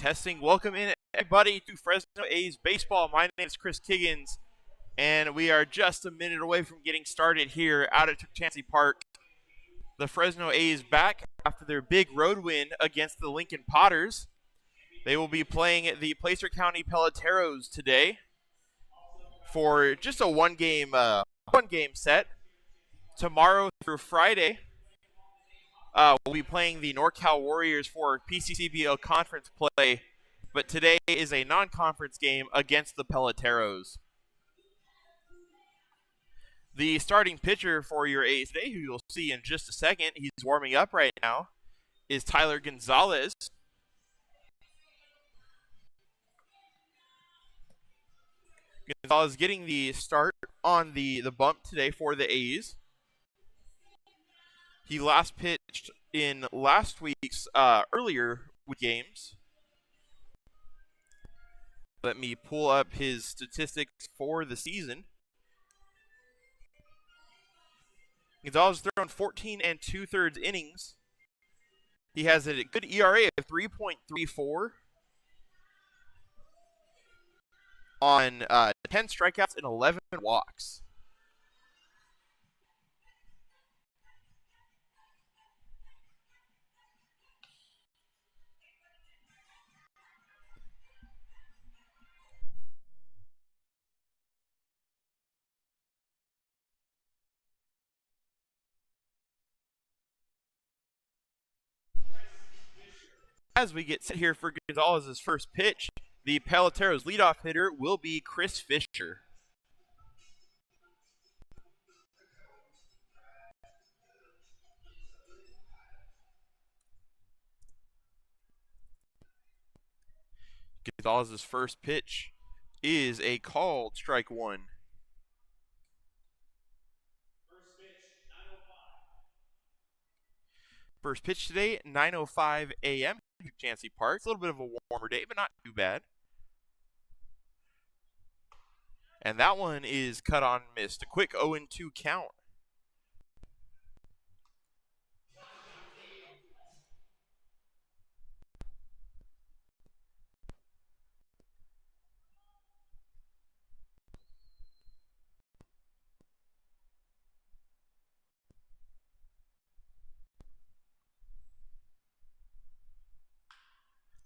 Testing. Welcome in, everybody, to Fresno A's baseball. My name is Chris Kiggins, and we are just a minute away from getting started here out at Chancey Park. The Fresno A's back after their big road win against the Lincoln Potters. They will be playing the Placer County Peloteros today for just a one-game set. Tomorrow through Friday, we'll be playing the NorCal Warriors for PCCBL conference play, but today is a non-conference game against the Peloteros. The starting pitcher for your A's today, who you'll see in just a second, he's warming up right now, is Tyler Gonzalez. Gonzalez getting the start on the bump today for the A's. He last pitched in last week's earlier games. Let me pull up his statistics for the season. Gonzalez thrown 14 2/3 innings. He has a good ERA of 3.34 on 10 strikeouts and 11 walks. As we get set here for Gonzalez's first pitch, the Peloteros leadoff hitter will be Chris Fisher. Gonzalez's first pitch is a called strike one. First pitch today, 9:05 a.m. Chancey Park. It's a little bit of a warmer day, but not too bad. And that one is cut on missed. A quick 0-2 count.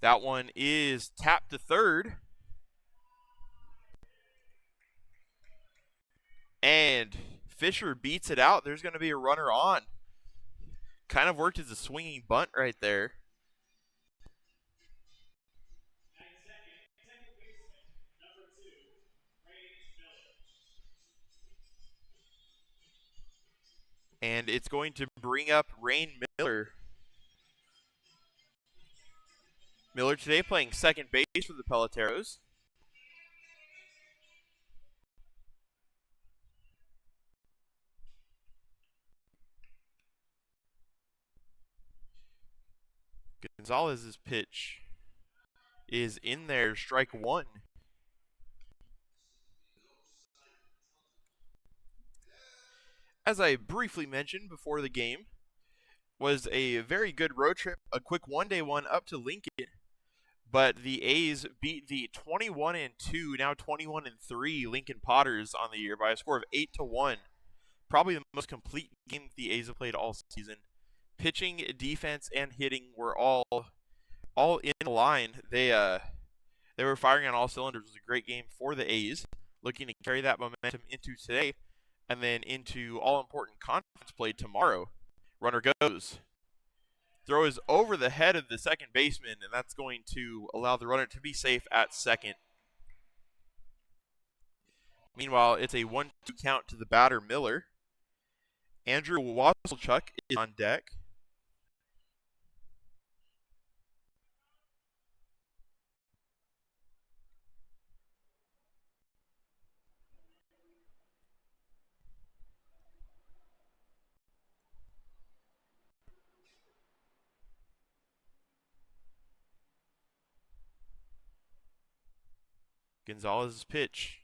That one is tapped to third. And Fisher beats it out. There's going to be a runner on. Kind of worked as a swinging bunt right there. And it's going to bring up Rain Miller. Miller today playing second base for the Peloteros. Gonzalez's pitch is in there, strike one. As I briefly mentioned before the game, was a very good road trip, a quick one-day one up to Lincoln. But the A's beat the 21-2, now 21-3 Lincoln Potters on the year by a score of 8-1. Probably the most complete game the A's have played all season. Pitching, defense, and hitting were all in line. They were firing on all cylinders. It was a great game for the A's, looking to carry that momentum into today and then into all-important conference play tomorrow. Runner goes. Throw is over the head of the second baseman, and that's going to allow the runner to be safe at second. Meanwhile, it's a 1-2 count to the batter, Miller. Andrew Wasilchuk is on deck. Gonzalez's pitch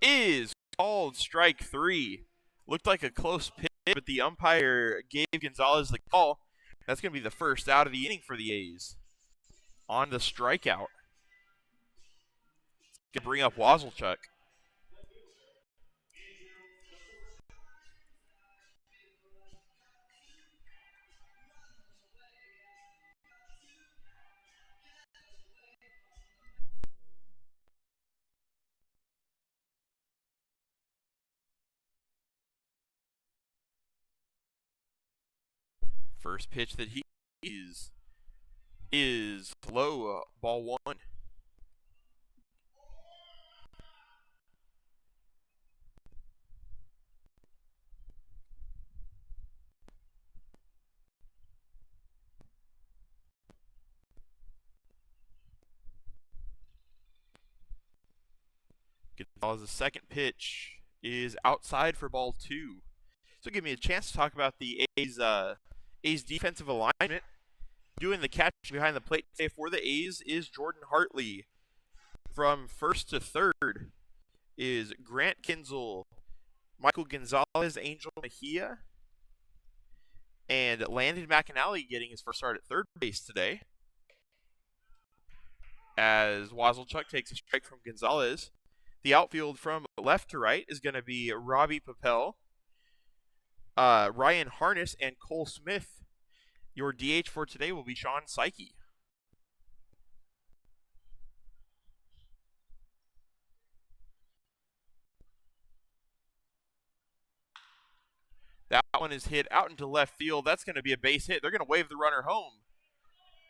is called strike three. Looked like a close pitch, but the umpire gave Gonzalez the call. That's going to be the first out of the inning for the A's. on the strikeout. Can bring up Wazelchuk. First pitch that he is low, ball one. Gonzalez's second pitch is outside for ball two. So give me a chance to talk about the A's defensive alignment. Doing the catch behind the plate today for the A's is Jordan Hartley. From first to third is Grant Kinzel, Michael Gonzalez, Angel Mejia, and Landon McAnally getting his first start at third base today. As Wazelchuk takes a strike from Gonzalez. The outfield from left to right is going to be Robbie Papel, Ryan Harness, and Cole Smith. Your DH for today will be Sean Psyche. That one is hit out into left field. That's going to be a base hit. They're going to wave the runner home.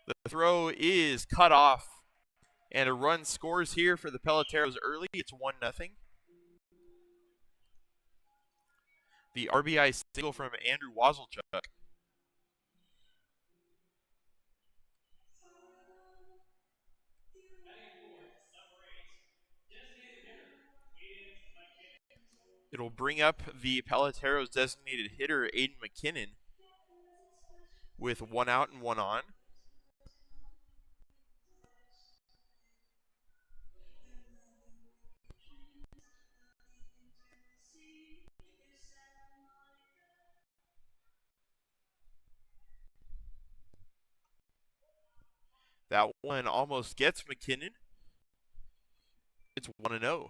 The throw is cut off, and a run scores here for the Peloteros early. It's 1-0. The RBI single from Andrew Wazelchuk. It'll bring up the Peloteros designated hitter, Aiden McKinnon, with 1 out and 1 on. That one almost gets McKinnon. It's 1-0.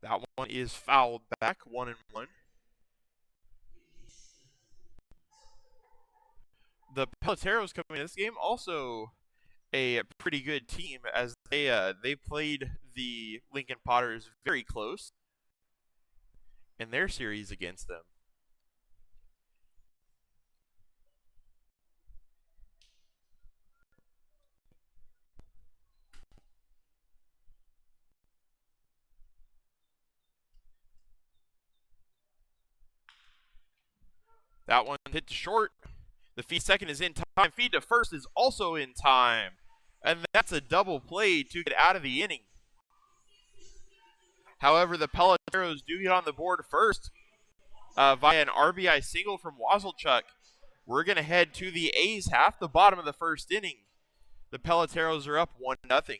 That one is fouled back, 1-1. The Peloteros coming in this game also a pretty good team, as they played the Lincoln Potters very close in their series against them. That one hit to short. The feed second is in time. Feed to first is also in time. And that's a double play to get out of the inning. However, the Peloteros do get on the board first via an RBI single from Wazelchuk. We're going to head to the A's half, the bottom of the first inning. The Peloteros are up 1-0.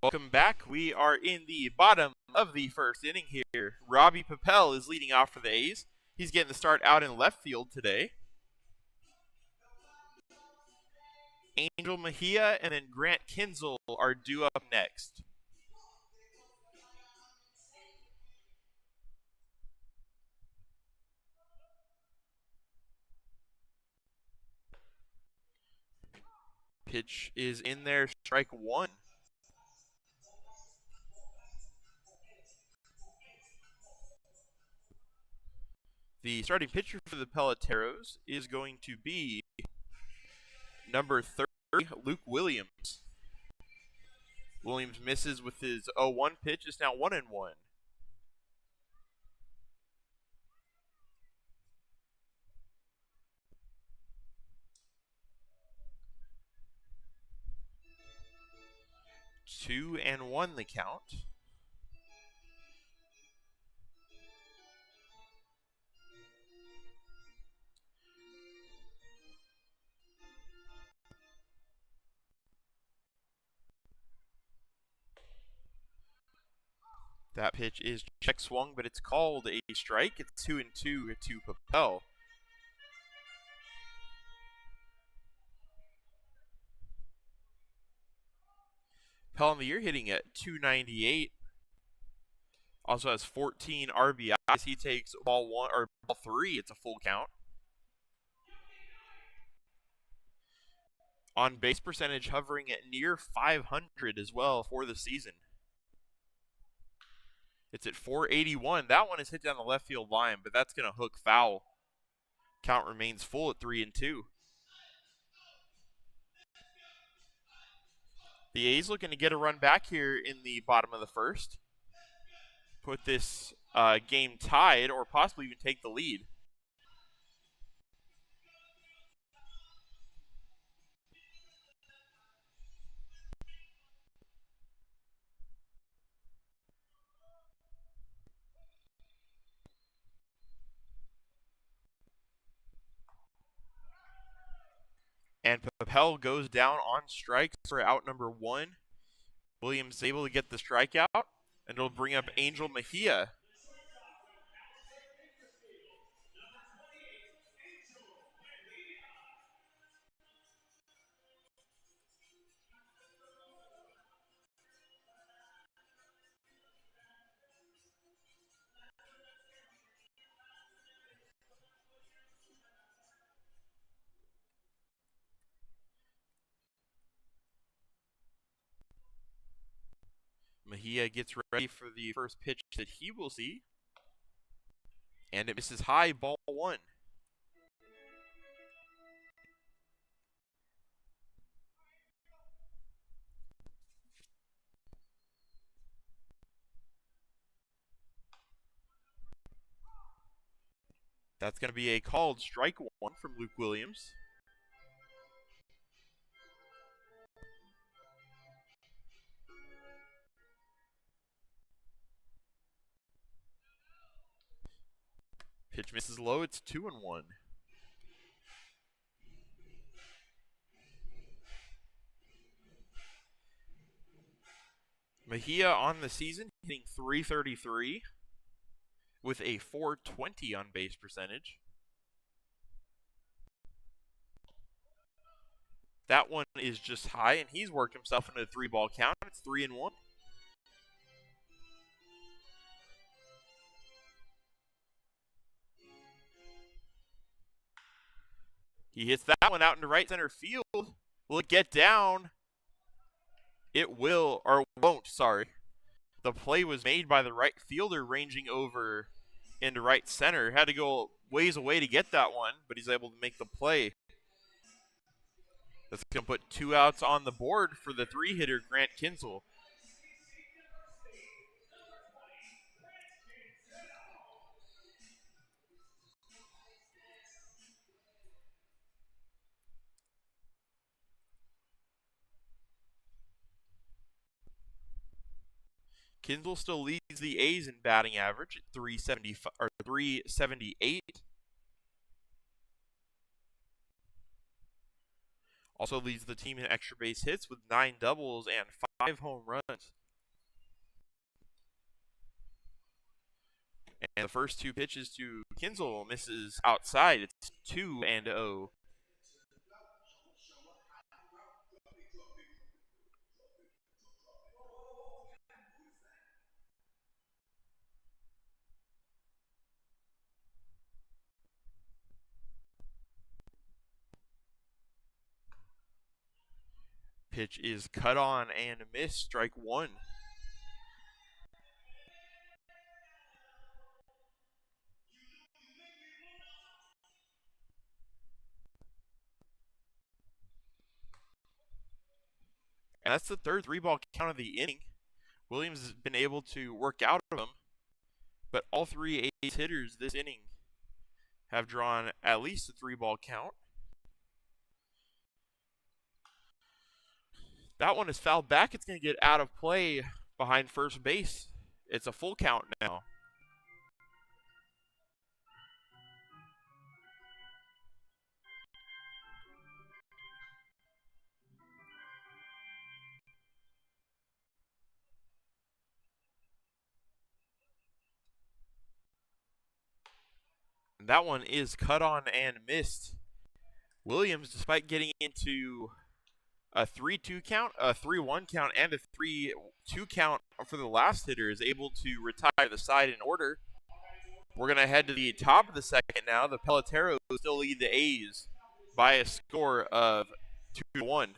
Welcome back. We are in the bottom of the first inning here. Robbie Papel is leading off for the A's. He's getting the start out in left field today. Angel Mejia and then Grant Kinzel are due up next. Pitch is in there, strike one. The starting pitcher for the Peloteros is going to be number 30, Luke Williams. Williams misses with his 0-1 pitch. It's now 1-1. Two and one the count. That pitch is check swung, but it's called a strike. It's 2-2 to Papel. Papel on the year hitting at 298. Also has 14 RBIs. He takes ball one or ball three. It's a full count. On base percentage hovering at near 500 as well for the season. It's at 481. That one is hit down the left field line, but that's going to hook foul. Count remains full at 3-2. The A's looking to get a run back here in the bottom of the first. Put this game tied or possibly even take the lead. And Papel goes down on strikes for out number one. Williams able to get the strikeout, and it'll bring up Angel Mejia. Mejia gets ready for the first pitch that he will see. And it misses high, ball one. That's going to be a called strike one from Luke Williams. Pitch misses low. It's 2-1. Mejia on the season hitting .333 with a .420 on base percentage. That one is just high, and he's worked himself into a 3-ball count. It's 3-1. He hits that one out into right center field. Will it get down? It will, or won't, sorry. The play was made by the right fielder ranging over into right center. Had to go ways away to get that one, but he's able to make the play. That's going to put 2 outs on the board for the 3-hitter, Grant Kinzel. Kinzel still leads the A's in batting average at 378. Also leads the team in extra base hits with 9 doubles and 5 home runs. And the first 2 pitches to Kinzel misses outside. It's 2-0. Pitch is cut on and missed. Strike 1. And that's the third 3-ball count of the inning. Williams has been able to work out of them, but all 3 A's hitters this inning have drawn at least a 3-ball count. That one is fouled back. It's going to get out of play behind first base. It's a full count now. That one is cut on and missed. Williams, despite getting into a 3-2 count, a 3-1 count, and a 3-2 count for the last hitter, is able to retire the side in order. We're going to head to the top of the second now. The Peloteros still lead the A's by a score of 1-0.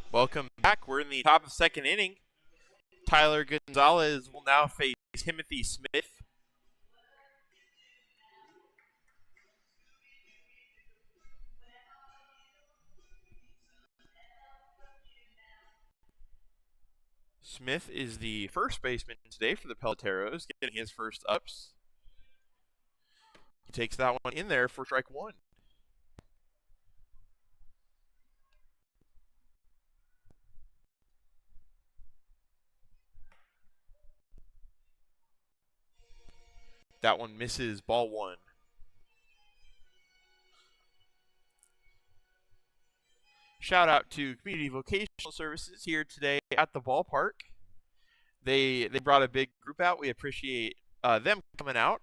Welcome back. We're in the top of the second inning. Tyler Gonzalez will now face Timothy Smith. Smith is the first baseman today for the Peloteros, getting his first ups. He takes that one in there for strike 1. That one misses, ball 1. Shout out to Community Vocational Services here today at the ballpark. They brought a big group out. We appreciate them coming out.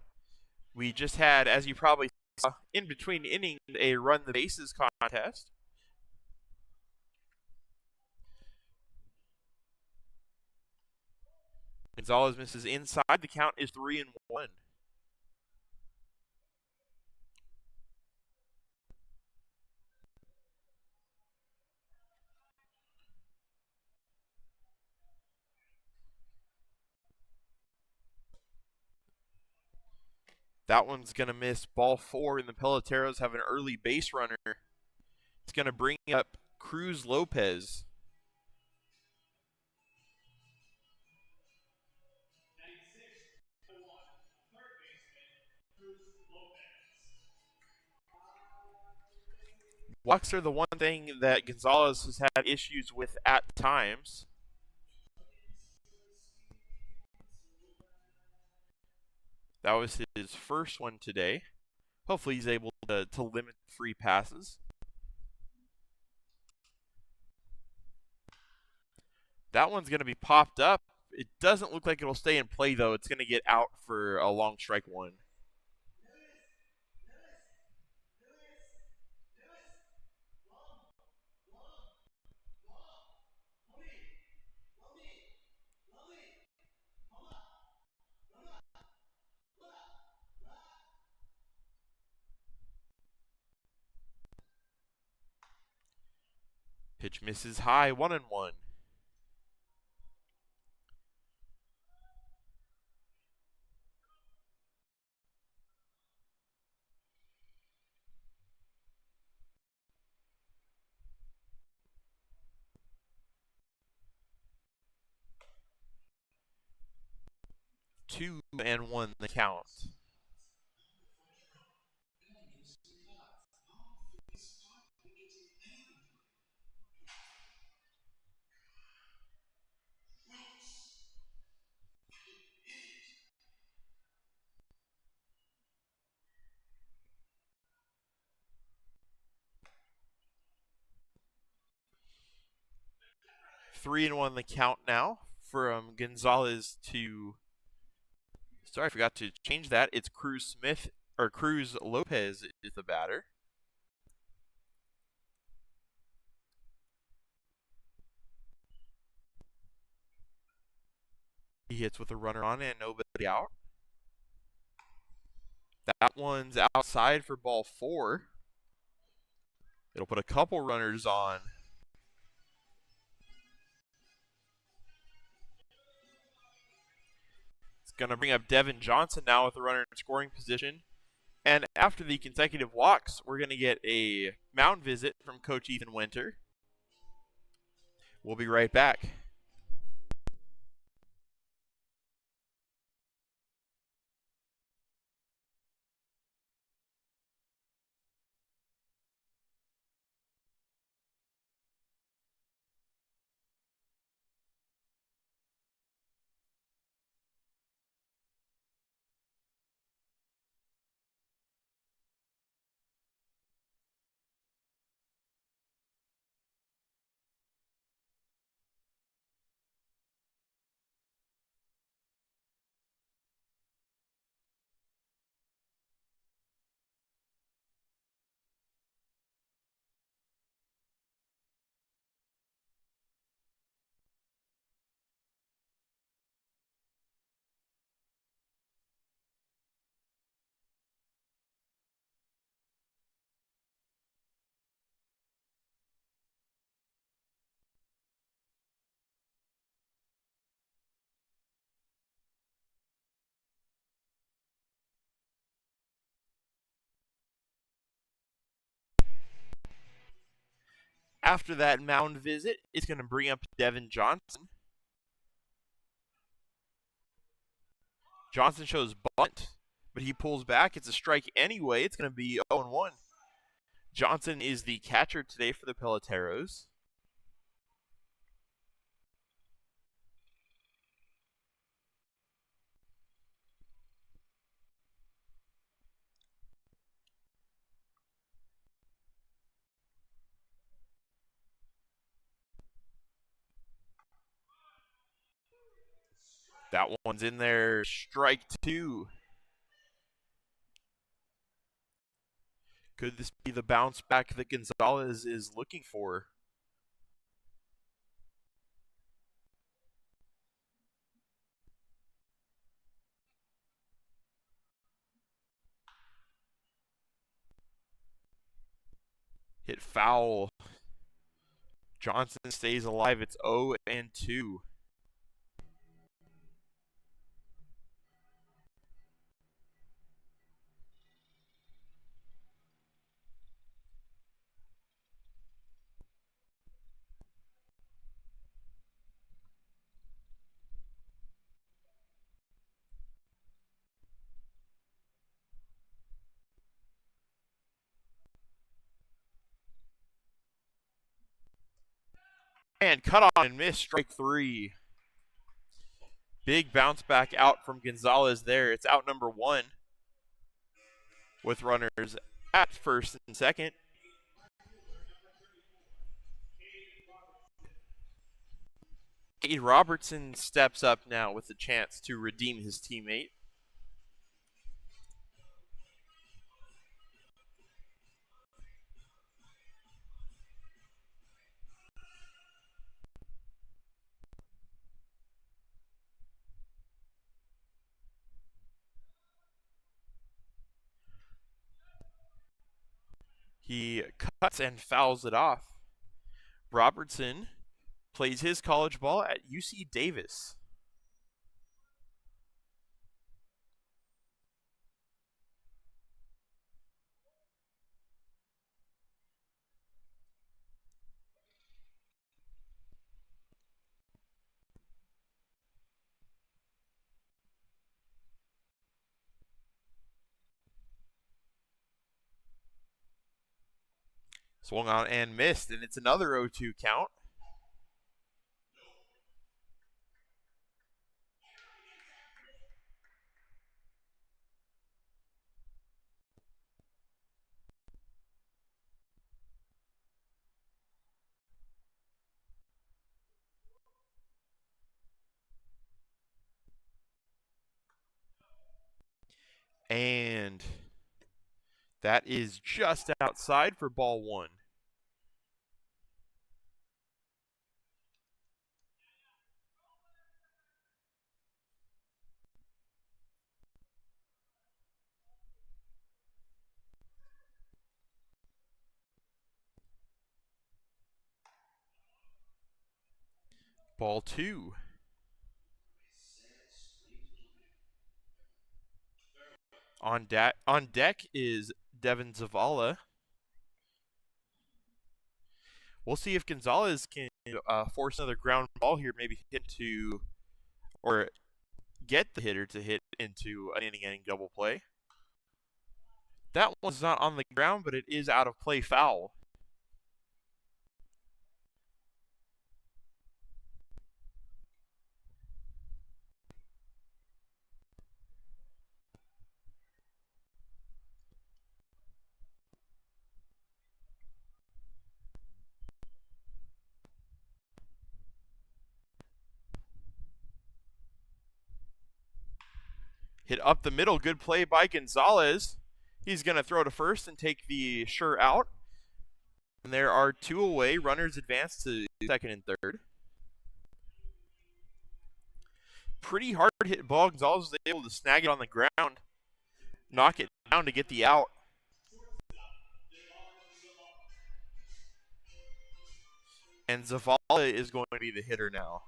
We just had, as you probably saw, in between innings, a run the bases contest. Gonzalez misses inside. The count is 3-1. That one's going to miss. Ball 4, and the Peloteros have an early base runner. It's going to bring up Cruz Lopez. Walks are the one thing that Gonzalez has had issues with at times. That was his first one today. Hopefully he's able to limit free passes. That one's going to be popped up. It doesn't look like it'll stay in play, though. It's going to get out for a long strike one. Pitch misses high, 1-1. Two and one the count. Three and one the count now from Gonzalez to. Sorry, I forgot to change that. It's Cruz Lopez is the batter. He hits with a runner on and nobody out. That one's outside for ball 4. It'll put a couple runners on. It's going to bring up Devin Johnson now with a runner in scoring position. And after the consecutive walks, we're going to get a mound visit from Coach Ethan Winter. We'll be right back. After that mound visit, it's going to bring up Devin Johnson. Johnson shows bunt, but he pulls back. It's a strike anyway. It's going to be 0-1. Johnson is the catcher today for the Peloteros. That one's in there. Strike 2. Could this be the bounce back that Gonzalez is looking for? Hit foul. Johnson stays alive. It's 0-2. And cut on and miss, strike 3. Big bounce back out from Gonzalez there. It's out number 1 with runners at first and second. Cade Robertson steps up now with a chance to redeem his teammate. He cuts and fouls it off. Robertson plays his college ball at UC Davis. Swung on and missed, and it's another 0-2 count. And that is just outside for ball 1. Ball 2. On deck is Devin Zavala. We'll see if Gonzalez can force another ground ball here, maybe hit to, or get the hitter to hit into an inning-ending double play. That one's not on the ground, but it is out of play foul. Hit up the middle. Good play by Gonzalez. He's going to throw to first and take the sure out. And there are 2 away. Runners advance to second and third. Pretty hard hit ball. Gonzalez was able to snag it on the ground, knock it down to get the out. And Zavala is going to be the hitter now.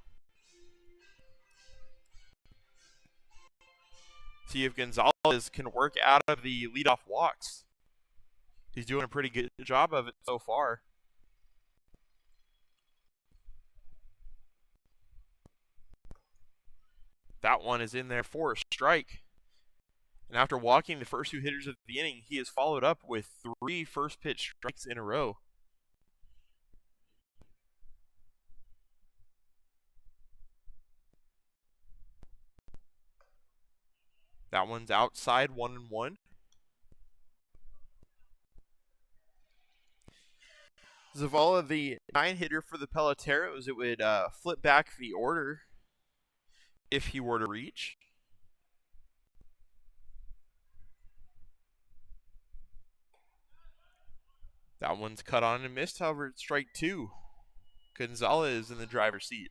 See if Gonzalez can work out of the leadoff walks. He's doing a pretty good job of it so far. That one is in there for a strike. And after walking the first 2 hitters of the inning, he has followed up with 3 first pitch strikes in a row. That one's outside, 1-1. Zavala, the 9-hitter for the Peloteros, it would flip back the order if he were to reach. That one's cut on and missed, however, it's strike 2. Gonzalez is in the driver's seat.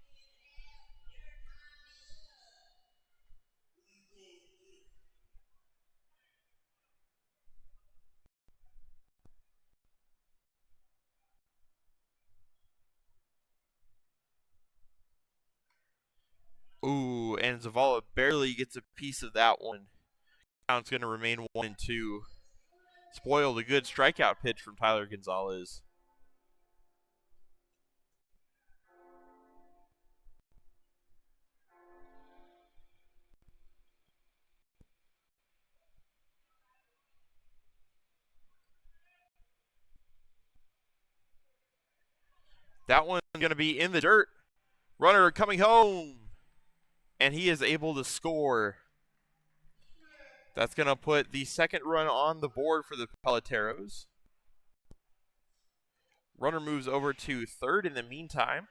and Zavala barely gets a piece of that one. Count's going to remain 1-2. Spoiled a good strikeout pitch from Tyler Gonzalez. That one's going to be in the dirt. Runner coming home. And he is able to score. That's going to put the second run on the board for the Peloteros. Runner moves over to third in the meantime.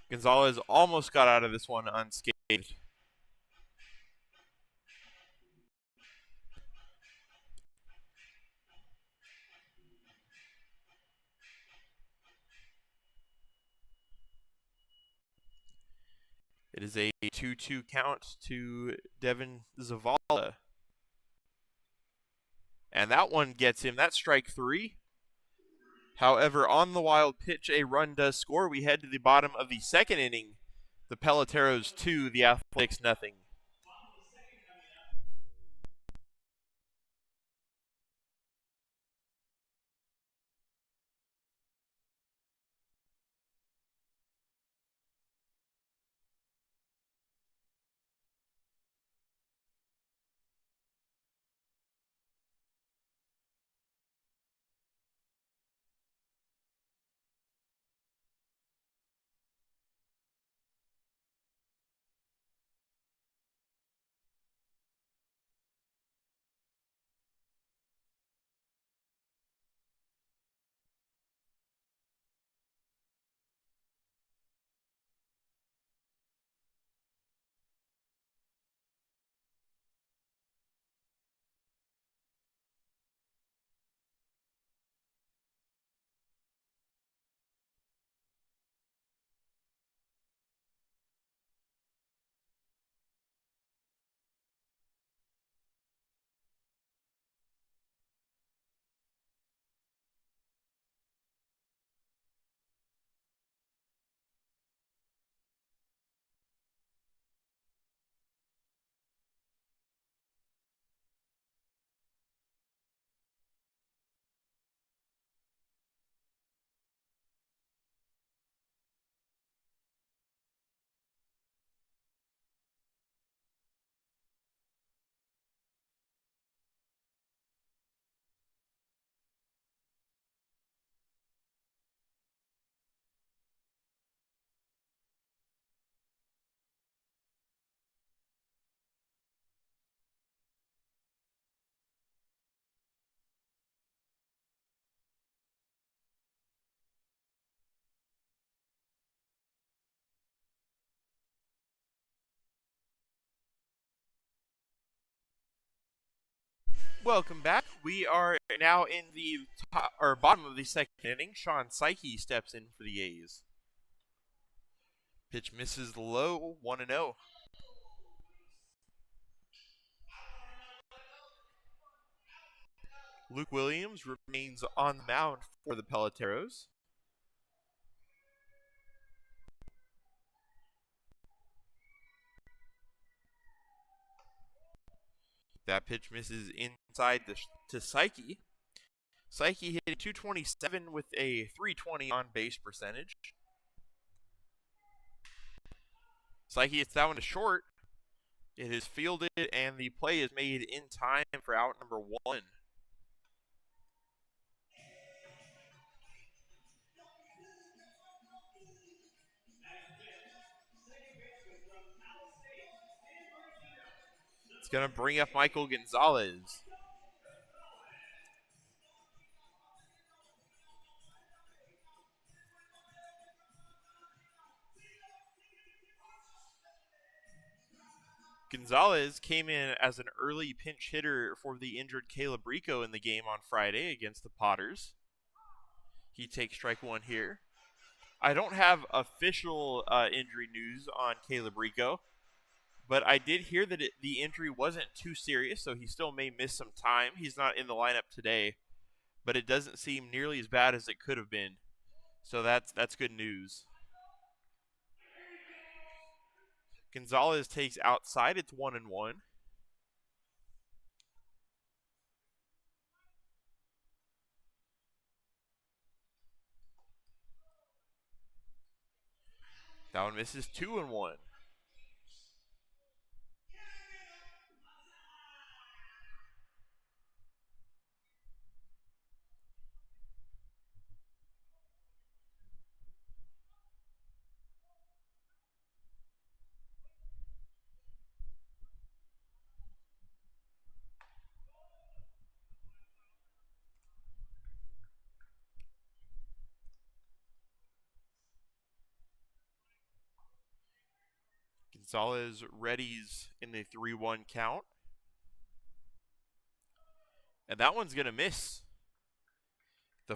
Gonzalez almost got out of this one unscathed. It is a 2-2 count to Devin Zavala. And that one gets him. That's strike 3. However, on the wild pitch, a run does score. We head to the bottom of the second inning. The Peloteros 2, the Athletics 0. Welcome back. We are now in the bottom of the second inning. Sean Psyche steps in for the A's. Pitch misses low, 1-0. Luke Williams remains on the mound for the Peloteros. That pitch misses inside to Psyche. Psyche hit 227 with a 320 on base percentage. Psyche hits that one to short. It is fielded and the play is made in time for out number 1. It's going to bring up Michael Gonzalez. Gonzalez came in as an early pinch hitter for the injured Caleb Rico in the game on Friday against the Potters. He takes strike 1 here. I don't have official injury news on Caleb Rico, but I did hear that the injury wasn't too serious, so he still may miss some time. He's not in the lineup today, but it doesn't seem nearly as bad as it could have been. So that's good news. Gonzalez takes outside. It's 1-1. That one misses. 2-1. Gonzalez readies in the 3-1 count. And that one's going to miss. The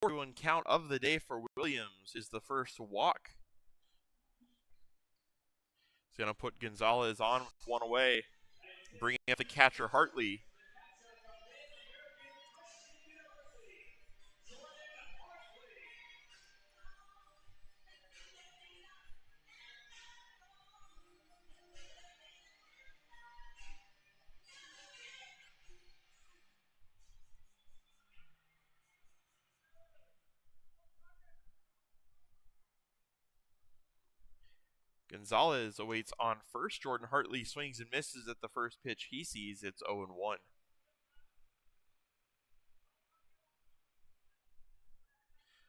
4-1 count of the day for Williams is the first walk. He's going to put Gonzalez on with one away, bringing up the catcher Hartley. Gonzalez awaits on first. Jordan Hartley swings and misses at the first pitch he sees. It's 0-1.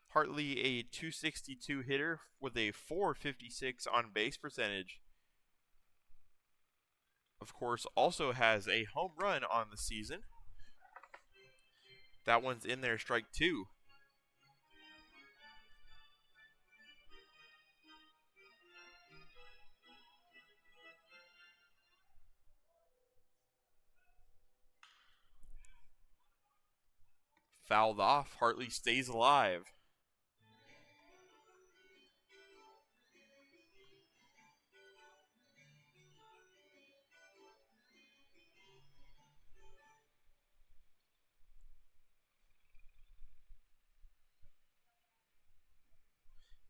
Hartley, a .262 hitter with a .456 on base percentage. Of course, also has a home run on the season. That one's in there, strike 2. Fouled off. Hartley stays alive.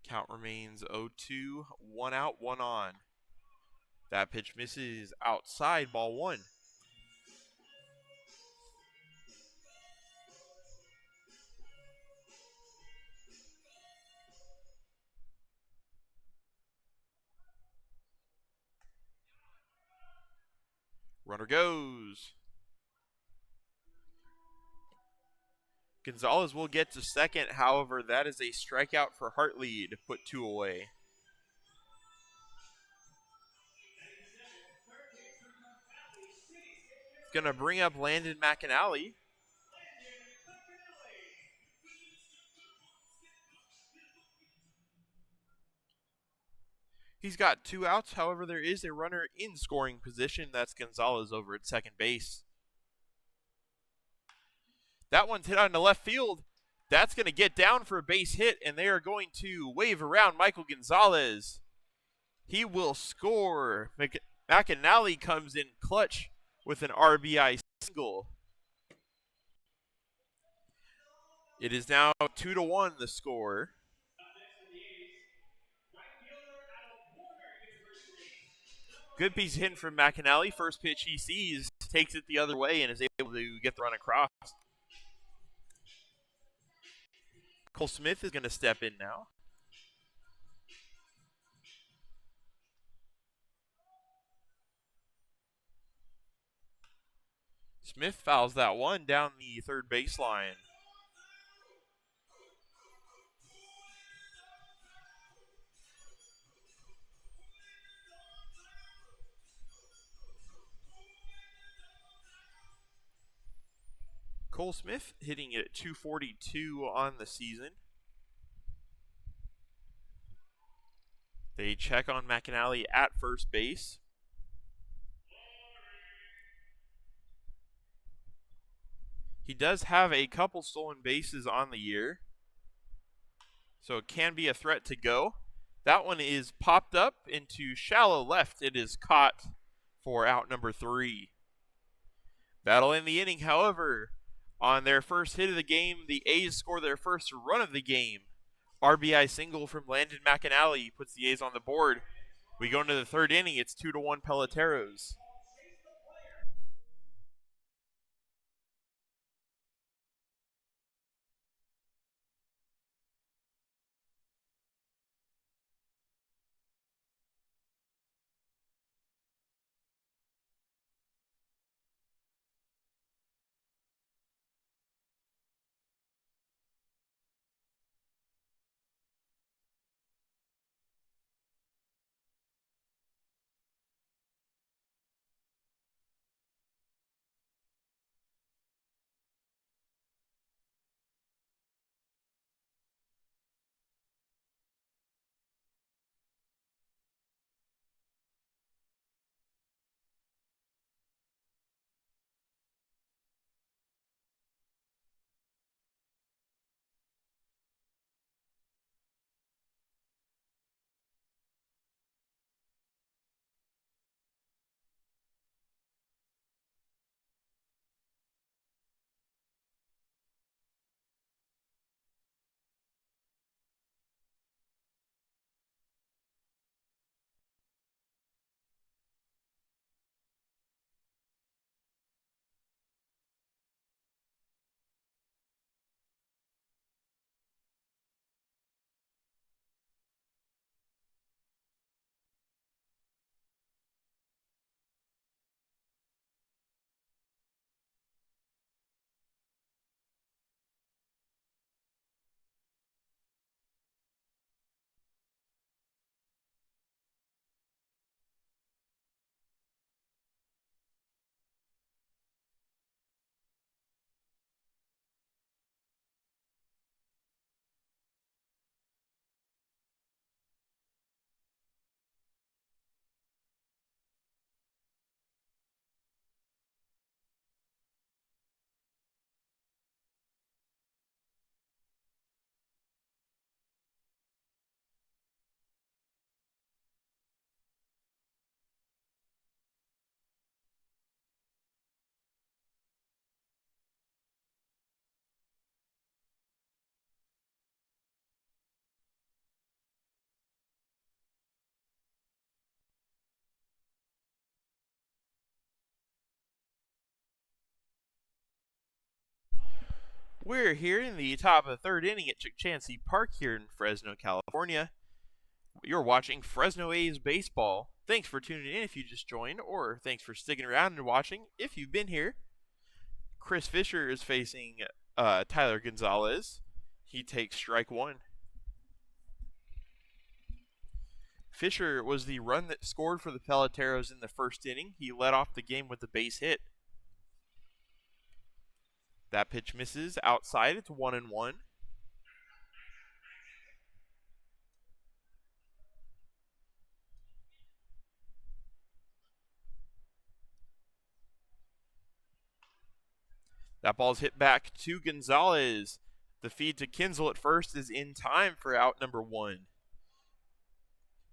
Count remains 0-2, 1 out, 1 on. That pitch misses outside, ball 1. Runner goes. Gonzalez will get to second. However, that is a strikeout for Hartley to put 2 away. It's going to bring up Landon McAnally. He's got 2 outs. However, there is a runner in scoring position. That's Gonzalez over at second base. That one's hit on the left field. That's going to get down for a base hit, and they are going to wave around Michael Gonzalez. He will score. McAnally comes in clutch with an RBI single. It is now 2-1 the score. Good piece of hitting from McAnally. First pitch he sees, takes it the other way, and is able to get the run across. Cole Smith is going to step in now. Smith fouls that one down the third baseline. Cole Smith hitting it at .242 on the season. They check on McAnally at first base. He does have a couple stolen bases on the year, so it can be a threat to go. That one is popped up into shallow left. It is caught for out number 3. That'll end the inning. However, on their first hit of the game, the A's score their first run of the game. RBI single from Landon McAnally puts the A's on the board. We go into the third inning. It's 2-1 Peloteros. We're here in the top of the third inning at Chansey Park here in Fresno, California. You're watching Fresno A's baseball. Thanks for tuning in if you just joined, or thanks for sticking around and watching if you've been here. Chris Fisher is facing Tyler Gonzalez. He takes strike one. Fisher was the run that scored for the Peloteros in the first inning. He led off the game with a base hit. That pitch misses outside. It's 1-1. That ball's hit back to Gonzalez. The feed to Kinzel at first is in time for out number one.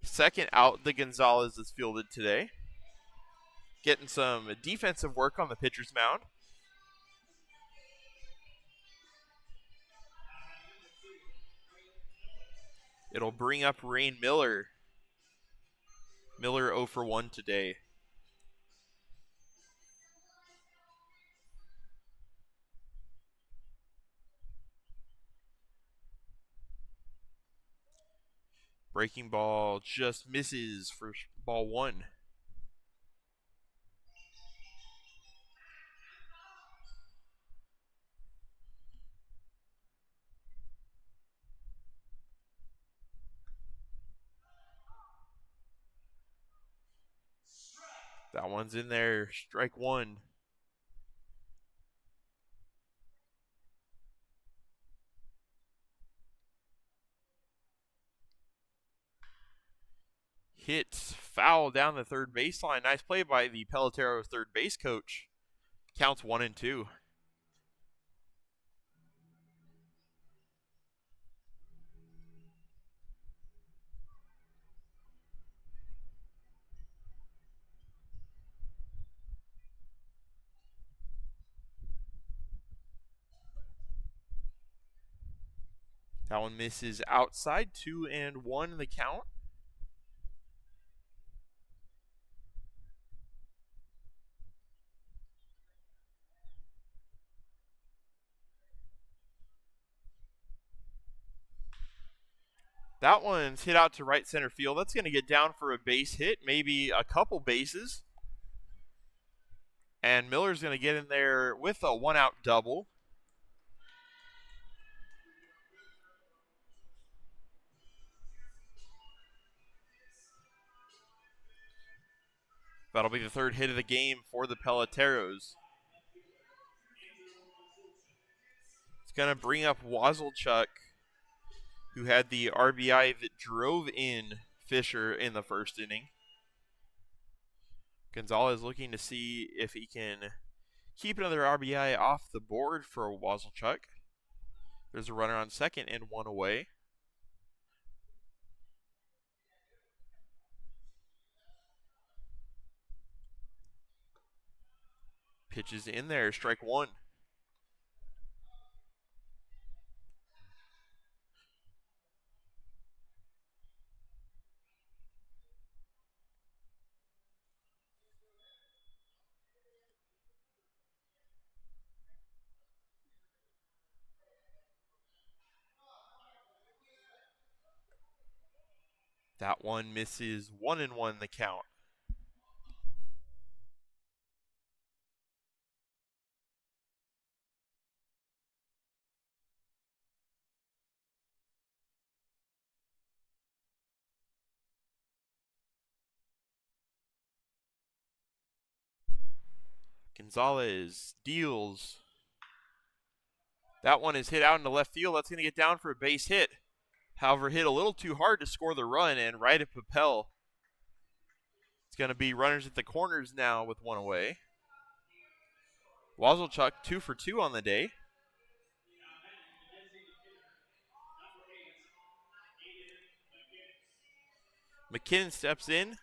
Second out that Gonzalez is fielded today. Getting some defensive work on the pitcher's mound. It'll bring up Rain Miller. Miller 0 for 1 today. Breaking ball just misses for ball one. That one's in there. Strike one. Hits foul down the third baseline. Nice play by the Peloteros third base coach. Counts 1-2. That one misses outside. 2-1 in the count. That one's hit out to right center field. That's going to get down for a base hit, maybe a couple bases. And Miller's going to get in there with a one-out double. That'll be the third hit of the game for the Peloteros. It's going to bring up Wazelchuk, who had the RBI that drove in Fisher in the first inning. Gonzalez looking to see if he can keep another RBI off the board for Wazelchuk. There's a runner on second and one away. Pitches in there, strike one. That one misses, 1-1 the count. Gonzalez deals. That one is hit out into left field. That's going to get down for a base hit. However, hit a little too hard to score the run, and right at Papel. It's going to be runners at the corners now with one away. Wazelchuk 2 for 2 on the day. McKinnon steps in.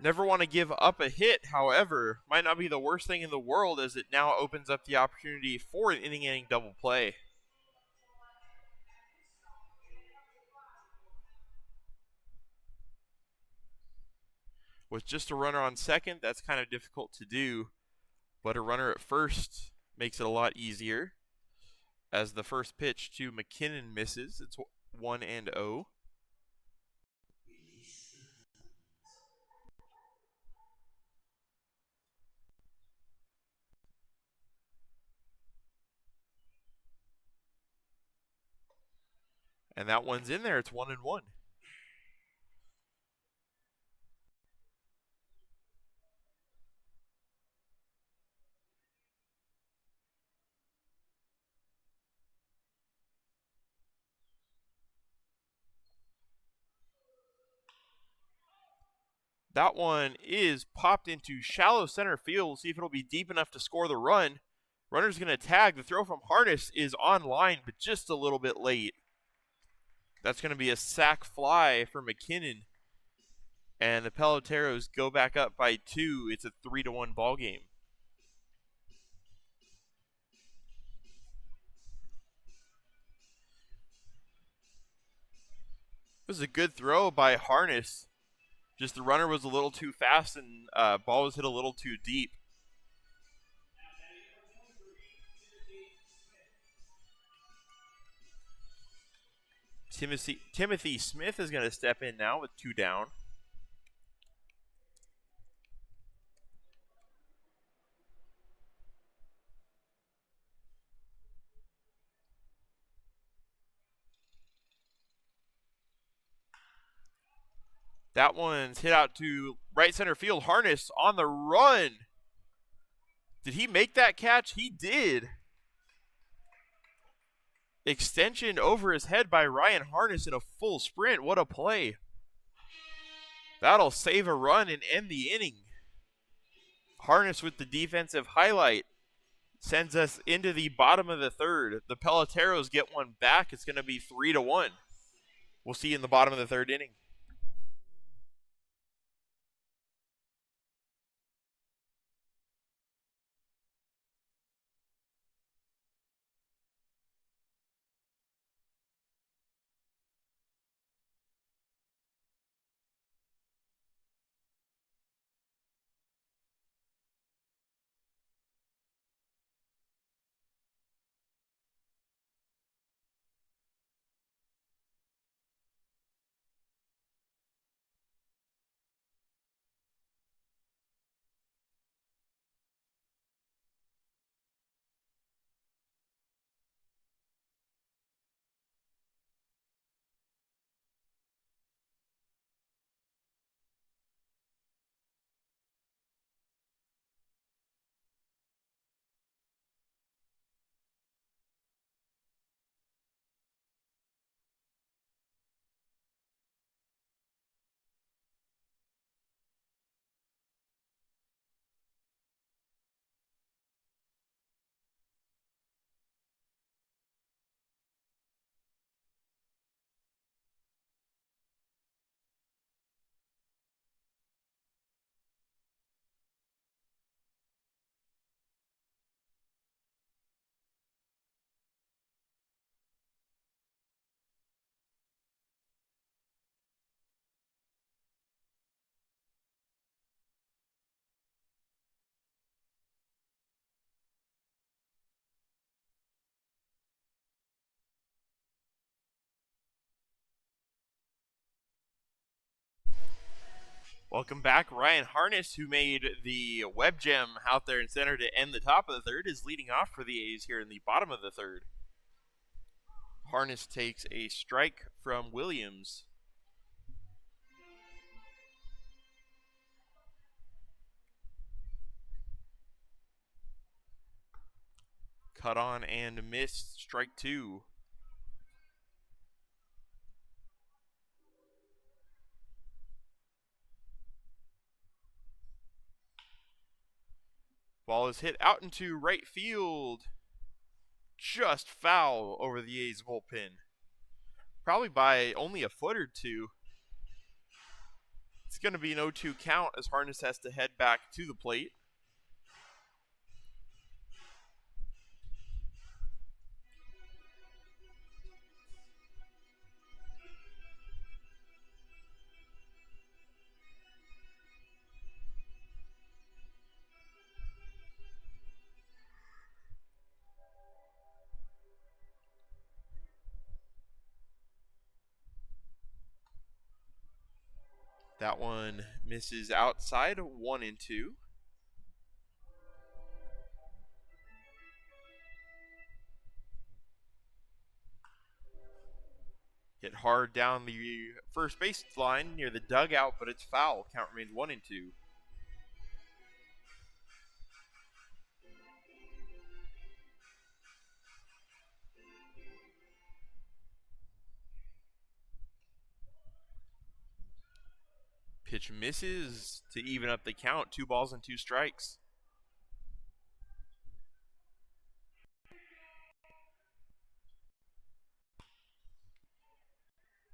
Never want to give up a hit, however, might not be the worst thing in the world as it now opens up the opportunity for an inning-ending double play. With just a runner on second, that's kind of difficult to do, but a runner at first makes it a lot easier. As the first pitch to McKinnon misses, it's 1-0. And that one's in there. It's 1-1. That one is popped into shallow center field. We'll see if it'll be deep enough to score the run. Runner's going to tag. The throw from Harness is on line, but just a little bit late. That's going to be a sac fly for McKinnon. And the Peloteros go back up by 2. It's a 3-1 ball game. It was a good throw by Harness. Just the runner was a little too fast and ball was hit a little too deep. Timothy Smith is going to step in now with 2 down. That one's hit out to right center field. Harness on the run. Did he make that catch? He did. Extension over his head by Ryan Harness in a full sprint. What a play. That'll save a run and end the inning. Harness with the defensive highlight sends us into the bottom of the third. The Peloteros get one back. It's going to be 3-1. We'll see you in the bottom of the third inning. Welcome back. Ryan Harness, who made the web gem out there in center to end the top of the third, is leading off for the A's here in the bottom of the third. Harness takes a strike from Williams. Cut on and missed, strike two. Ball is hit out into right field. Just foul over the A's bullpen. Probably by only a foot or two. It's going to be an 0-2 count as Harness has to head back to the plate. That one misses outside, 1-2. Hit hard down the first base line near the dugout, but it's foul. Count remains 1-2. Pitch misses to even up the count. 2 balls and 2 strikes.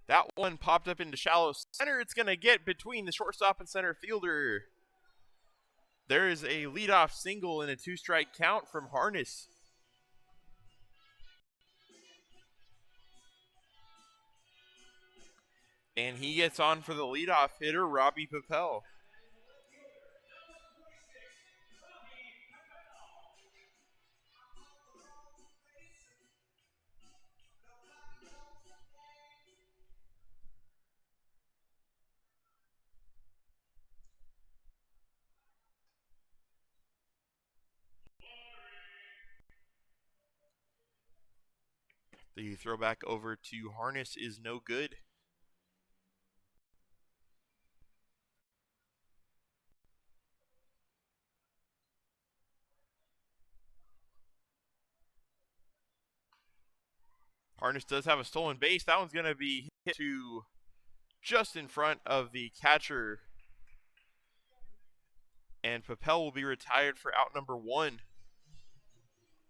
That one popped up into shallow center. It's going to get between the shortstop and center fielder. There is a leadoff single and a 2-strike count from Harness. And he gets on for the leadoff hitter, Robbie Papel. The throwback over to Harness is no good. Harness does have a stolen base. That one's going to be hit to just in front of the catcher. And Papel will be retired for out number 1.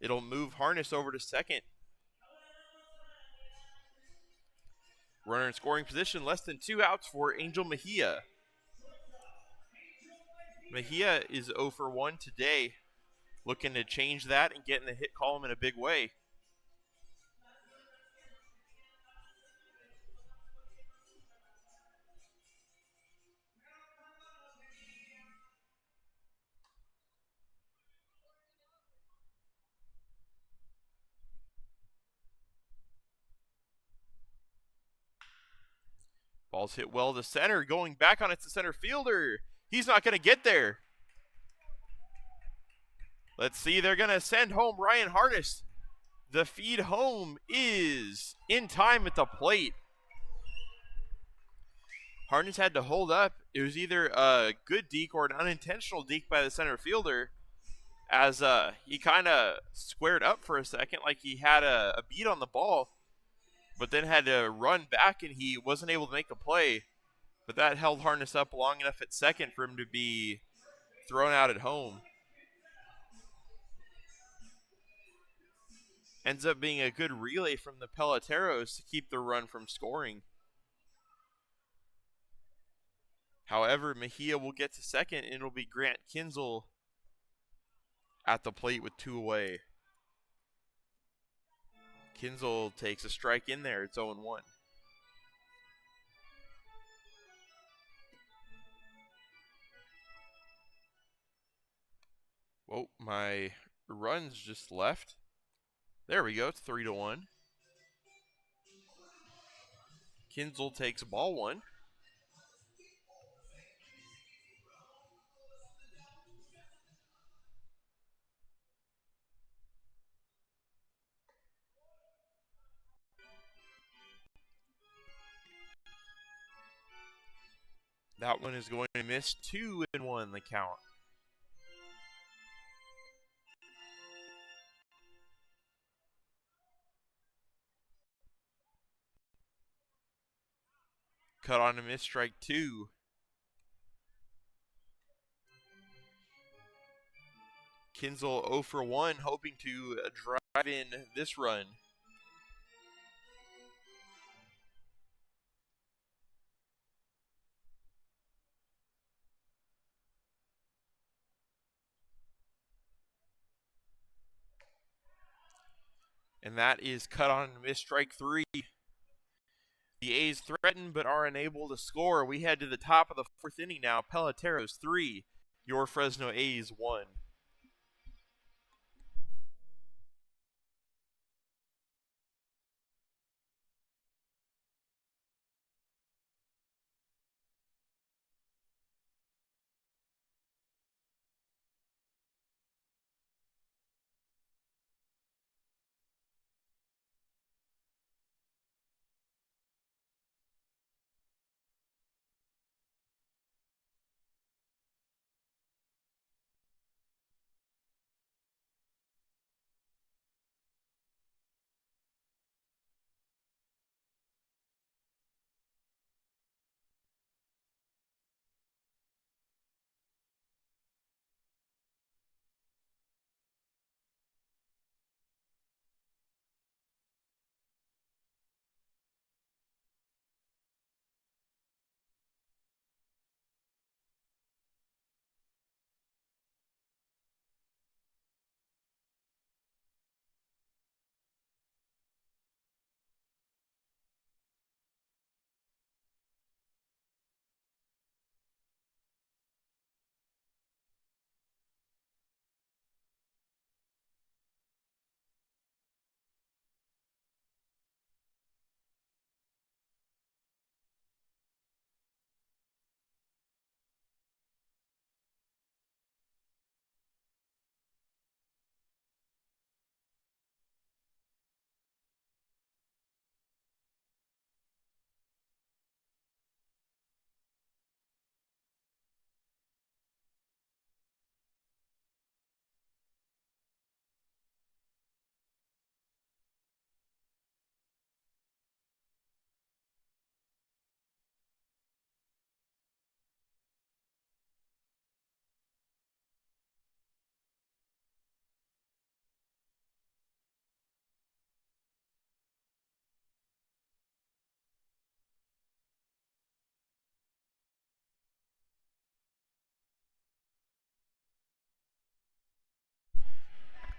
It'll move Harness over to second. Runner in scoring position, less than 2 outs for Angel Mejia. Mejia is 0 for 1 today. Looking to change that and get in the hit column in a big way. Ball's hit well to center. Going back on it to center fielder. He's not going to get there. Let's see. They're going to send home Ryan Harness. The feed home is in time at the plate. Harness had to hold up. It was either a good deke or an unintentional deke by the center fielder, as he kind of squared up for a second like he had a beat on the ball, but then had to run back and he wasn't able to make the play. But that held Harness up long enough at second for him to be thrown out at home. Ends up being a good relay from the Peloteros to keep the run from scoring. However, Mejia will get to second, and it'll be Grant Kinzel at the plate with 2 away. Kinzel takes a strike in there. It's 0-1. Whoa, my runs just left. There we go. It's 3-1. Kinzel takes ball 1. That one is going to miss. 2-1 the count. Cut on a miss, strike 2. Kinzel 0 for 1, hoping to drive in this run. And that is cut on a miss, strike 3. The A's threaten but are unable to score. We head to the top of the 4th inning now. Peloteros 3, your Fresno A's 1.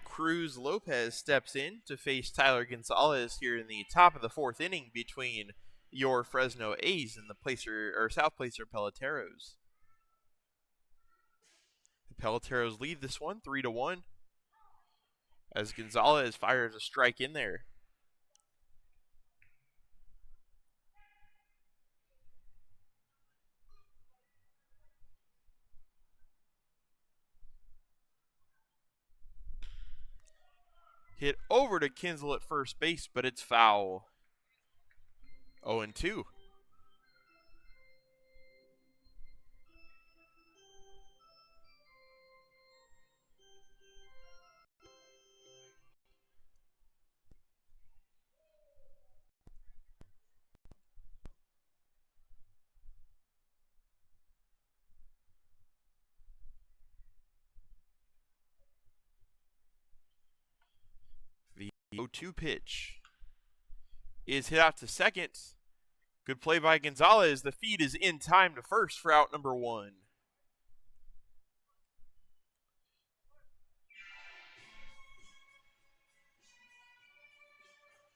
Cruz Lopez steps in to face Tyler Gonzalez here in the top of the 4th inning between your Fresno A's and the South Placer Peloteros. The Peloteros lead this one 3-1 as Gonzalez fires a strike in there. Hit over to Kinzel at first base, but it's foul. 0-2. The 0-2 pitch is hit out to second. Good play by Gonzalez. The feed is in time to first for out number 1.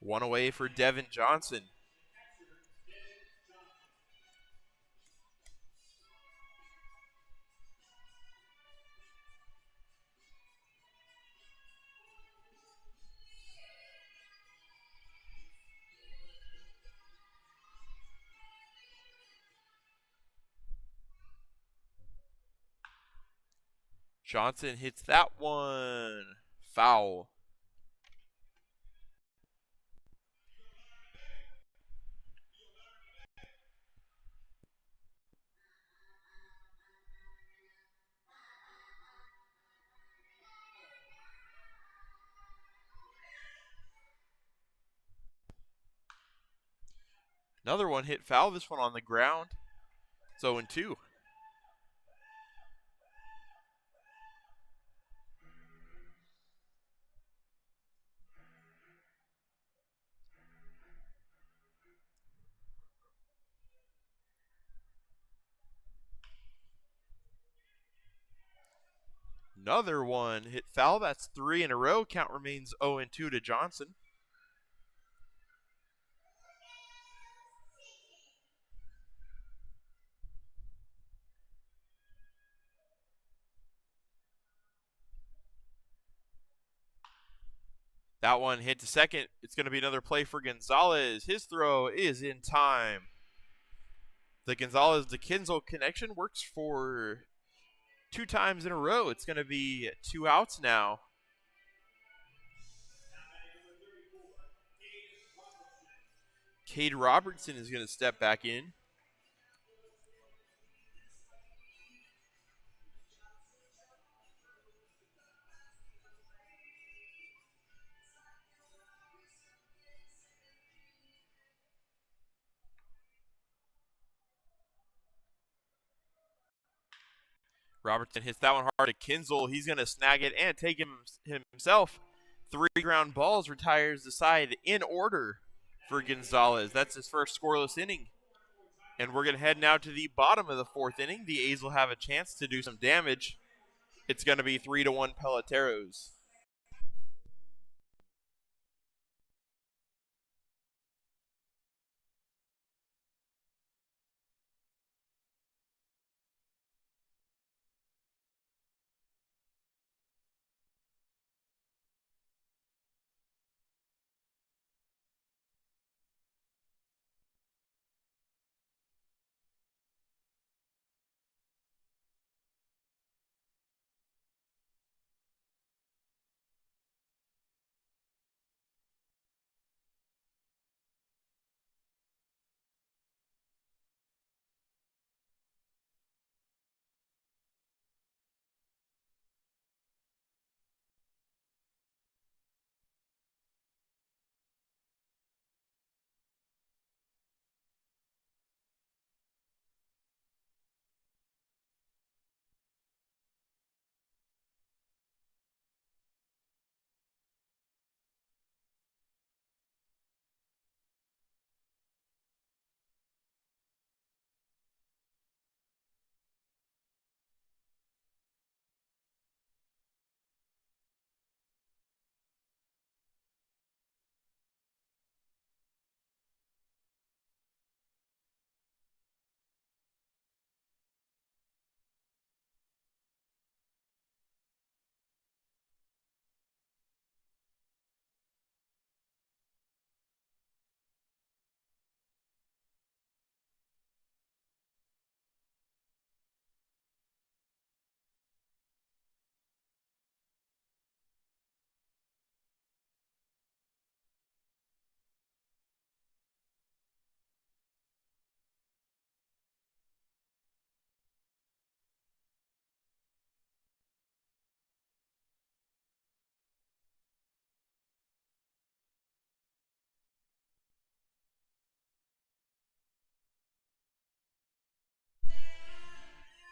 One away for Devin Johnson. Johnson hits that one. Foul. Another one hit foul, this one on the ground. It's 0-2. Another one hit foul. That's 3 in a row. Count remains 0-2 to Johnson. That one hit to second. It's going to be another play for Gonzalez. His throw is in time. The Gonzalez-DeKinzel connection works for 2 times in a row. It's going to be 2 outs now. Cade Robertson is going to step back in. Robertson hits that one hard to Kinzel. He's going to snag it and take him himself. 3 ground balls, retires the side in order for Gonzalez. That's his first scoreless inning. And we're going to head now to the bottom of the 4th inning. The A's will have a chance to do some damage. It's going to be 3-1 Peloteros.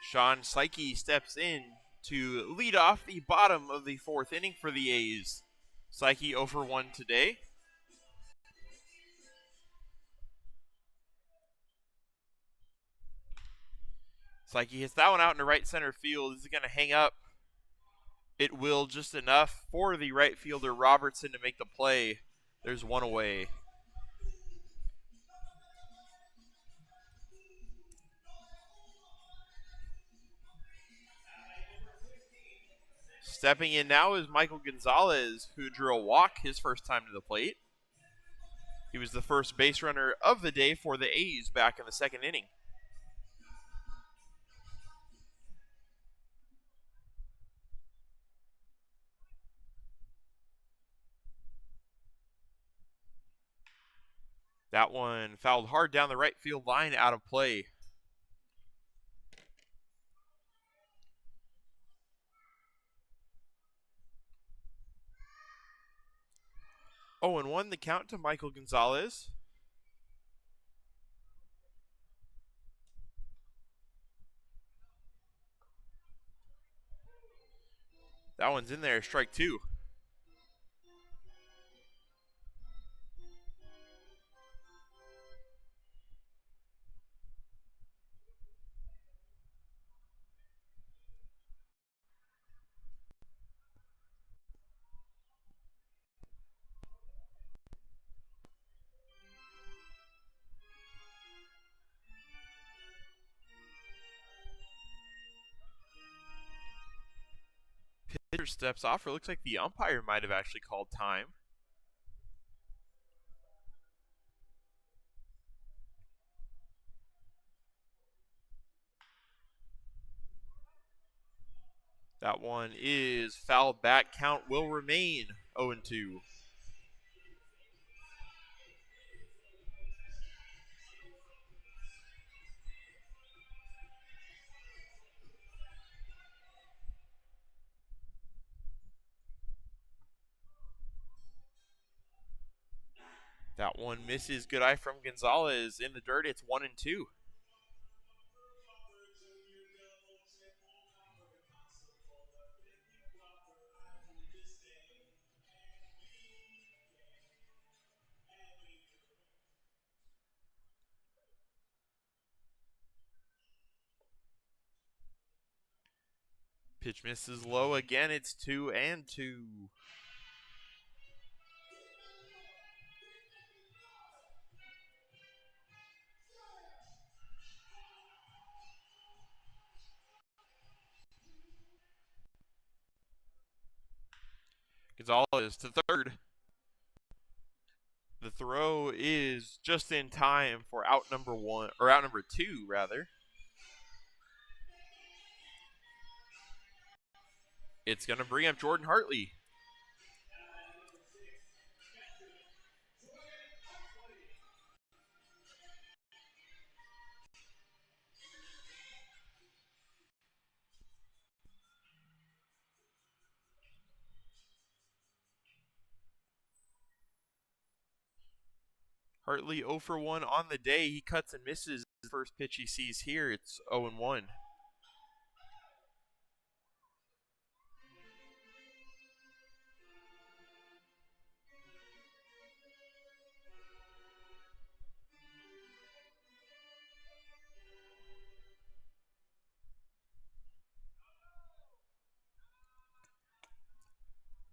Sean Psyche steps in to lead off the bottom of the 4th inning for the A's. Psyche 0 for 1 today. Psyche hits that one out into right center field. Is it going to hang up? It will, just enough for the right fielder Robertson to make the play. There's one away. Stepping in now is Michael Gonzalez, who drew a walk his first time to the plate. He was the first base runner of the day for the A's back in the 2nd inning. That one fouled hard down the right field line, out of play. 0-1 the count to Michael Gonzalez. That one's in there, strike two. Pitcher steps off, or looks like the umpire might have actually called time. That one is foul back. Count will remain 0-2. That one misses. Good eye from Gonzalez. In the dirt, it's 1-2. Pitch misses low again. It's 2-2. Gonzalez to third. The throw is just in time for out number two, rather. It's going to bring up Jordan Hartley. Hartley 0 for 1 on the day. He cuts and misses the first pitch he sees here. It's 0-1.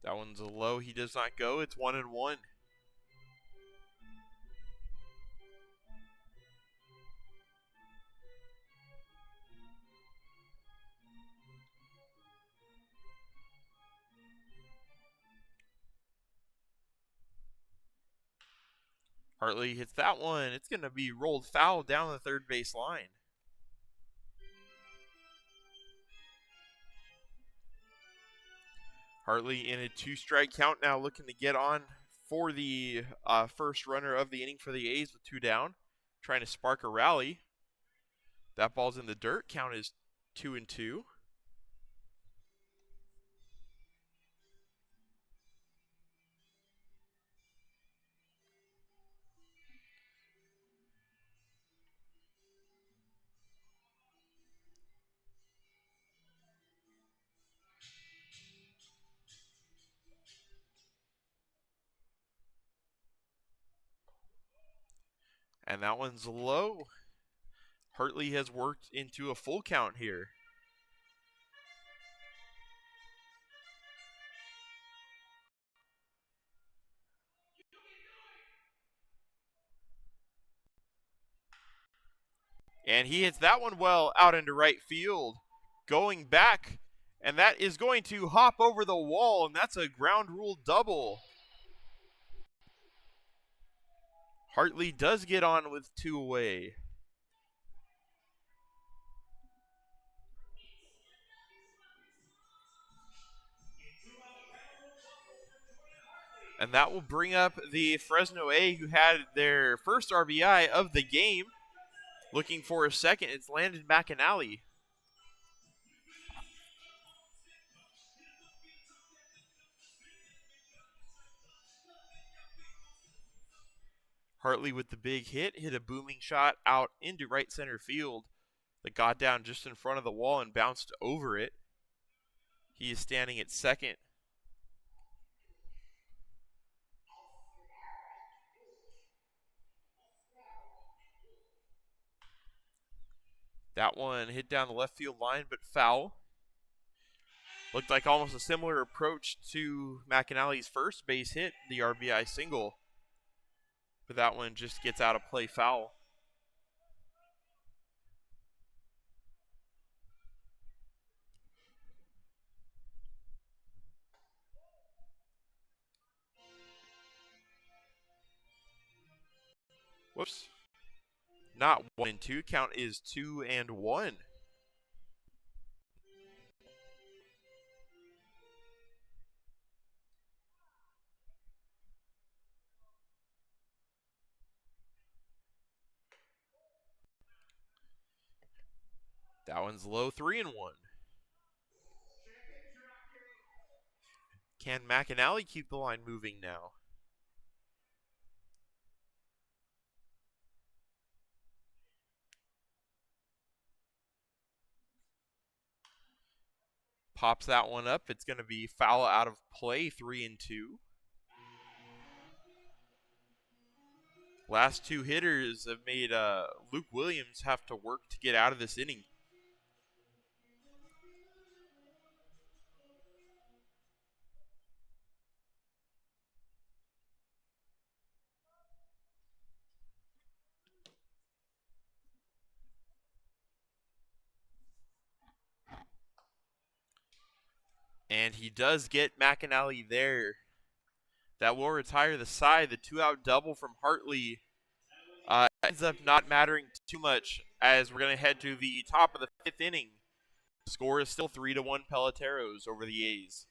That one's a low. He does not go. It's 1-1. Hartley hits that one. It's going to be rolled foul down the third base line. Hartley in a 2-strike count now, looking to get on for the first runner of the inning for the A's with 2 down. Trying to spark a rally. That ball's in the dirt. Count is 2-2. And that one's low. Hartley has worked into a full count here. And he hits that one well out into right field. Going back, and that is going to hop over the wall, and that's a ground rule double. Hartley does get on with 2 away. And that will bring up the Fresno A, who had their first RBI of the game. Looking for a second, it's Landon McAnally. Hartley with the big hit a booming shot out into right center field that got down just in front of the wall and bounced over it. He is standing at second. That one hit down the left field line, but foul. Looked like almost a similar approach to McAnally's first base hit, the RBI single. But that one just gets out of play, foul. Whoops. Not 1-2. Count is 2-1. That one's low, 3-1. Can McAnally keep the line moving now? Pops that one up. It's going to be foul out of play, 3-2. Last two hitters have made Luke Williams have to work to get out of this inning. And he does get McAnally there. That will retire the side. The 2-out double from Hartley ends up not mattering too much as we're going to head to the top of the 5th inning. The score is still 3-1 Peloteros over the A's.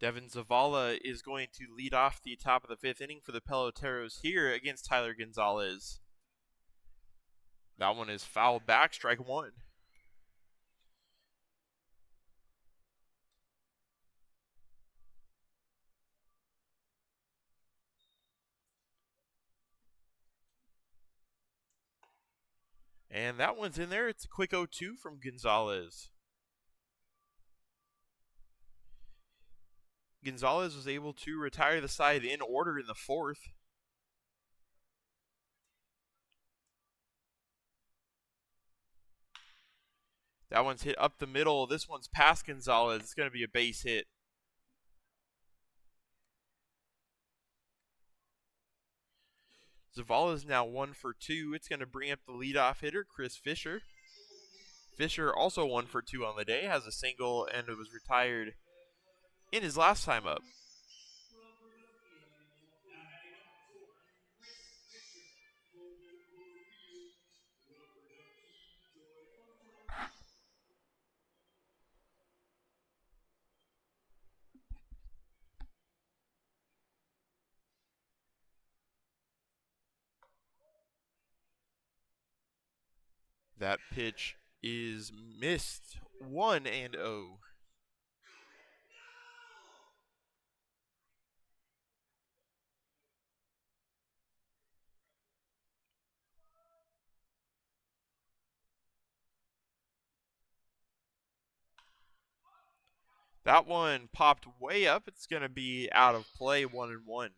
Devin Zavala is going to lead off the top of the 5th inning for the Peloteros here against Tyler Gonzalez. That one is fouled back, strike one. And that one's in there. It's a quick 0-2 from Gonzalez. Gonzalez was able to retire the side in order in the 4th. That one's hit up the middle. This one's past Gonzalez. It's going to be a base hit. Zavala's now 1 for 2. It's going to bring up the leadoff hitter, Chris Fisher. Fisher also 1 for 2 on the day, has a single, and it was retired in his last time up. That pitch is missed. 1-0. That one popped way up. It's going to be out of play, 1-1.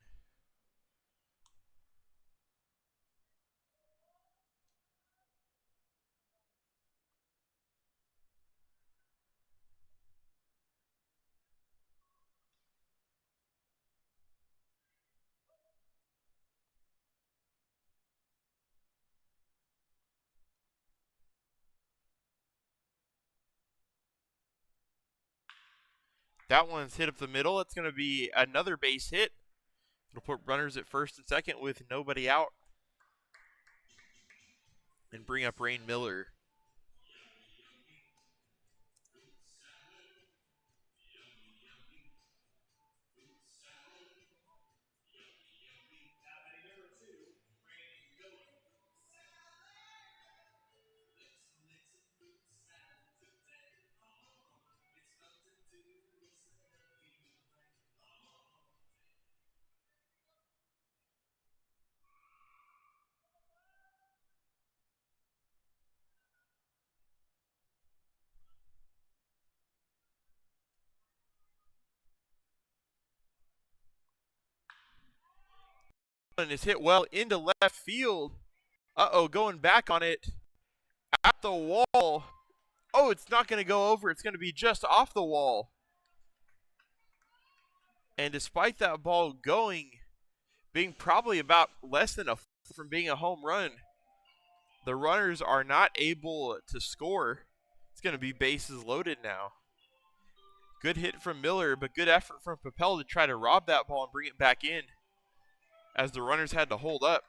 That one's hit up the middle. It's going to be another base hit. It'll put runners at first and second with nobody out. And bring up Rain Miller. And is hit well into left field. Going back on it at the wall. Oh, it's not going to go over. It's going to be just off the wall. And despite that ball being probably about less than a foot from being a home run, the runners are not able to score. It's going to be bases loaded now. Good hit from Miller, but good effort from Papel to try to rob that ball and bring it back in, as the runners had to hold up.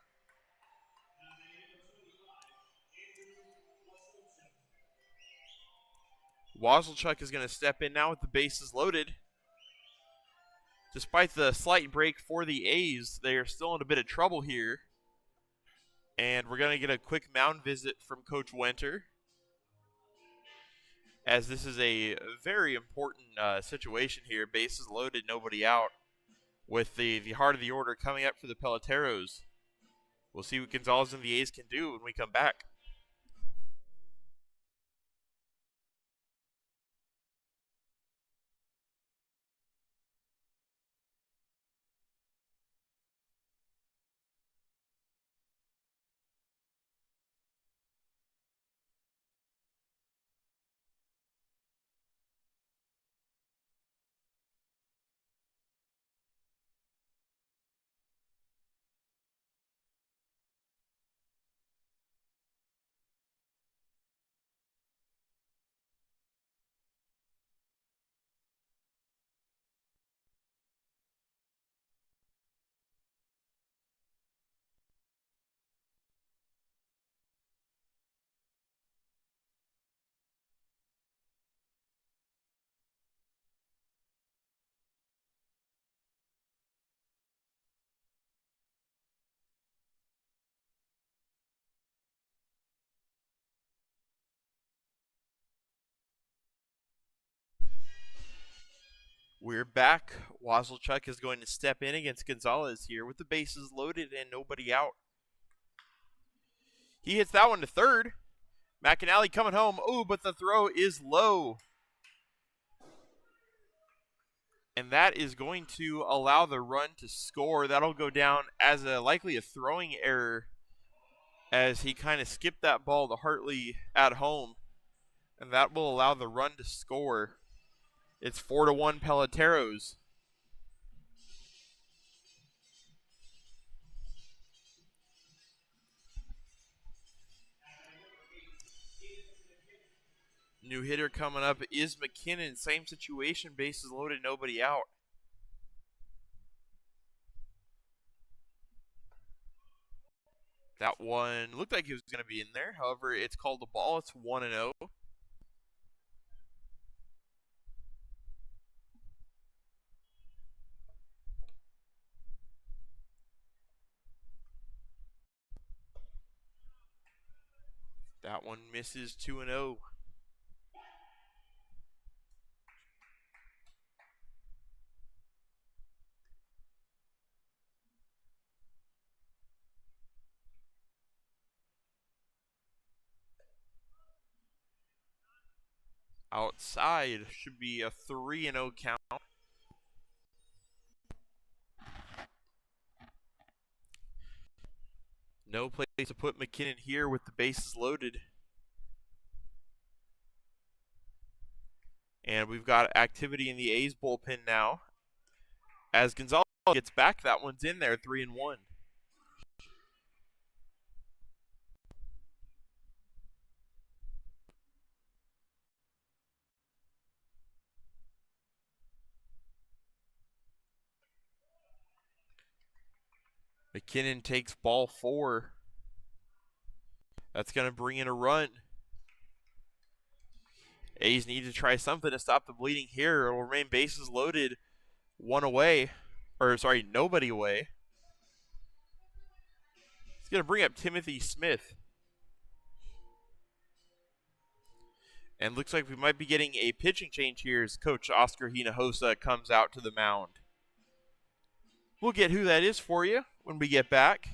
Wazelchuk is going to step in now with the bases loaded. Despite the slight break for the A's, they are still in a bit of trouble here. And we're going to get a quick mound visit from Coach Winter, as this is a very important situation here. Bases loaded, nobody out, with the heart of the order coming up for the Peloteros. We'll see what Gonzalez and the A's can do when we come back. We're back. Wazelchuk is going to step in against Gonzalez here with the bases loaded and nobody out. He hits that one to third. McAnally coming home. Oh, but the throw is low. And that is going to allow the run to score. That'll go down as likely a throwing error, as he kind of skipped that ball to Hartley at home. and that will allow the run to score. It's 4-1 Peloteros. New hitter coming up is McKinnon. Same situation, bases loaded, nobody out. That one looked like it was going to be in there. However, it's called a ball. It's 1-0. That one misses 2-0. Outside should be a 3-0 count. No place to put McKinnon here with the bases loaded. And we've got activity in the A's bullpen now. As Gonzalez gets back, that one's in there, 3-1. McKinnon takes ball 4. That's going to bring in a run. A's need to try something to stop the bleeding here. It will remain bases loaded, nobody away. He's going to bring up Timothy Smith. And looks like we might be getting a pitching change here as Coach Oscar Hinojosa comes out to the mound. We'll get who that is for you when we get back.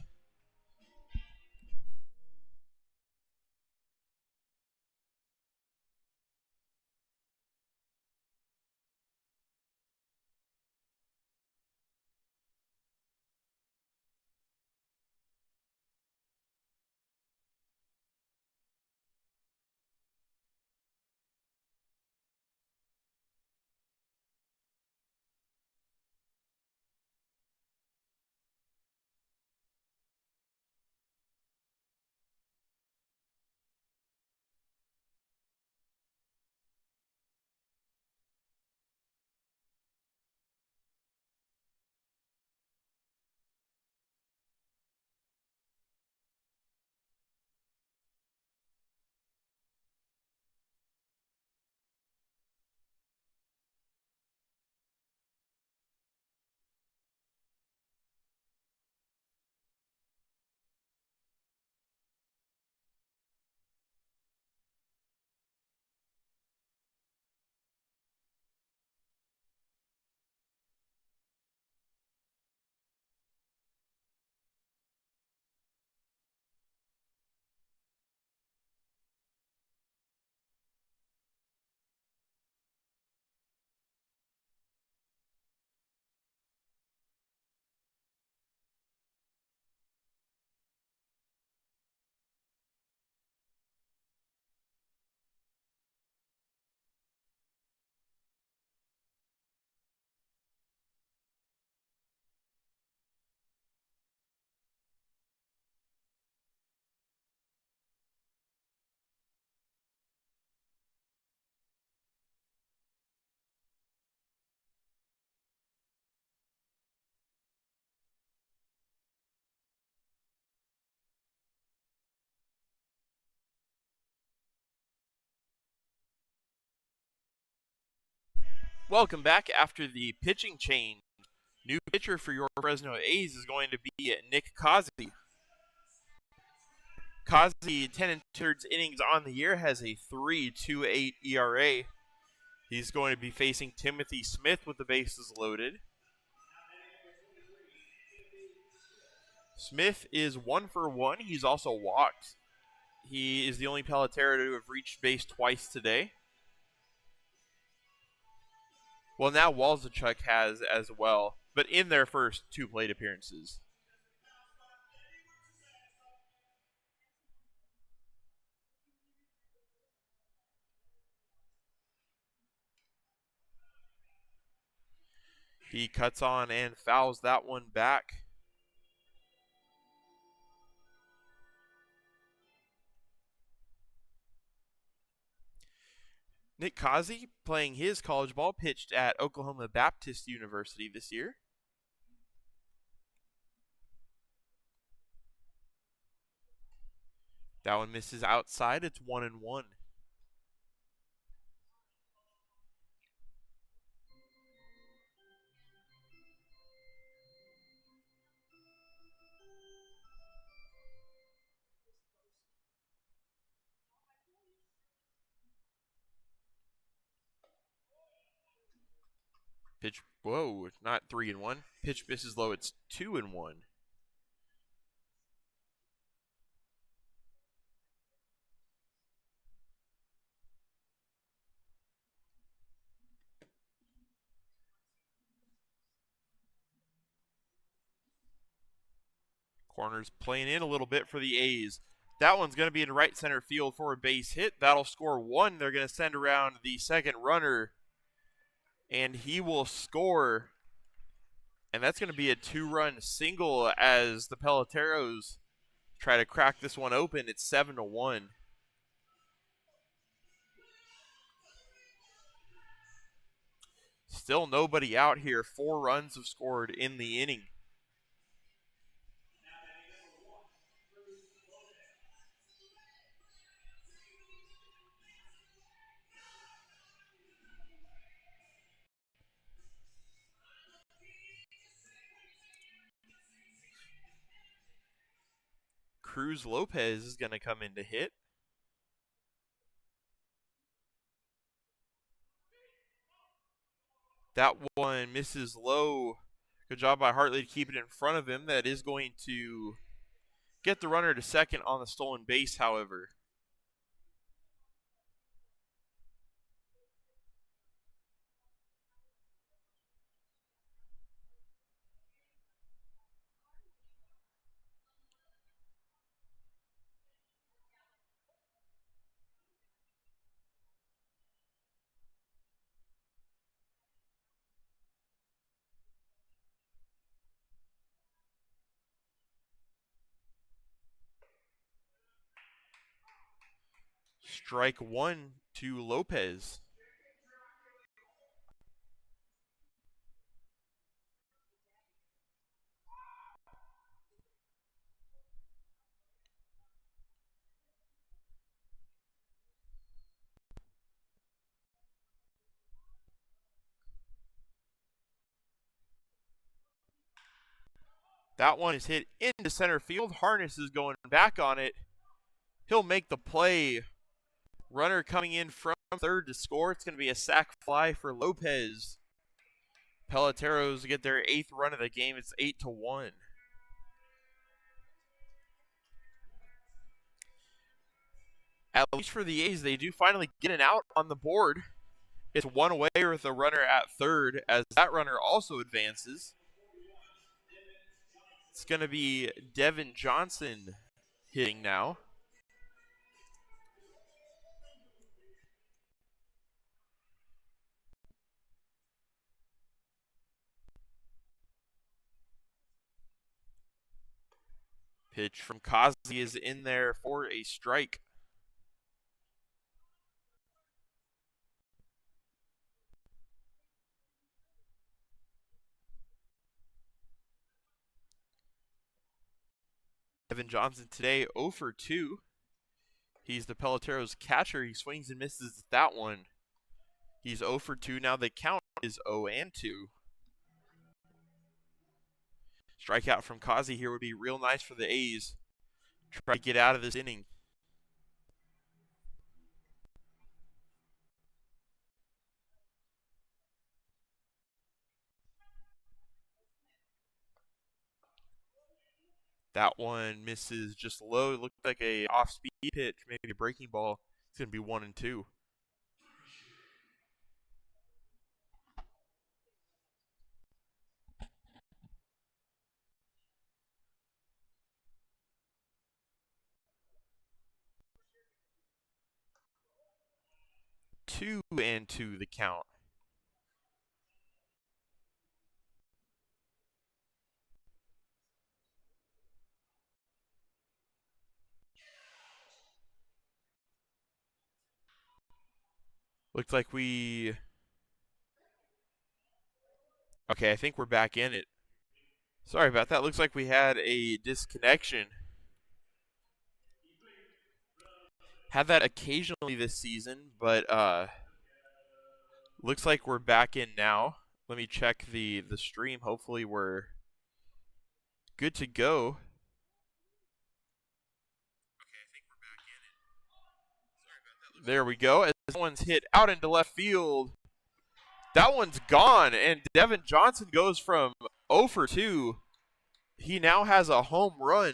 Welcome back after the pitching change. New pitcher for your Fresno A's is going to be Nick Cosby. Cosby, 10 2/3 innings on the year, has a 3.28 ERA. He's going to be facing Timothy Smith with the bases loaded. Smith is 1 for 1. He's also walked. He is the only Pelotero to have reached base twice today. Well, now Walzachuk has as well, but in their first 2 plate appearances. He cuts on and fouls that one back. Nick Kazi, playing his college ball, pitched at Oklahoma Baptist University this year. That one misses outside. It's 1-1. Pitch, whoa, not 3-1. Pitch misses low. It's 2-1. Corner's playing in a little bit for the A's. That one's going to be in right center field for a base hit. That'll score one. They're going to send around the second runner, and he will score. And that's going to be a 2-run single as the Peloteros try to crack this one open. It's 7-1. Still nobody out here. 4 runs have scored in the inning. Cruz Lopez is going to come in to hit. That one misses low. Good job by Hartley to keep it in front of him. That is going to get the runner to second on the stolen base, however. Strike one to Lopez. That one is hit into center field. Harness is going back on it. He'll make the play. Runner coming in from third to score. It's going to be a sac fly for Lopez. Peloteros get their 8th run of the game. It's 8-1. At least for the A's, they do finally get an out on the board. It's one away with a runner at third as that runner also advances. It's going to be Devin Johnson hitting now. Pitch from Kazi is in there for a strike. Devin Johnson today 0 for 2. He's the Peloteros catcher. He swings and misses that one. He's 0 for 2. Now the count is 0-2. Strikeout from Kazi here would be real nice for the A's. Try to get out of this inning. That one misses just low. It looked like a off-speed pitch, maybe a breaking ball. It's going to be 1-2. Two and two the count. Looks like we... Okay, I think we're back in it. Sorry about that. Looks like we had a disconnection. Had that occasionally this season, but looks like we're back in now. Let me check the stream. Hopefully we're good to go. There we go. As that one's hit out into left field. That one's gone, and Devin Johnson goes from 0 for 2. He now has a home run.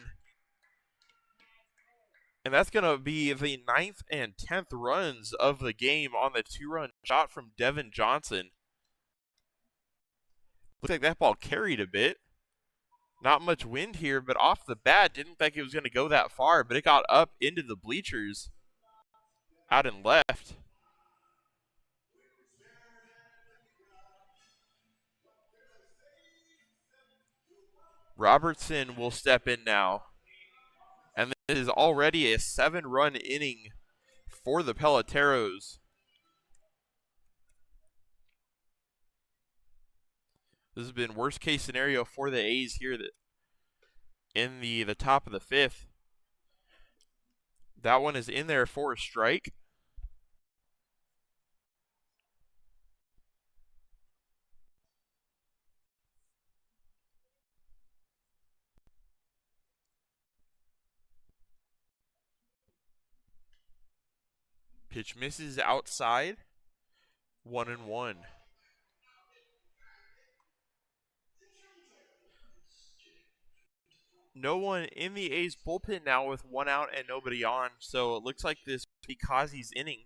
And that's going to be the 9th and 10th runs of the game on the 2-run shot from Devin Johnson. Looks like that ball carried a bit. Not much wind here, but off the bat, didn't think it was going to go that far, but it got up into the bleachers out and left. Robertson will step in now. And this is already a 7-run inning for the Peloteros. This has been worst case scenario for the A's here in the top of the 5th. That one is in there for a strike. Pitch misses outside. 1-1. No one in the A's bullpen now with 1 out and nobody on. So it looks like this will be Kazi's inning.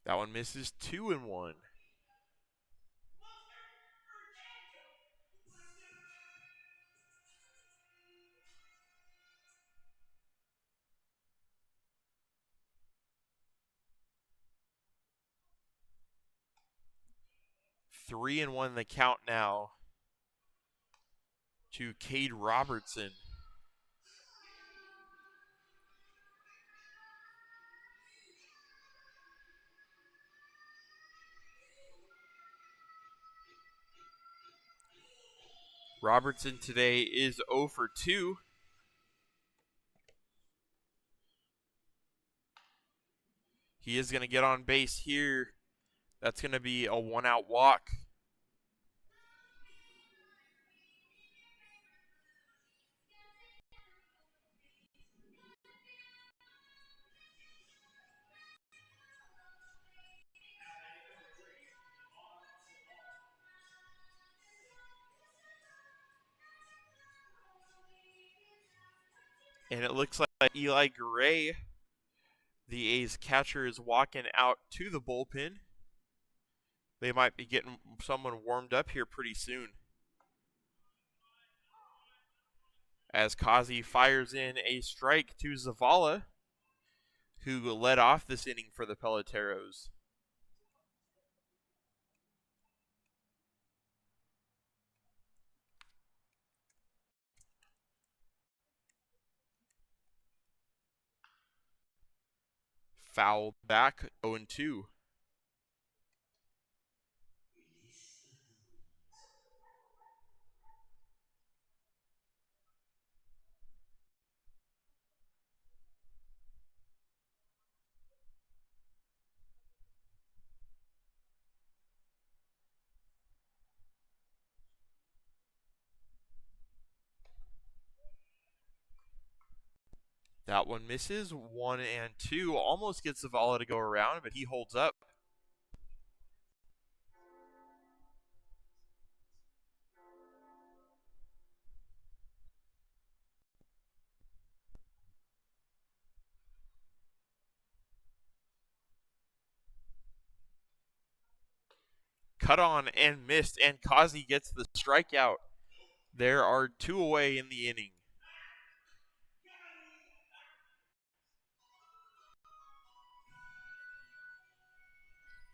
That one misses. 2-1. Three and 1 the count now to Cade Robertson. Robertson today is 0 for 2. He is going to get on base here. That's going to be a 1-out walk. And it looks like Eli Gray, the A's catcher, is walking out to the bullpen. They might be getting someone warmed up here pretty soon. As Kazi fires in a strike to Zavala, who led off this inning for the Peloteros. Foul back, 0-2. That one misses. 1-2. Almost gets Zavala to go around, but he holds up. Cut on and missed, and Kazi gets the strikeout. There are 2 away in the inning.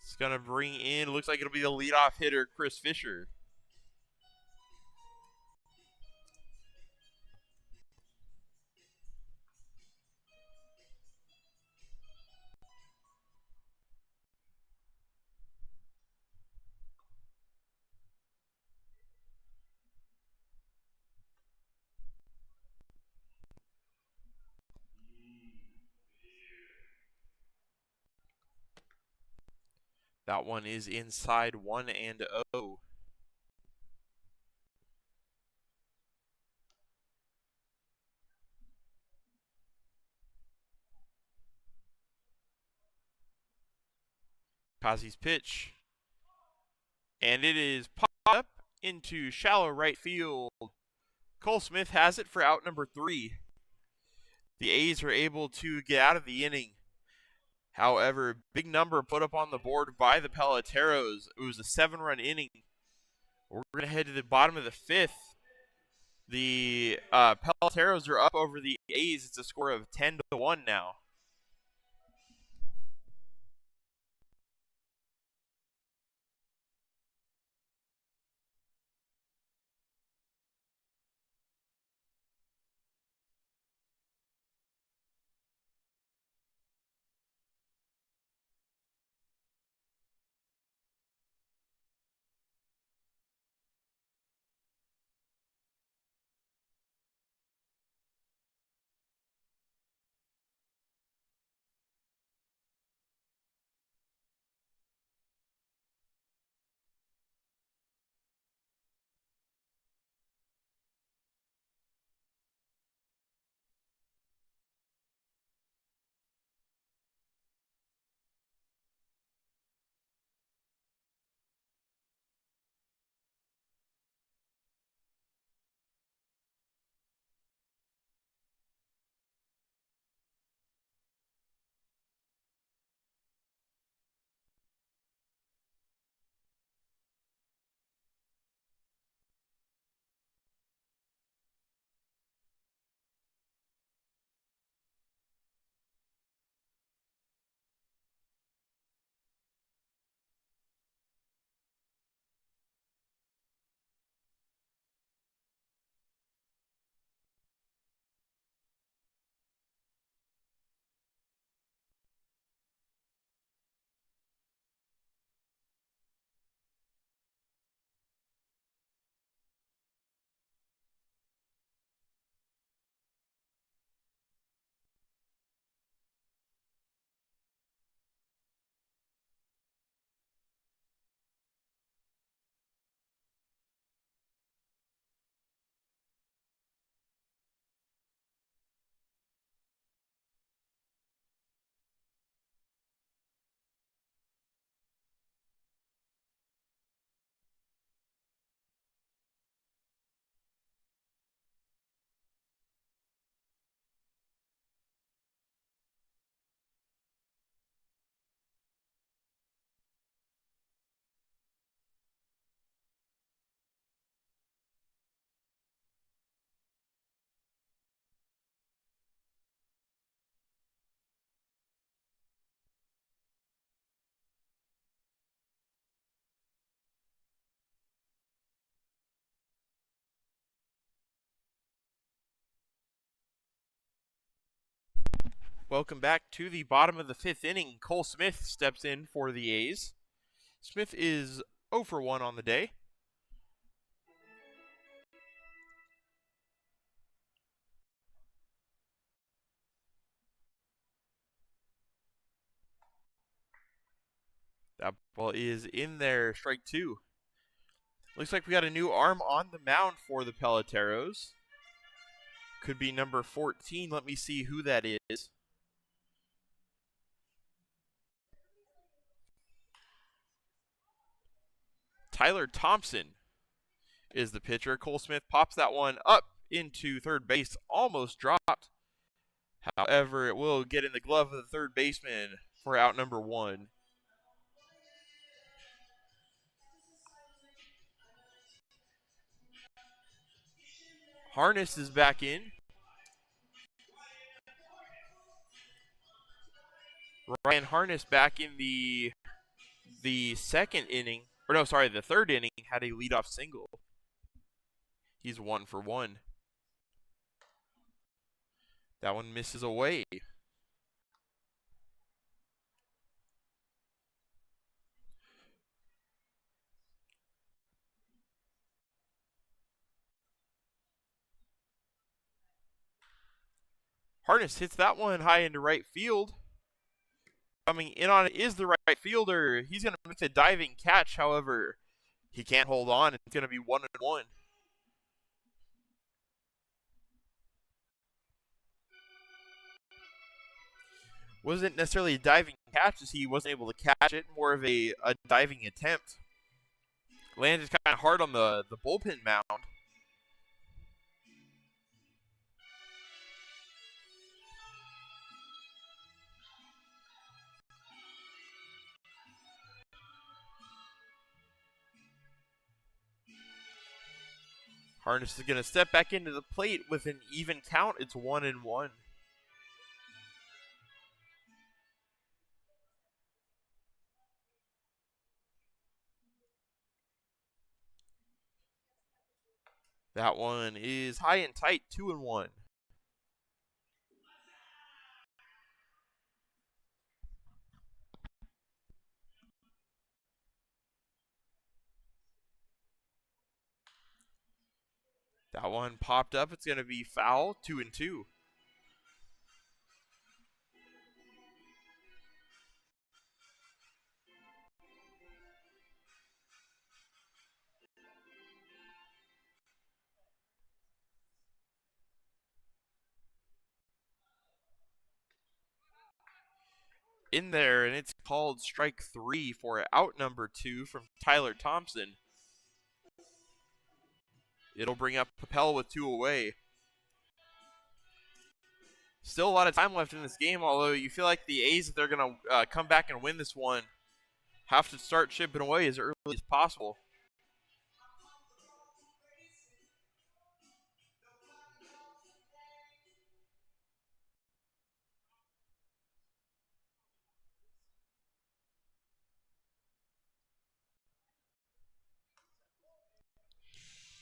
It's going to bring in, looks like it'll be the leadoff hitter, Chris Fisher. That one is inside 1-0. Kazi's pitch. And it is popped up into shallow right field. Cole Smith has it for out number 3. The A's are able to get out of the inning. However, big number put up on the board by the Peloteros. It was a 7-run inning. We're going to head to the bottom of the 5th. The Peloteros are up over the A's. It's a score of 10-1 now. Welcome back to the bottom of the 5th inning. Cole Smith steps in for the A's. Smith is 0 for 1 on the day. That ball is in there, strike 2. Looks like we got a new arm on the mound for the Peloteros. Could be number 14. Let me see who that is. Tyler Thompson is the pitcher. Cole Smith pops that one up into third base, almost dropped. However, it will get in the glove of the third baseman for out number 1. Harness is back in. Ryan Harness back in the The second inning, or no, sorry, the third inning had a leadoff single. He's 1 for 1. That one misses away. Harness hits that one high into right field. Coming in on it is the right fielder. He's going to make a diving catch, however, he can't hold on. It's going to be 1-1. Wasn't necessarily a diving catch as he wasn't able to catch it, more of a diving attempt. Landed kind of hard on the bullpen mound. Harness is going to step back into the plate with an even count. It's 1-1. That one is high and tight, 2-1. That one popped up. It's going to be foul, 2-2. In there, and it's called strike 3 for out number 2 from Tyler Thompson. It'll bring up Papel with 2 away. Still a lot of time left in this game, although you feel like the A's, if they're going to come back and win this one, have to start chipping away as early as possible.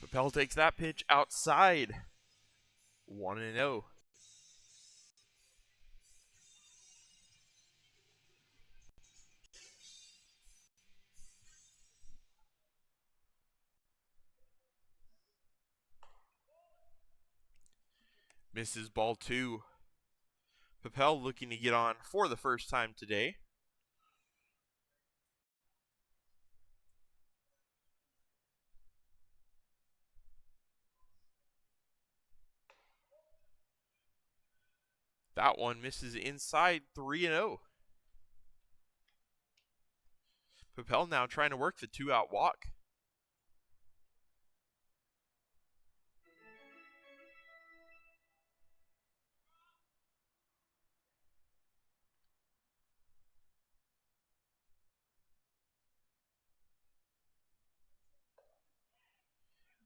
Papel takes that pitch outside. 1-0. Misses ball 2. Papel looking to get on for the first time today. That one misses inside, 3-0. Papel now trying to work the 2-out walk.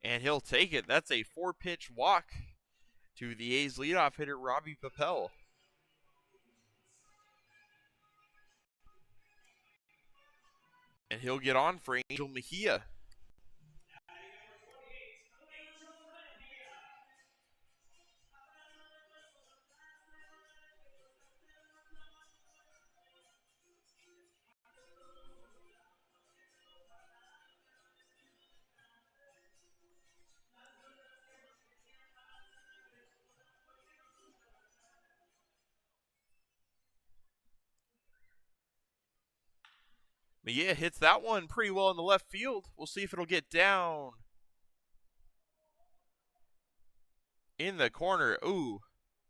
And he'll take it. That's a 4-pitch walk to the A's leadoff hitter, Robbie Papel. And he'll get on for Angel Mejia. Mejia hits that one pretty well in the left field. We'll see if it'll get down in the corner. Ooh,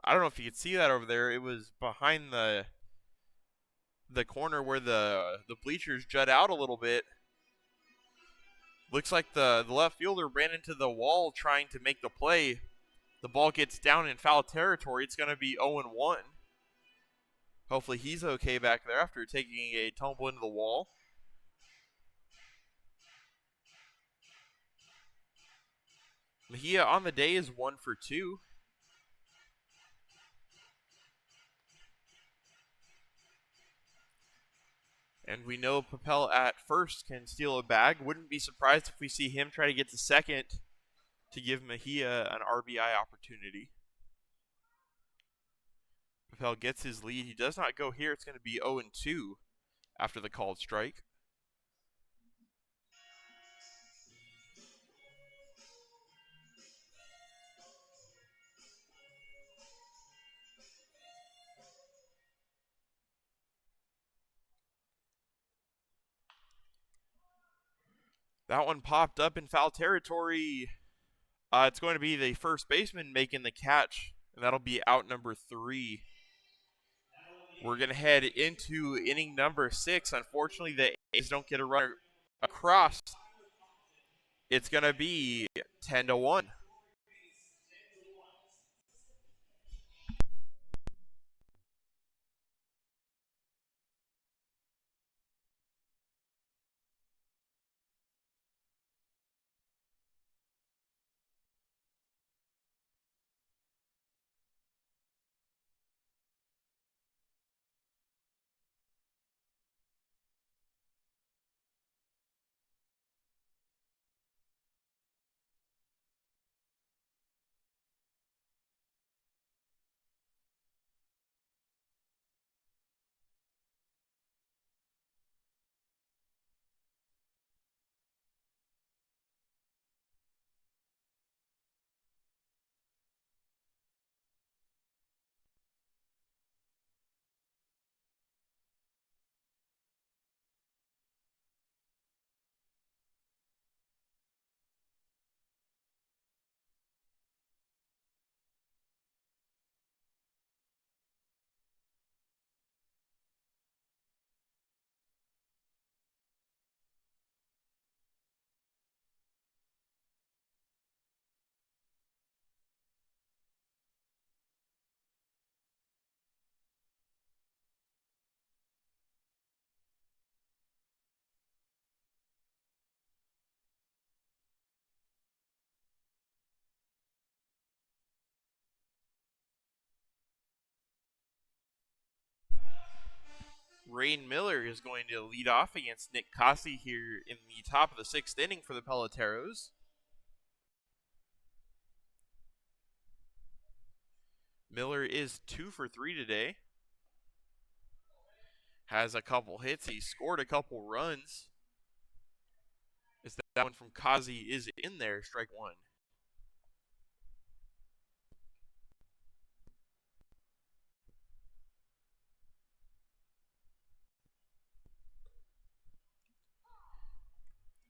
I don't know if you could see that over there. It was behind the corner where the bleachers jut out a little bit. Looks like the left fielder ran into the wall trying to make the play. The ball gets down in foul territory. It's going to be 0-1. Hopefully he's okay back there after taking a tumble into the wall. Mejia on the day is 1 for 2. And we know Papel at first can steal a bag. Wouldn't be surprised if we see him try to get to second to give Mejia an RBI opportunity. Papel gets his lead. He does not go here. It's going to be 0-2 after the called strike. That one popped up in foul territory. It's going to be the first baseman making the catch, and that'll be out number 3. We're going to head into inning number 6. Unfortunately, the A's don't get a runner across. It's going to be 10-1. Rain Miller is going to lead off against Nick Cossey here in the top of the 6th inning for the Peloteros. Miller is 2 for 3 today. Has a couple hits. He scored a couple runs. Is that one from Cossey is in there, strike 1.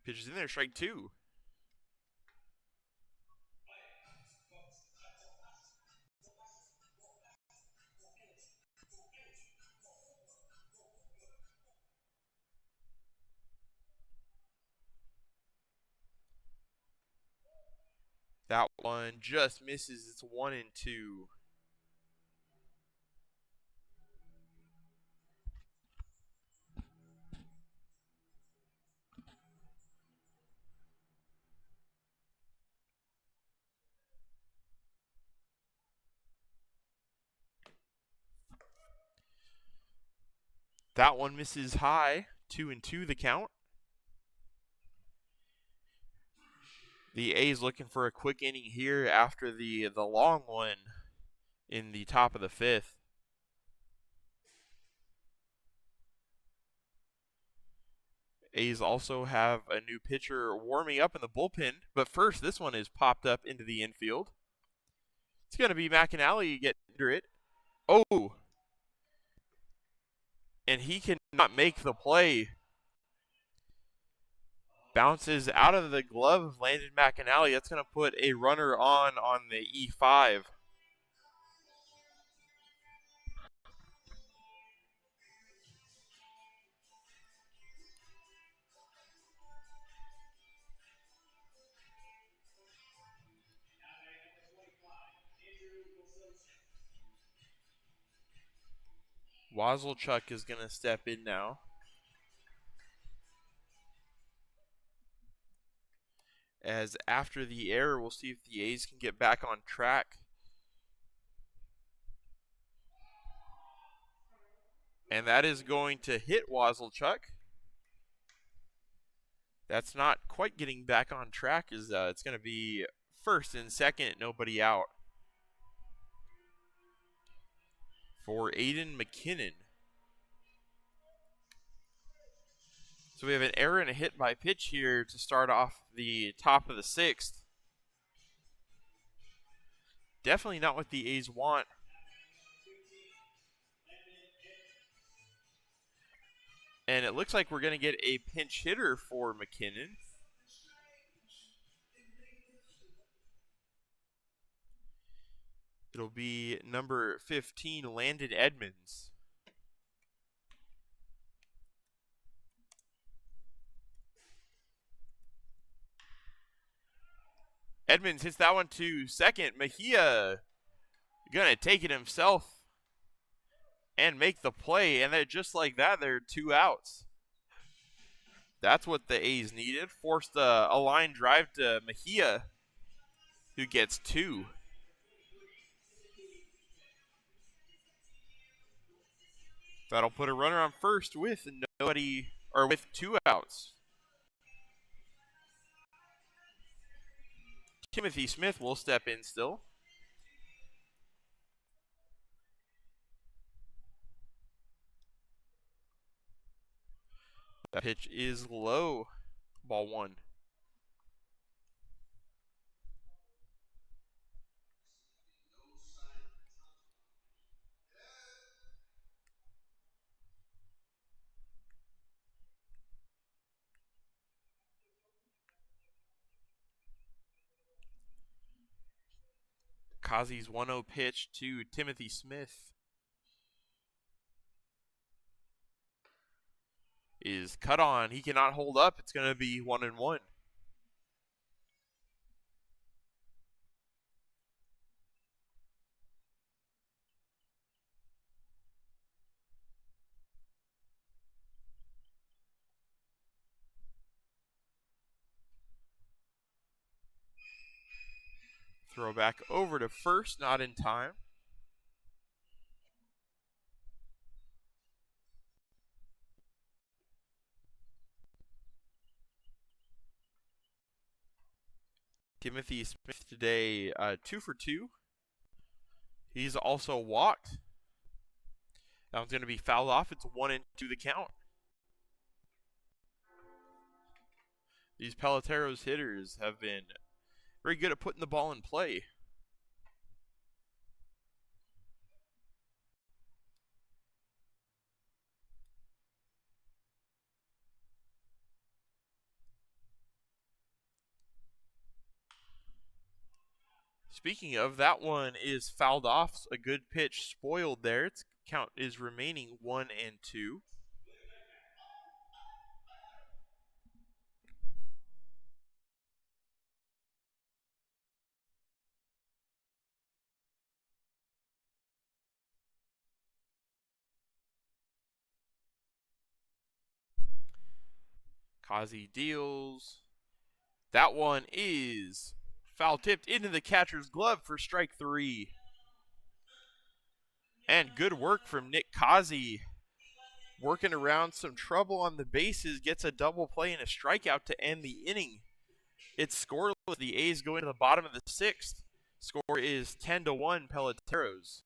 Pitches in there, strike 2. That one just misses. It's 1-2. That one misses high. 2-2 the count. The A's looking for a quick inning here after the long one in the top of the 5th. A's also have a new pitcher warming up in the bullpen, but first this one is popped up into the infield. It's going to be McAnally get under it. Oh! And he cannot make the play. Bounces out of the glove of Landon McAnally. That's going to put a runner on the E5. Wazelchuk is going to step in now. As after the error, we'll see if the A's can get back on track. And that is going to hit Wazelchuk. That's not quite getting back on track. It's going to be first and second, nobody out for Aiden McKinnon. So we have an error and a hit by pitch here to start off the top of the sixth. Definitely not what the A's want. And it looks like we're going to get a pinch hitter for McKinnon. It'll be number 15, Landon Edmonds. Edmonds hits that one to second. Mejia going to take it himself and make the play. And then just like that, there are 2 outs. That's what the A's needed. Forced a line drive to Mejia, who gets 2. That'll put a runner on first with nobody, or with 2 outs. Timothy Smith will step in still. That pitch is low. Ball 1. Kazi's 1-0 pitch to Timothy Smith is cut on. He cannot hold up. It's going to be 1-1. Throw back over to first, not in time. Timothy Smith today 2 for 2. He's also walked. That one's going to be fouled off. It's 1-2 the count. These Peloteros hitters have been very good at putting the ball in play. Speaking of, that one is fouled off. A good pitch spoiled there. Its count is remaining 1-2. Kazi deals. That one is foul tipped into the catcher's glove for strike 3. And good work from Nick Kazi. Working around some trouble on the bases, gets a double play and a strikeout to end the inning. It's scoreless. The A's go into the bottom of the 6th. Score is 10-1 Peloteros.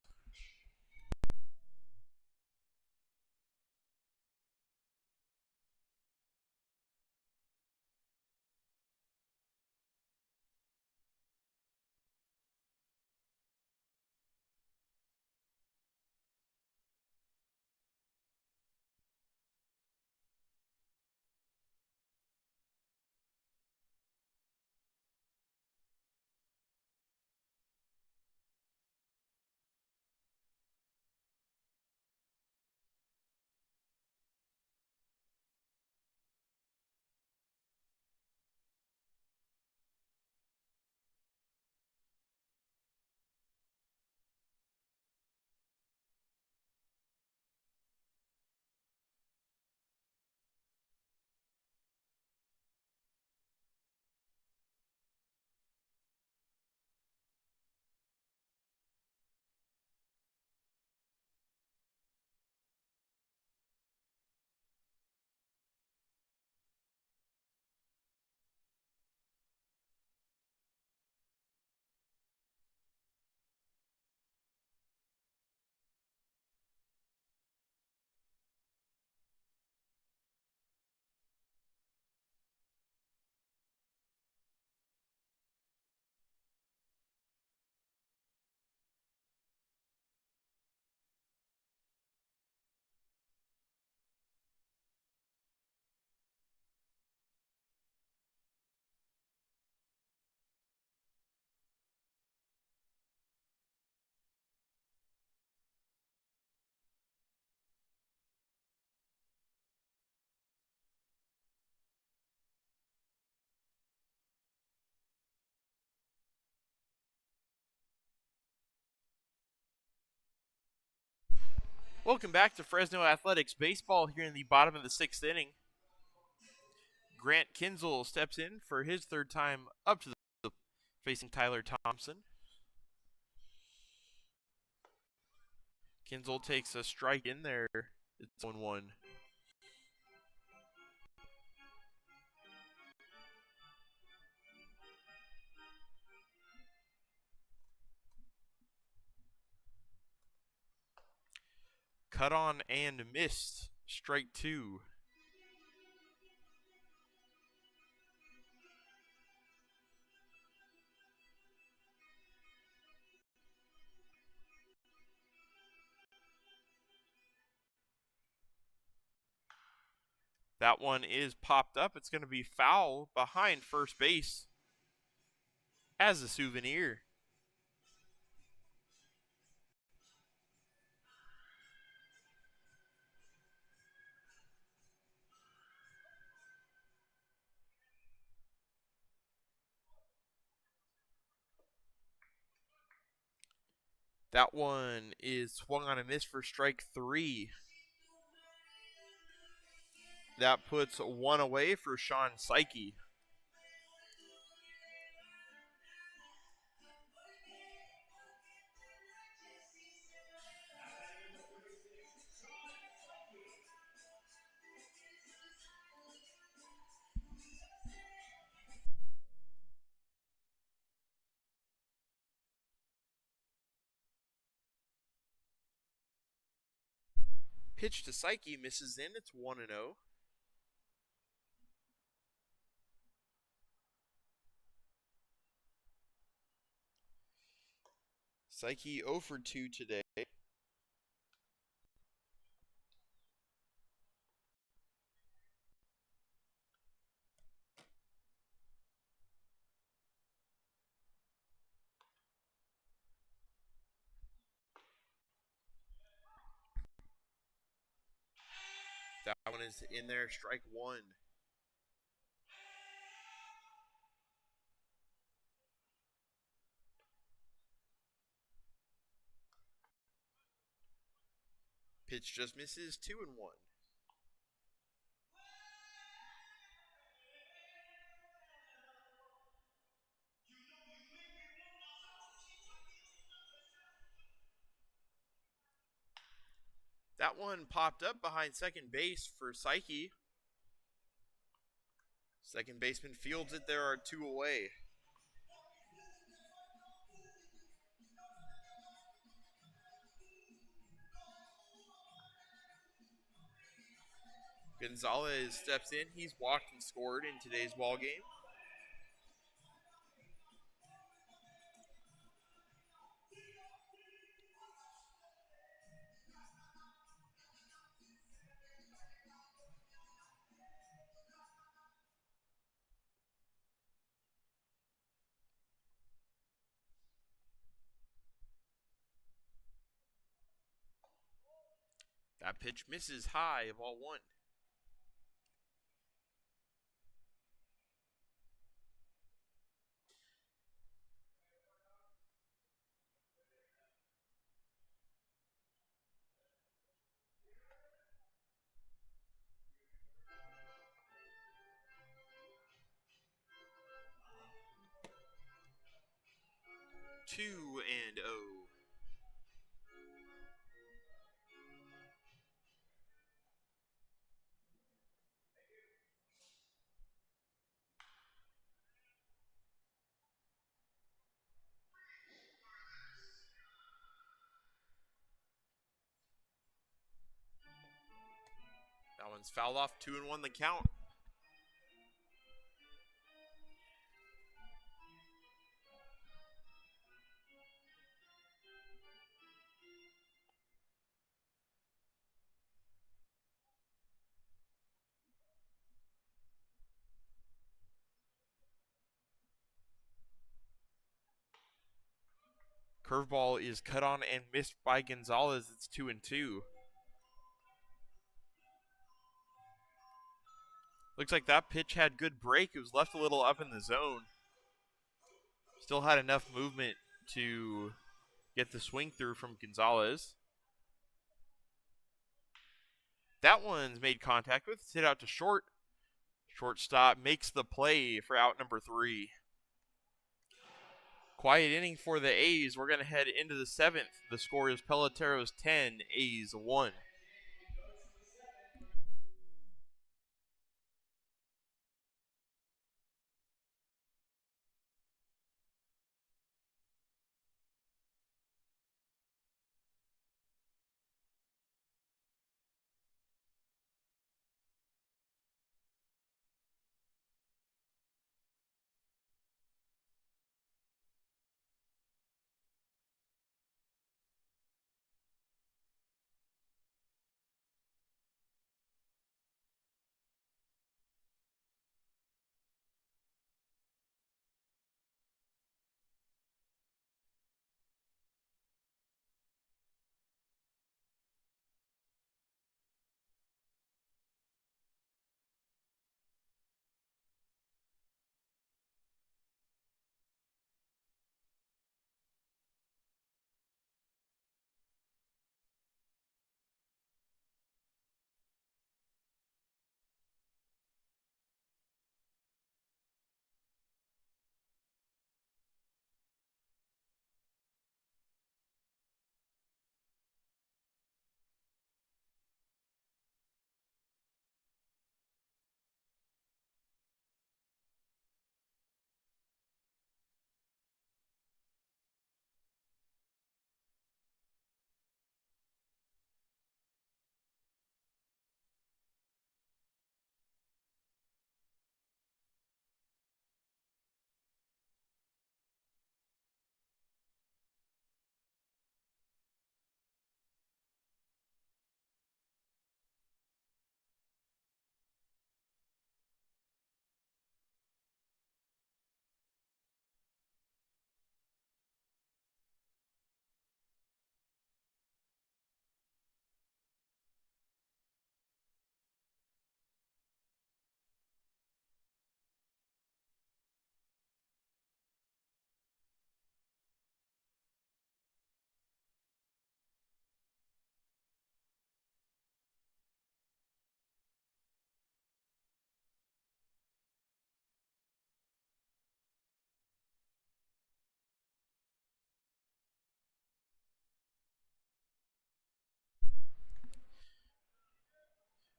Welcome back to Fresno Athletics baseball here in the bottom of the 6th inning. Grant Kinzel steps in for his third time up to the facing Tyler Thompson. Kinzel takes a strike in there. It's 1-1. Cut on and missed. Strike 2. That one is popped up. It's going to be foul behind first base as a souvenir. That one is swung on and missed for strike 3. That puts one away for Sean Psyche. Pitch to Psyche misses in. It's 1-0. Psyche 0 for 2 today. That one is in there, strike 1. Pitch just misses, 2-1. That one popped up behind second base for Psyche. Second baseman fields it. There are 2 away. Gonzalez steps in. He's walked and scored in today's ball game. That pitch misses high, ball 1. Two and 0. That one's fouled off, 2-1 the count. Curveball is cut on and missed by Gonzalez. It's 2-2. Looks like that pitch had good break. It was left a little up in the zone. Still had enough movement to get the swing through from Gonzalez. That one's made contact with. It's hit out to short. Shortstop makes the play for out number 3. Quiet inning for the A's. We're going to head into the 7th. The score is Peloteros 10, A's 1.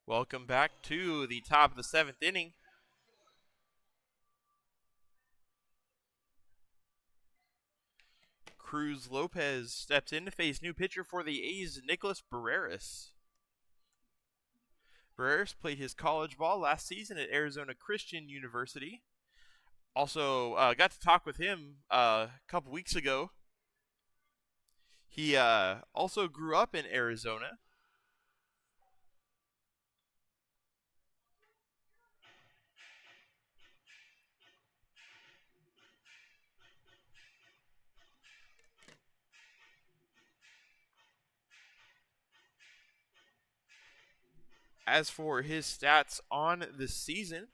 Welcome back to the top of the 7th inning. Cruz Lopez steps in to face new pitcher for the A's, Nicholas Barreras. Barreras played his college ball last season at Arizona Christian University. Also, got to talk with him a couple weeks ago. He also grew up in Arizona. As for his stats on the season,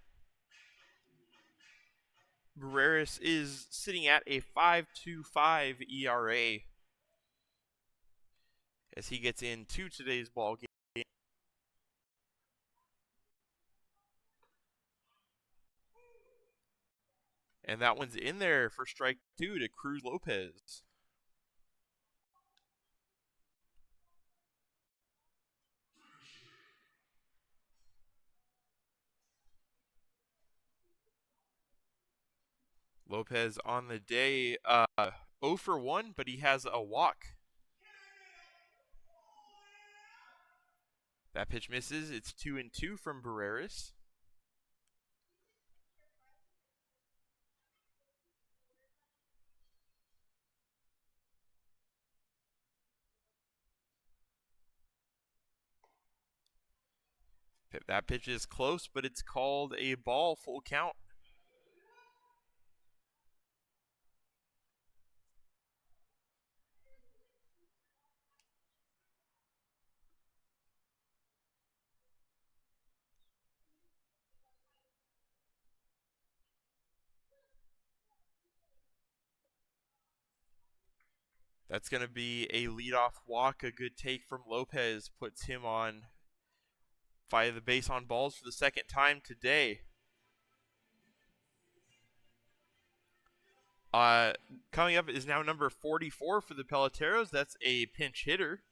Barreras is sitting at a 5.25 ERA as he gets into today's ball game. And that one's in there for strike 2 to Cruz Lopez. Lopez on the day, 0 for 1, but he has a walk. That pitch misses. It's 2-2 from Barreras. That pitch is close, but it's called a ball, full count. That's going to be a leadoff walk. A good take from Lopez puts him on via the base on balls for the second time today. Coming up is now number 44 for the Peloteros. That's a pinch hitter.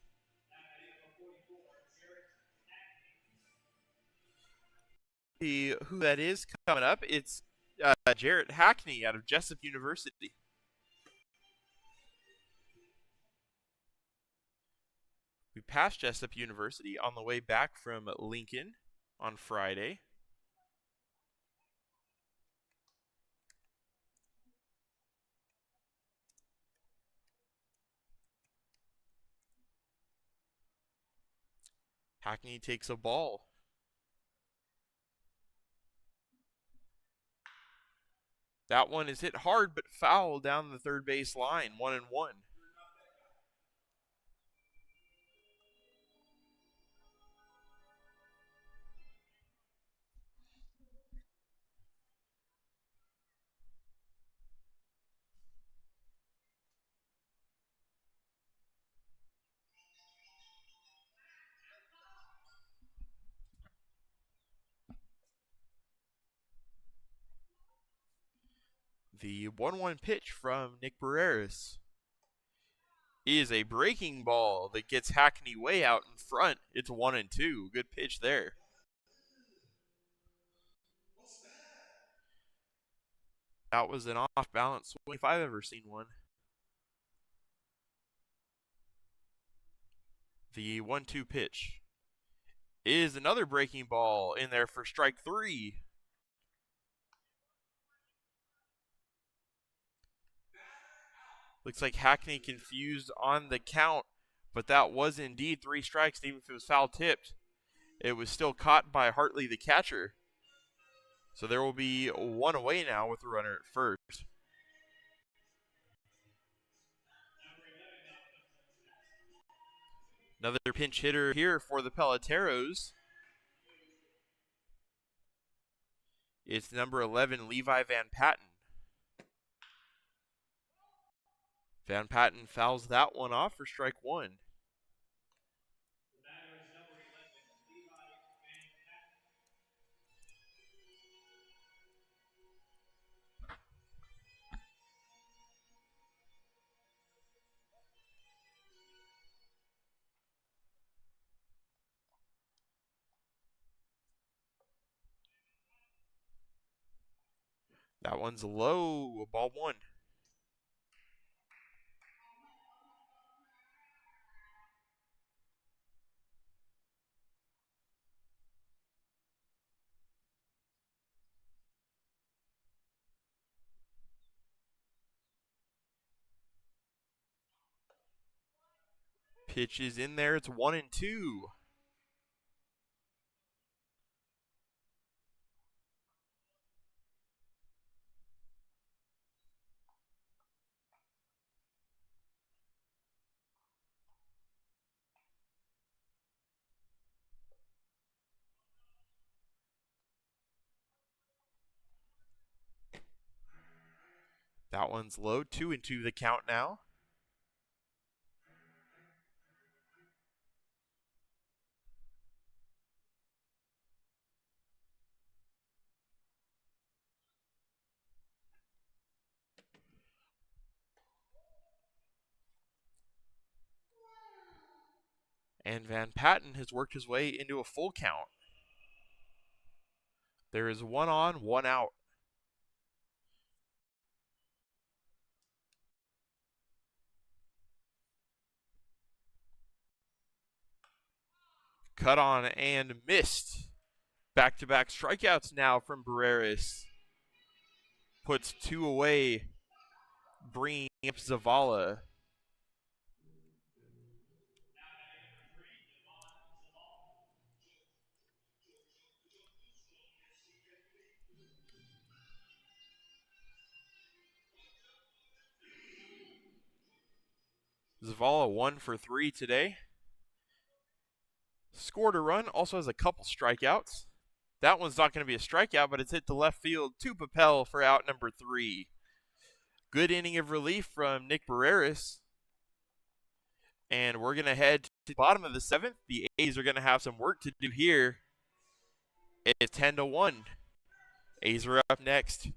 Who that is coming up? It's Jarrett Hackney out of Jessup University. We passed Jessup University on the way back from Lincoln on Friday. Hackney takes a ball. That one is hit hard but foul down the third base line, 1-1. The 1-1 pitch from Nick Barreras is a breaking ball that gets Hackney way out in front. It's 1-2. Good pitch there. That was an off-balance swing if I've ever seen one. The 1-2 pitch is another breaking ball in there for strike 3. Looks like Hackney confused on the count, but that was indeed 3 strikes, even if it was foul tipped. It was still caught by Hartley, the catcher. So there will be 1 away now with the runner at first. Another pinch hitter here for the Peloteros. It's number 11, Levi Van Patten. Van Patten fouls that one off for strike 1. That one's low, ball 1. Pitch is in there. It's 1-2. That one's low. 2-2 the count now. And Van Patten has worked his way into a full count. There is 1 on, 1 out. Cut on and missed. Back-to-back strikeouts now from Barreras. Puts 2 away, bringing up Zavala. Zavala 1 for 3 today. Scored a run, also has a couple strikeouts. That one's not going to be a strikeout, but it's hit to left field to Papel for out number 3. Good inning of relief from Nick Barreras. And we're going to head to the bottom of the 7th. The A's are going to have some work to do here. It's 10-1. A's are up next.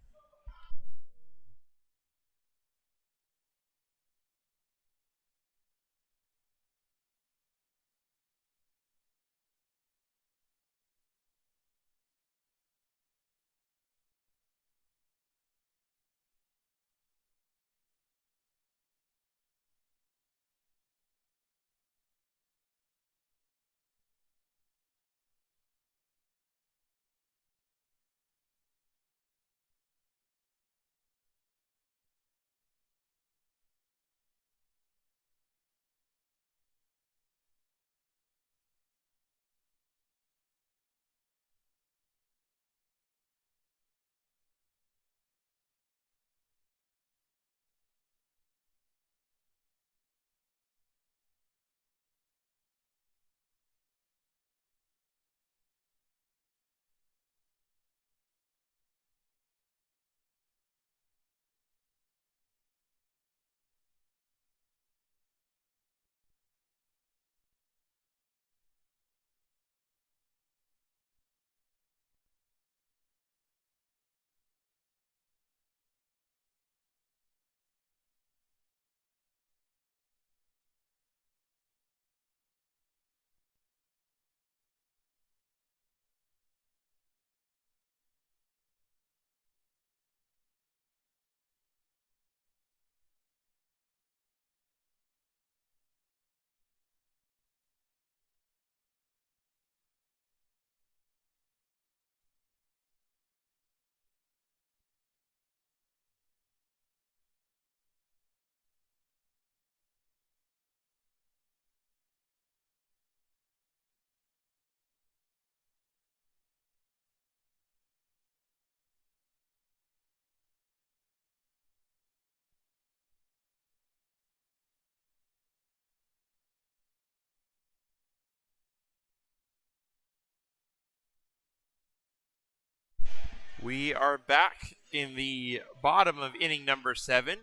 We are back in the bottom of inning number 7.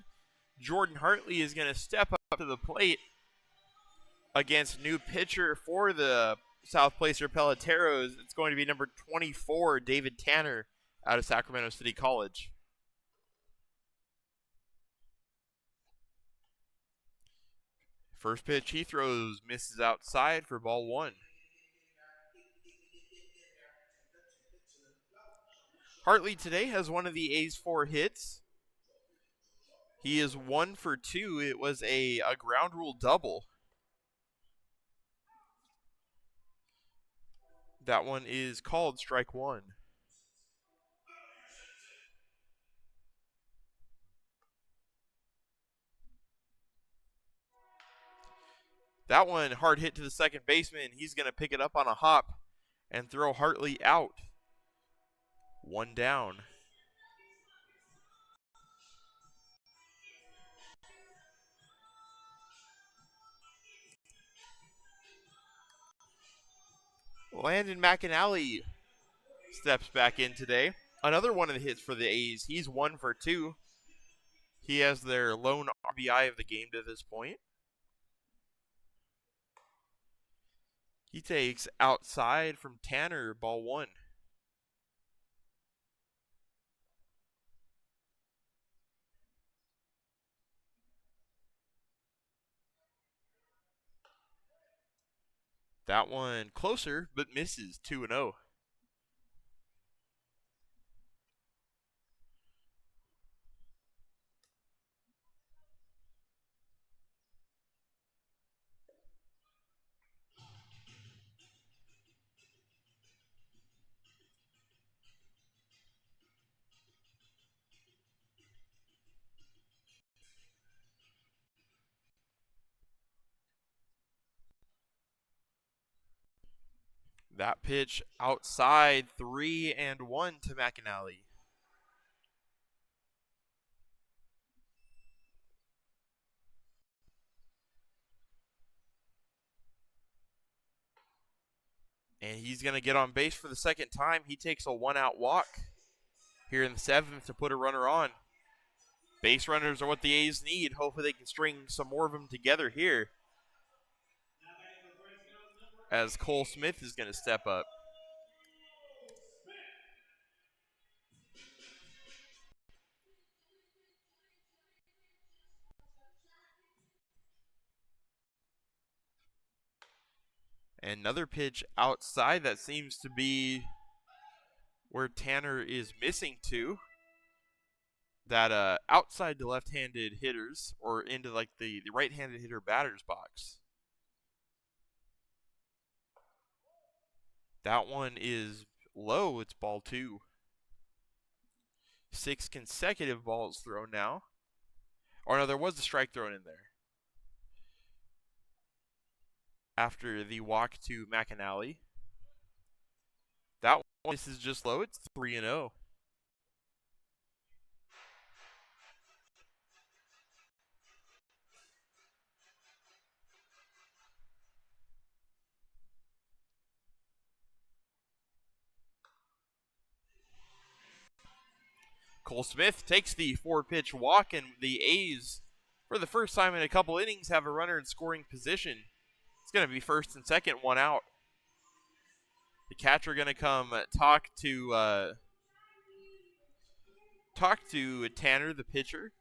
Jordan Hartley is going to step up to the plate against new pitcher for the South Placer Peloteros. It's going to be number 24, David Tanner, out of Sacramento City College. First pitch he throws misses outside for ball 1. Hartley today has one of the A's 4 hits. He is 1 for 2. It was a ground rule double. That one is called strike 1. That one hard hit to the second baseman. He's going to pick it up on a hop and throw Hartley out. 1 down. Landon McAnally steps back in today. Another one of the hits for the A's. He's 1 for 2. He has their lone RBI of the game to this point. He takes outside from Tanner, ball 1. That one closer, but misses 2-0. That pitch outside, 3-1 to McAnally. And he's going to get on base for the second time. He takes a 1-out walk here in the 7th to put a runner on. Base runners are what the A's need. Hopefully they can string some more of them together here, as Cole Smith is going to step up. Another pitch outside that seems to be where Tanner is missing to. That outside to left-handed hitters or into like the right-handed hitter batter's box. That one is low. It's ball 2. 6 consecutive balls thrown now. Or no, there was a strike thrown in there. After the walk to McAnally. That one, this is just low. It's 3-0. Cole Smith takes the 4-pitch walk, and the A's, for the first time in a couple innings, have a runner in scoring position. It's going to be first and second, 1 out. The catcher going to come talk to Tanner, the pitcher,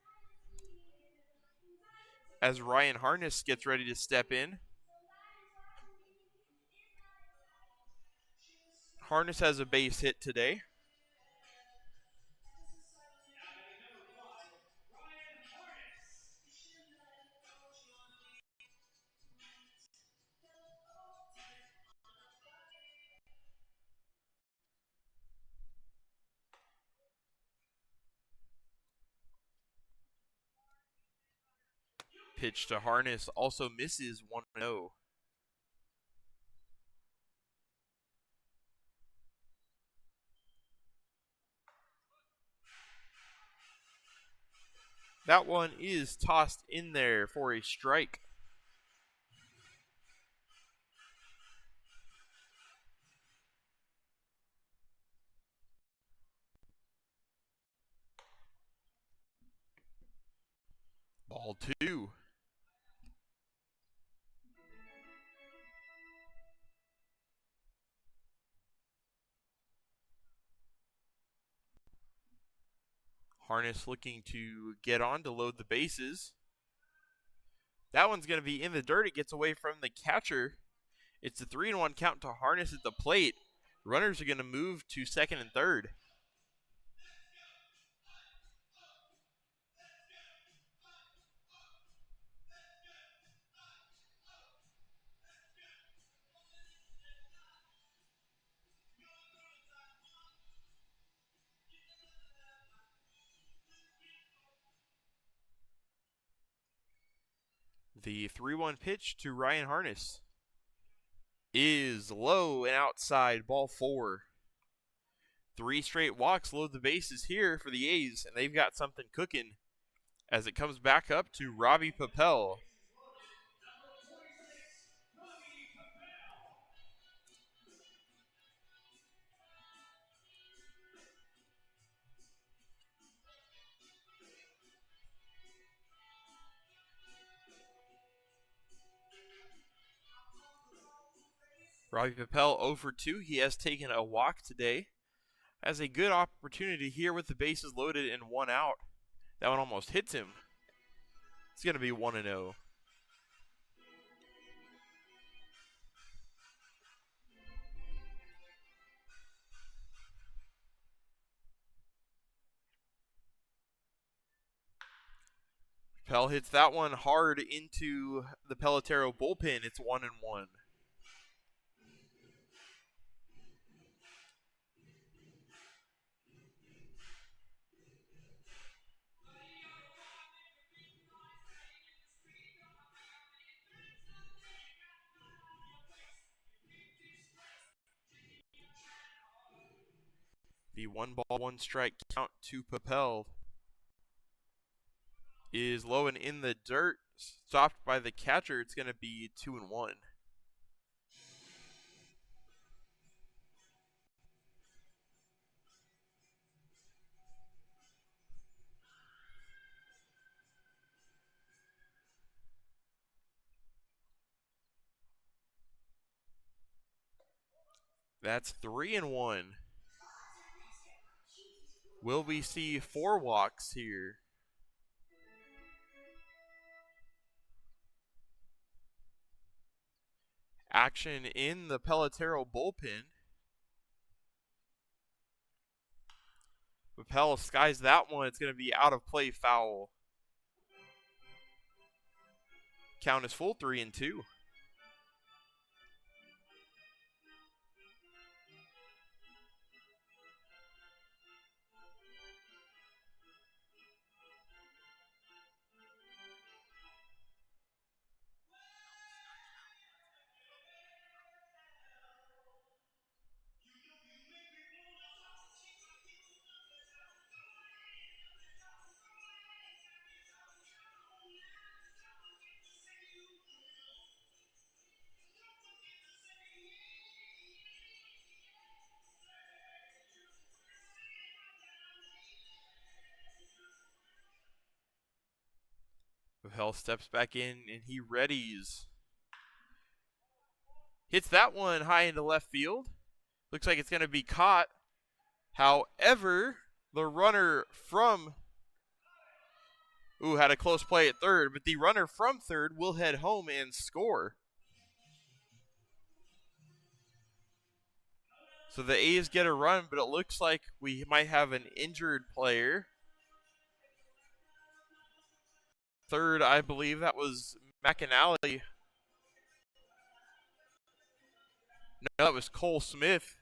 as Ryan Harness gets ready to step in. Harness has a base hit today. Pitch to Harness also misses 1-0. That one is tossed in there for a strike. Ball 2. Harness looking to get on to load the bases. That one's going to be in the dirt. It gets away from the catcher. It's a 3-1 count to Harness at the plate. Runners are going to move to second and third. The 3-1 pitch to Ryan Harness is low and outside, ball 4. 3 straight walks load the bases here for the A's, and they've got something cooking as it comes back up to Robbie Papel. Robbie Papel 0 for 2. He has taken a walk today. Has a good opportunity here with the bases loaded and 1 out. That one almost hits him. It's going to be 1-0. Papel hits that one hard into the Pelotero bullpen. It's 1-1. The 1-ball, 1-strike count to Papel is low and in the dirt, stopped by the catcher. It's going to be 2-1. That's 3-1. Will we see 4 walks here? action in the Pelotero bullpen. Papel skies that one. It's going to be out of play, foul. Count is full, 3-2. Papel steps back in and he readies. Hits that one high into left field. Looks like it's going to be caught. However, the runner from had a close play at third, but the runner from third will head home and score. So the A's get a run, but it looks like we might have an injured player. Third, I believe that was McAnally. No, that was Cole Smith.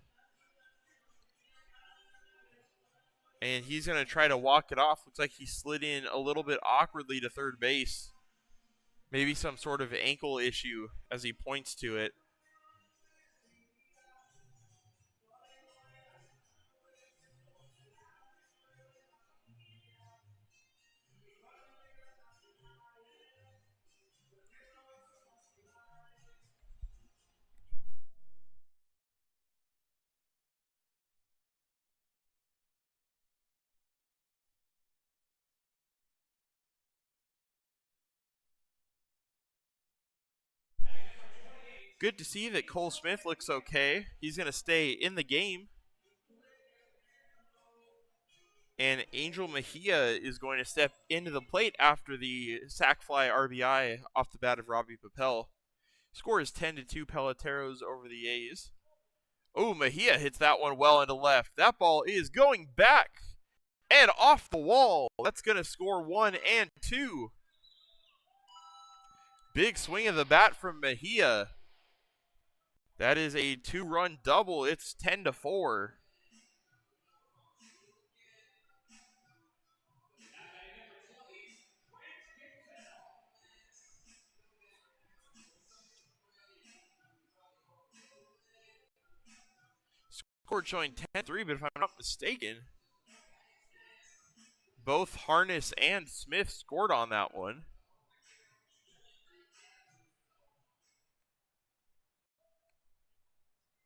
And he's going to try to walk it off. Looks like he slid in a little bit awkwardly to third base. Maybe some sort of ankle issue as he points to it. Good to see that Cole Smith looks okay. He's going to stay in the game. And Angel Mejia is going to step into the plate after the sac fly RBI off the bat of Robbie Papel. Score is 10-2 Peloteros over the A's. Oh, Mejia hits that one well into left. That ball is going back and off the wall. That's going to score 1 and 2. Big swing of the bat from Mejia. That is a 2-run double. It's 10-4. Score showing 10-3, but if I'm not mistaken, both Harness and Smith scored on that one.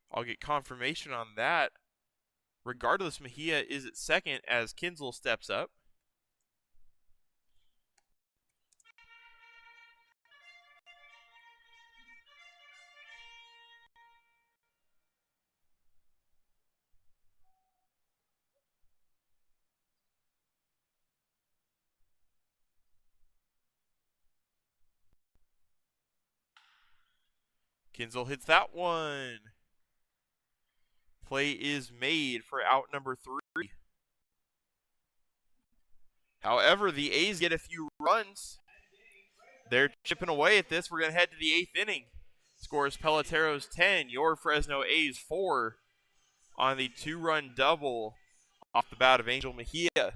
I'll get confirmation on that. Regardless, Mejia is at second as Kinzel steps up. Kinzel hits that one. Play is made for out number 3. However, the A's get a few runs. They're chipping away at this. We're going to head to the 8th inning. Scores Peloteros 10, your Fresno A's 4 on the 2-run double off the bat of Angel Mejia.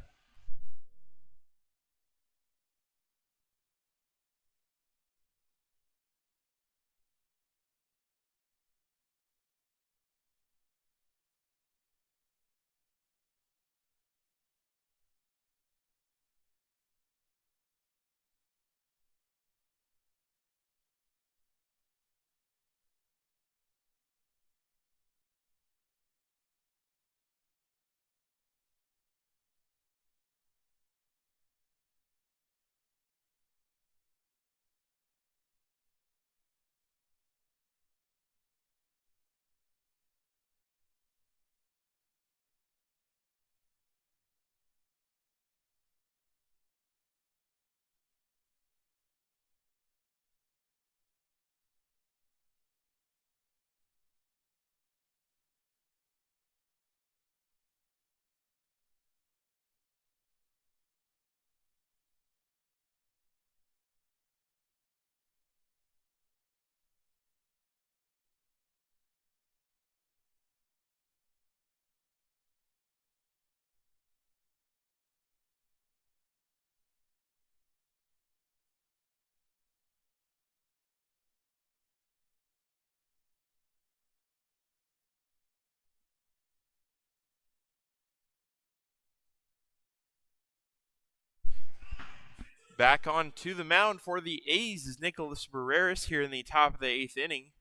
Back on to the mound for the A's is Nicholas Barreras here in the top of the 8th inning.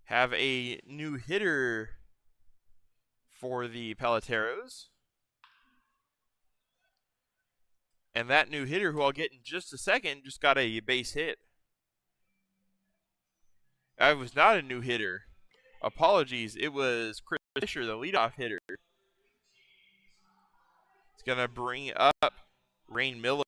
Have a new hitter for the Peloteros. And that new hitter, who I'll get in just a second, just got a base hit. I was not a new hitter. Apologies, it was Chris Fisher, the leadoff hitter. It's going to bring up Rain Miller.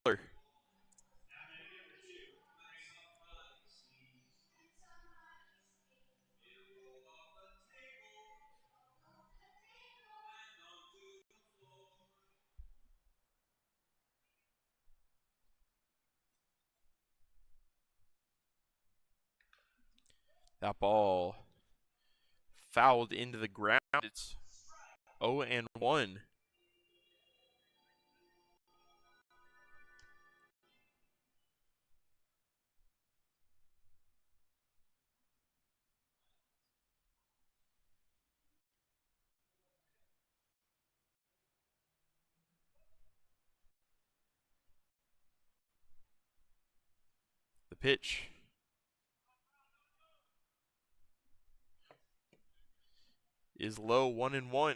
That ball fouled into the ground. It's 0-1. The pitch is low, 1-1.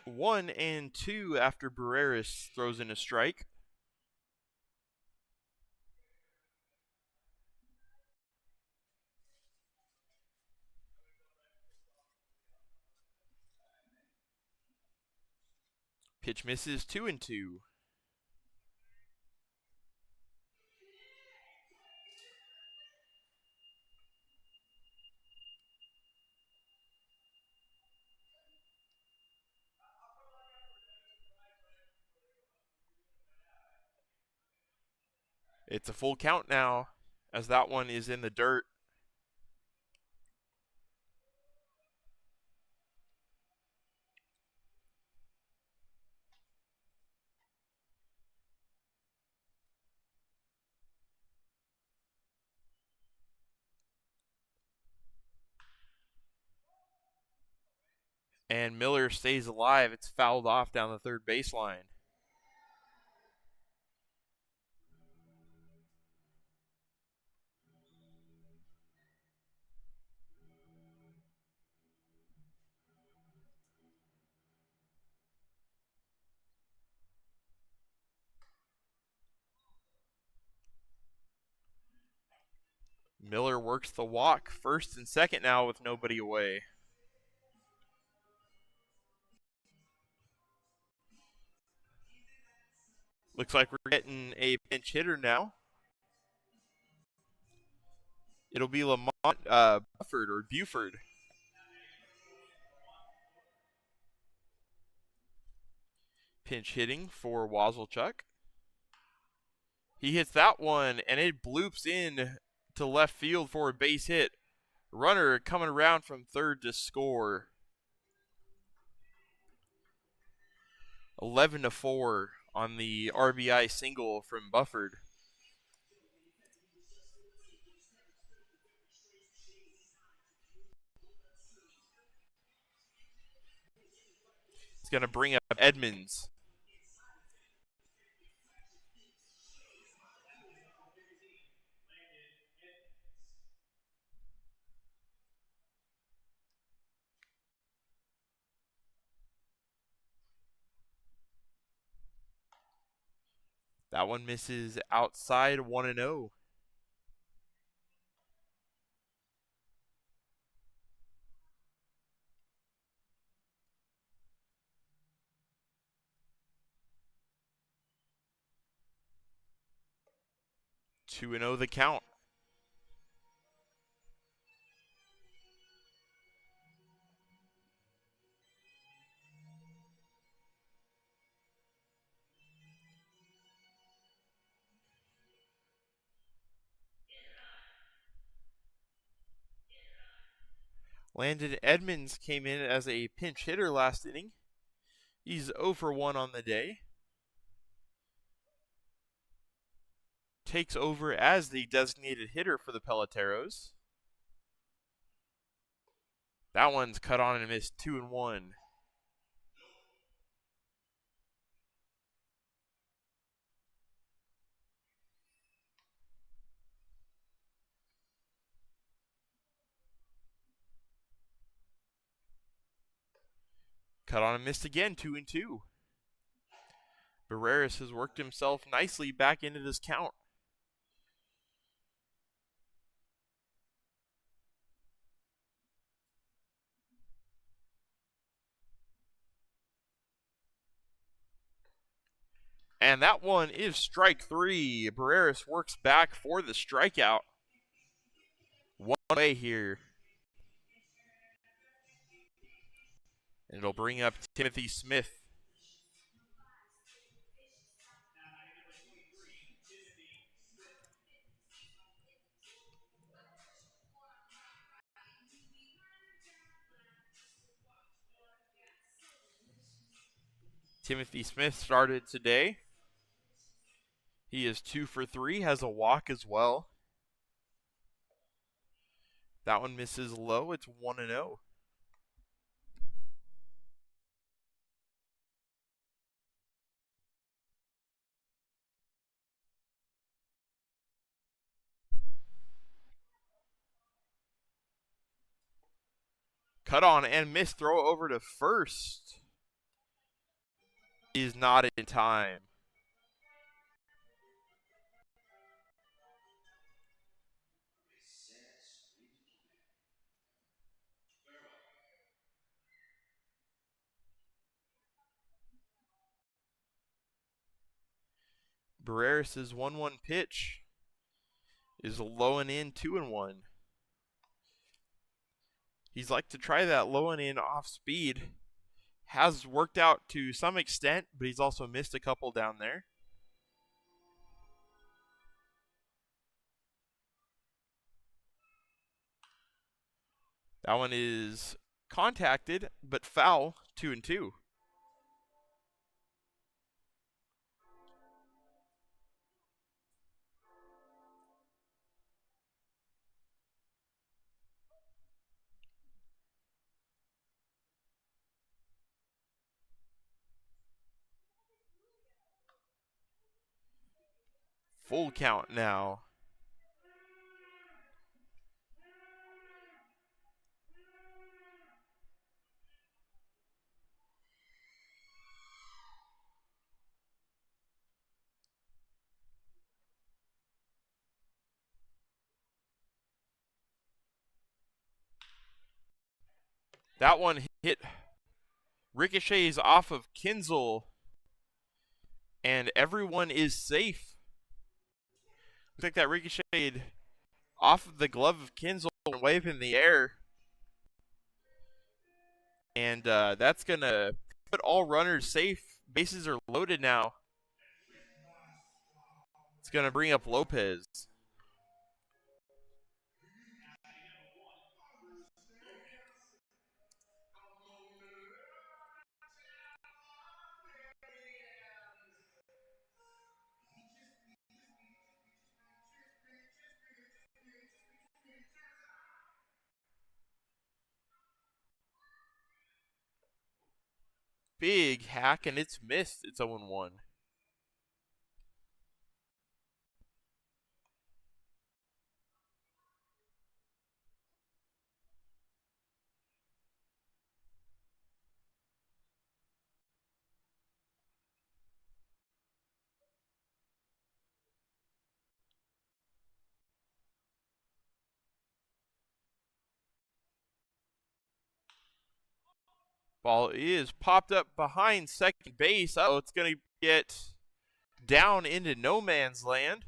One and two after Barreras throws in a strike. Pitch misses, 2-2. It's a full count now, as that one is in the dirt. And Miller stays alive. It's fouled off down the third baseline. Miller works the walk, first and second now with nobody away. Looks like we're getting a pinch hitter now. It'll be Lamont Bufford or Buford. Pinch hitting for Wazelchuk. He hits that one, and it bloops in to left field for a base hit. Runner coming around from third to score. 11-4 on the RBI single from Bufford. It's going to bring up Edmonds. That one misses outside, 1-0. Two and 0 the count. Landon Edmonds came in as a pinch hitter last inning. He's 0 for 1 on the day. Takes over as the designated hitter for the Peloteros. That one's cut on and missed, 2-1. Cut on and missed again, 2-2. Barreras has worked himself nicely back into this count. And that one is strike 3. Barreras works back for the strikeout. One way here. And it'll bring up Timothy Smith. Timothy Smith started today. He is 2 for 3, has a walk as well. That one misses low. It's 1-0. Cut on and miss. Throw over to first. Is not in time. Barreras' 1-1 pitch is low and in, 2-1. He's like to try that low and in off speed. Has worked out to some extent, but he's also missed a couple down there. That one is contacted, but foul, 2-2. Full count now. That one hit ricochets off of Kinzel, and everyone is safe. Looks like that ricocheted off of the glove of Kinzel and wave in the air. And that's going to put all runners safe. Bases are loaded now. It's going to bring up Lopez. Big hack, and it's missed. It's 0-1. Ball is popped up behind second base. Oh, it's going to get down into no man's land.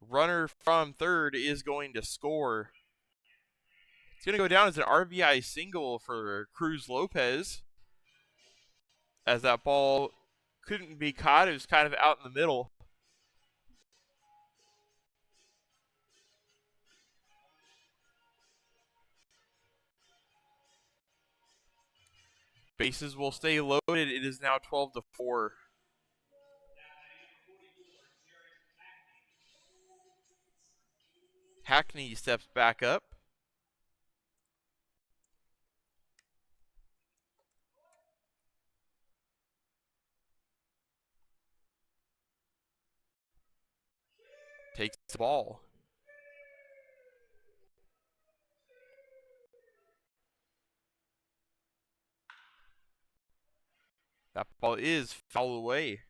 Runner from third is going to score. It's going to go down as an RBI single for Cruz Lopez, as that ball couldn't be caught. It was kind of out in the middle. Bases will stay loaded. It is now 12-4. Hackney steps back up. Takes the ball. That ball is foul away.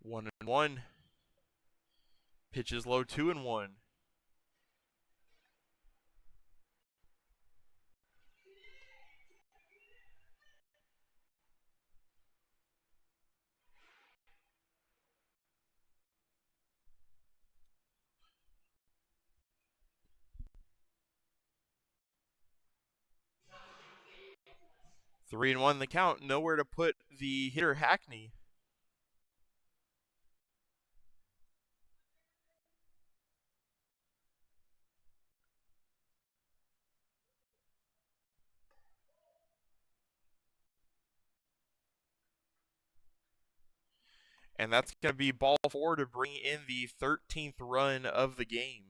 One and one. Pitches low, 2-1. Three and one the count. Nowhere to put the hitter Hackney. And that's going to be ball four to bring in the 13th run of the game.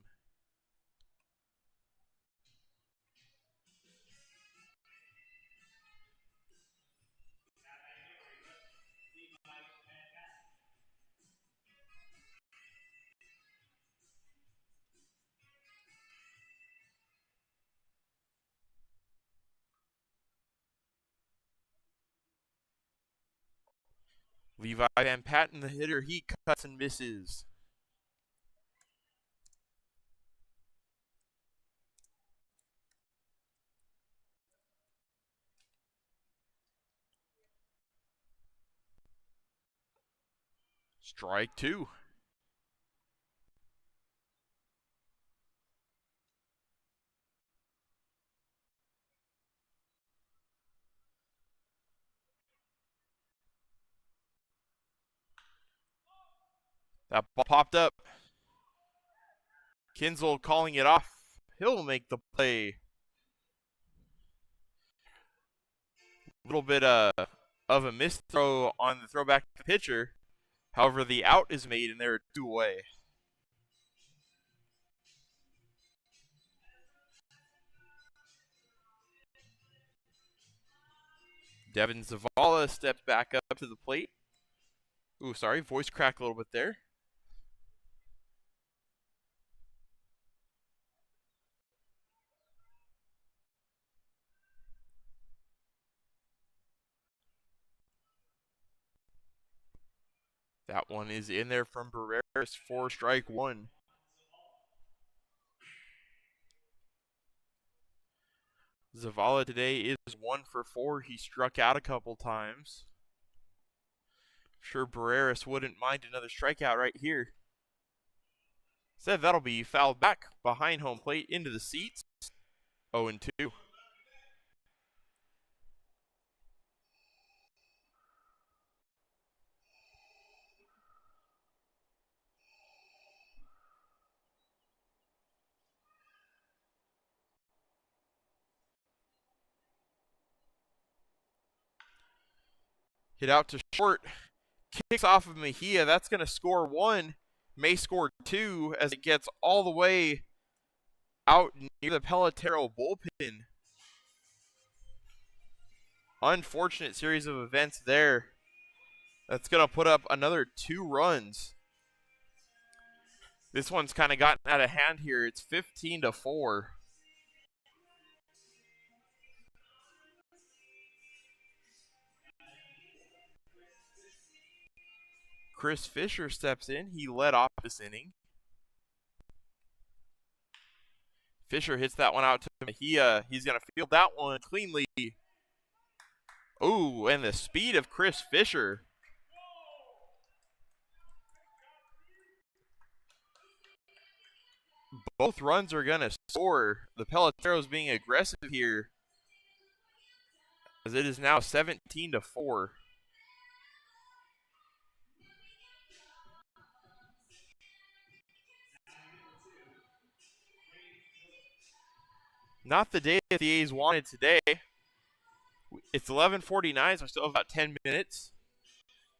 Levi Van Patten, the hitter, he cuts and misses. Strike two. That ball popped up. Kinzel calling it off. He'll make the play. A little bit of a missed throw on the throwback to the pitcher. However, the out is made and they're two away. Devin Zavala steps back up to the plate. Ooh, sorry, voice cracked a little bit there. That one is in there from Barreras for strike one. Zavala today is 1 for 4. He struck out a couple times. Sure, Barreras wouldn't mind another strikeout right here. Said that'll be fouled back behind home plate into the seats. 0-2. Hit out to short. Kicks off of Mejia. That's going to score one. May score two as it gets all the way out near the Pelotero bullpen. Unfortunate series of events there. That's going to put up another 2 runs. This one's kind of gotten out of hand here. It's 15-4. Chris Fisher steps in. He led off this inning. Fisher hits that one out to Mejia. He's going to field that one cleanly. Ooh, and the speed of Chris Fisher. Both runs are going to score. The Peloteros being aggressive here. as it is now 17-4. Not the day that the A's wanted today. It's 11:49, so we still have about 10 minutes.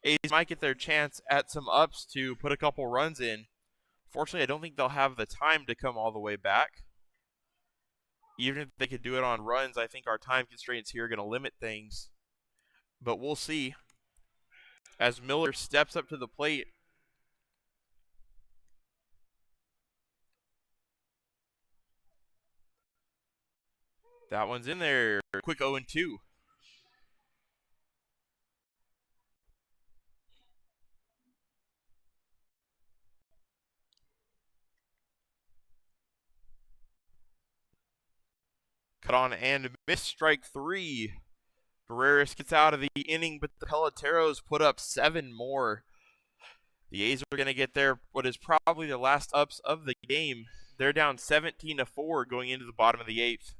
A's might get their chance at some ups to put a couple runs in. Fortunately, I don't think they'll have the time to come all the way back. Even if they could do it on runs, I think our time constraints here are going to limit things. But we'll see. As Miller steps up to the plate. That one's in there. Quick 0-2. Cut on and miss, strike 3. Barreras gets out of the inning, but the Peloteros put up 7 more. The A's are going to get their what is probably the last ups of the game. They're down 17-4 going into the bottom of the 8th.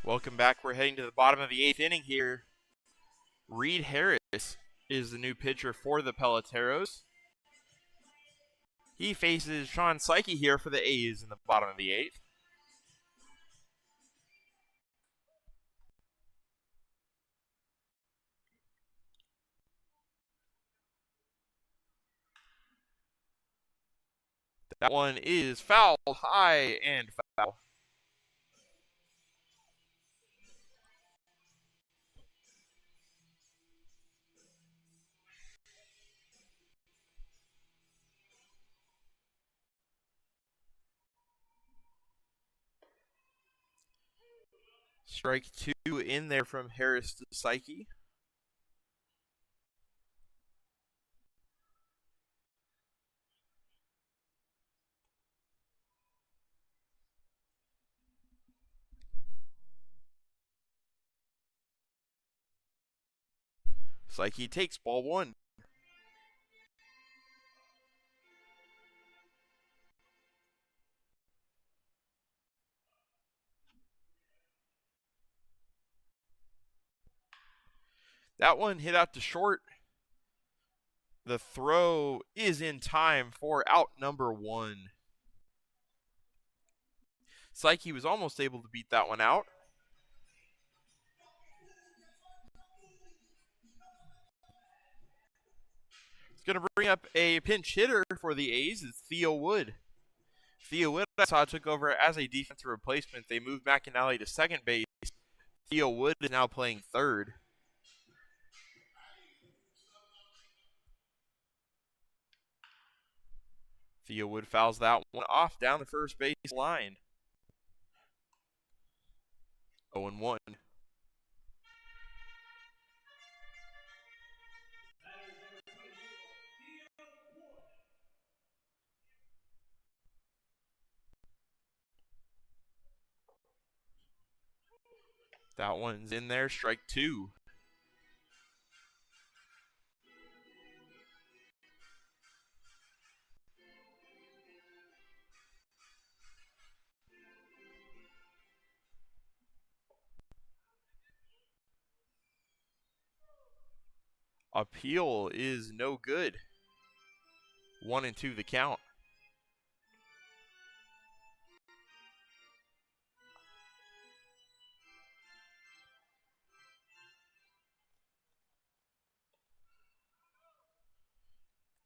Welcome back. We're heading to the bottom of the 8th inning here. Reed Harris is the new pitcher for the Peloteros. He faces Sean Psyche here for the A's in the bottom of the 8th. That one is foul, high, and foul. Strike 2 in there from Harris to Psyche. Psyche takes ball 1. That one hit out to short. The throw is in time for out number 1. Psyche was almost able to beat that one out. It's going to bring up a pinch hitter for the A's. It's Theo Wood. Theo Wood, I saw, took over as a defensive replacement. They moved McAnally to second base. Theo Wood is now playing third. Theo Wood fouls that one off down the first base line. 0-1. That one's in there, strike two. Appeal is no good. 1-2 the count.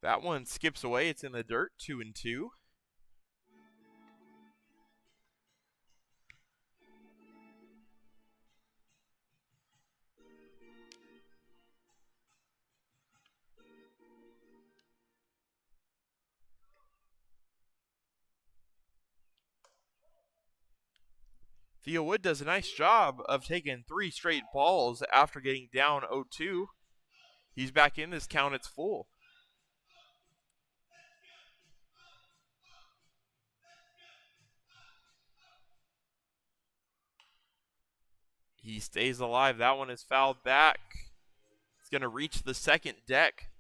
That one skips away. It's in the dirt. 2-2. Theo Wood does a nice job of taking 3 straight balls after getting down 0-2. He's back in this count. It's full. He stays alive. That one is fouled back. It's going to reach the second deck.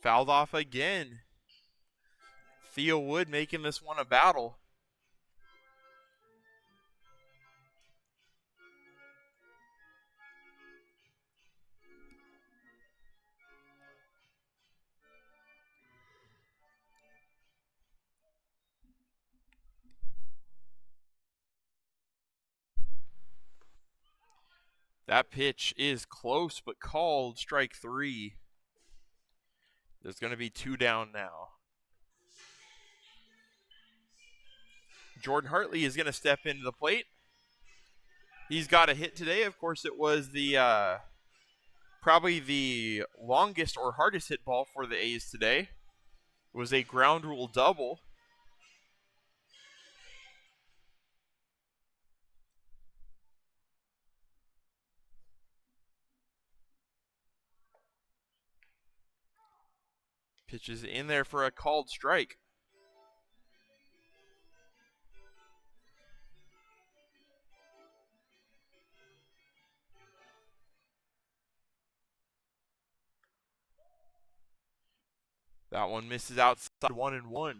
Fouled off again. Theo Wood making this one a battle. That pitch is close but called. Strike 3. There's going to be 2 down now. Jordan Hartley is going to step into the plate. He's got a hit today. Of course, it was the probably the longest or hardest hit ball for the A's today. It was a ground rule double. Pitches in there for a called strike. That one misses outside. 1-1.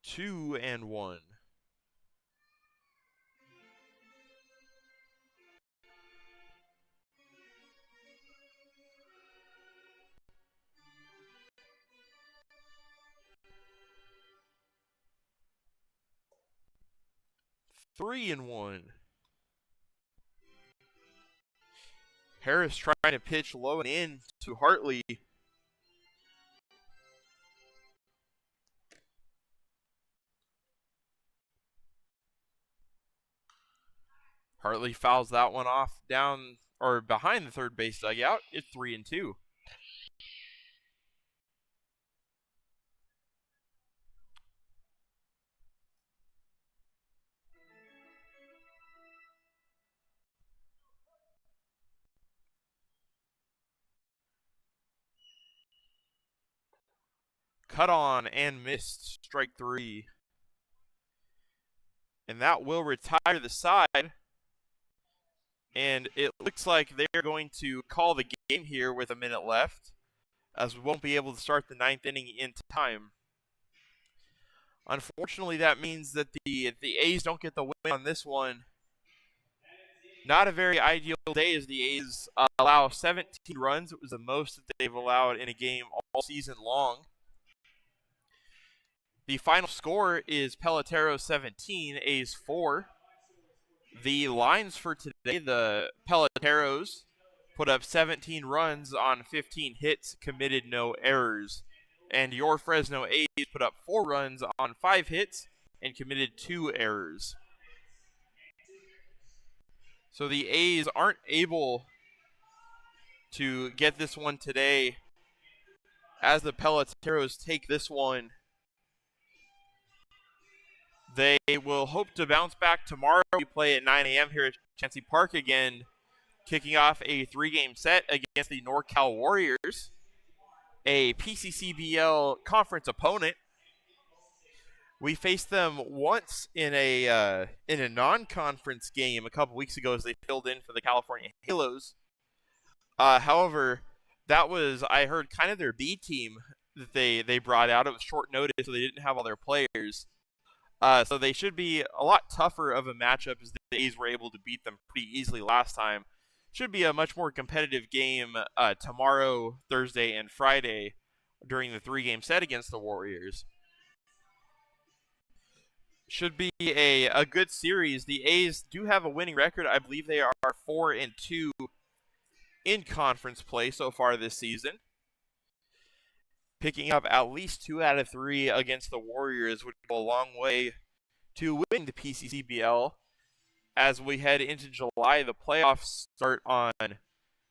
Two and 1. Three and 1. Harris trying to pitch low and in to Hartley. Hartley fouls that one off down or behind the third base dugout. It's 3-2. Cut on and missed. Strike 3. And that will retire the side. And it looks like they're going to call the game here with a minute left. as we won't be able to start the ninth inning in time. Unfortunately, that means that the A's don't get the win on this one. Not a very ideal day as the A's allow 17 runs. It was the most that they've allowed in a game all season long. The final score is Peloteros 17, A's 4. The lines for today, the Peloteros put up 17 runs on 15 hits, committed no errors. And your Fresno A's put up 4 runs on 5 hits and committed 2 errors. So the A's aren't able to get this one today as the Peloteros take this one. They will hope to bounce back tomorrow. We play at 9 a.m. here at Chansey Park again, kicking off a 3-game set against the NorCal Warriors, a PCCBL conference opponent. We faced them once in a non-conference game a couple weeks ago as they filled in for the California Halos. However, that was, I heard, kind of their B team that they brought out. It was short notice, so they didn't have all their players. So they should be a lot tougher of a matchup as the A's were able to beat them pretty easily last time. Should be a much more competitive game tomorrow, Thursday, and Friday during the 3-game set against the Warriors. Should be a good series. The A's do have a winning record. I believe they are 4-2 in conference play so far this season. Picking up at least 2 out of 3 against the Warriors would go a long way to winning the PCCBL. As we head into July, the playoffs start on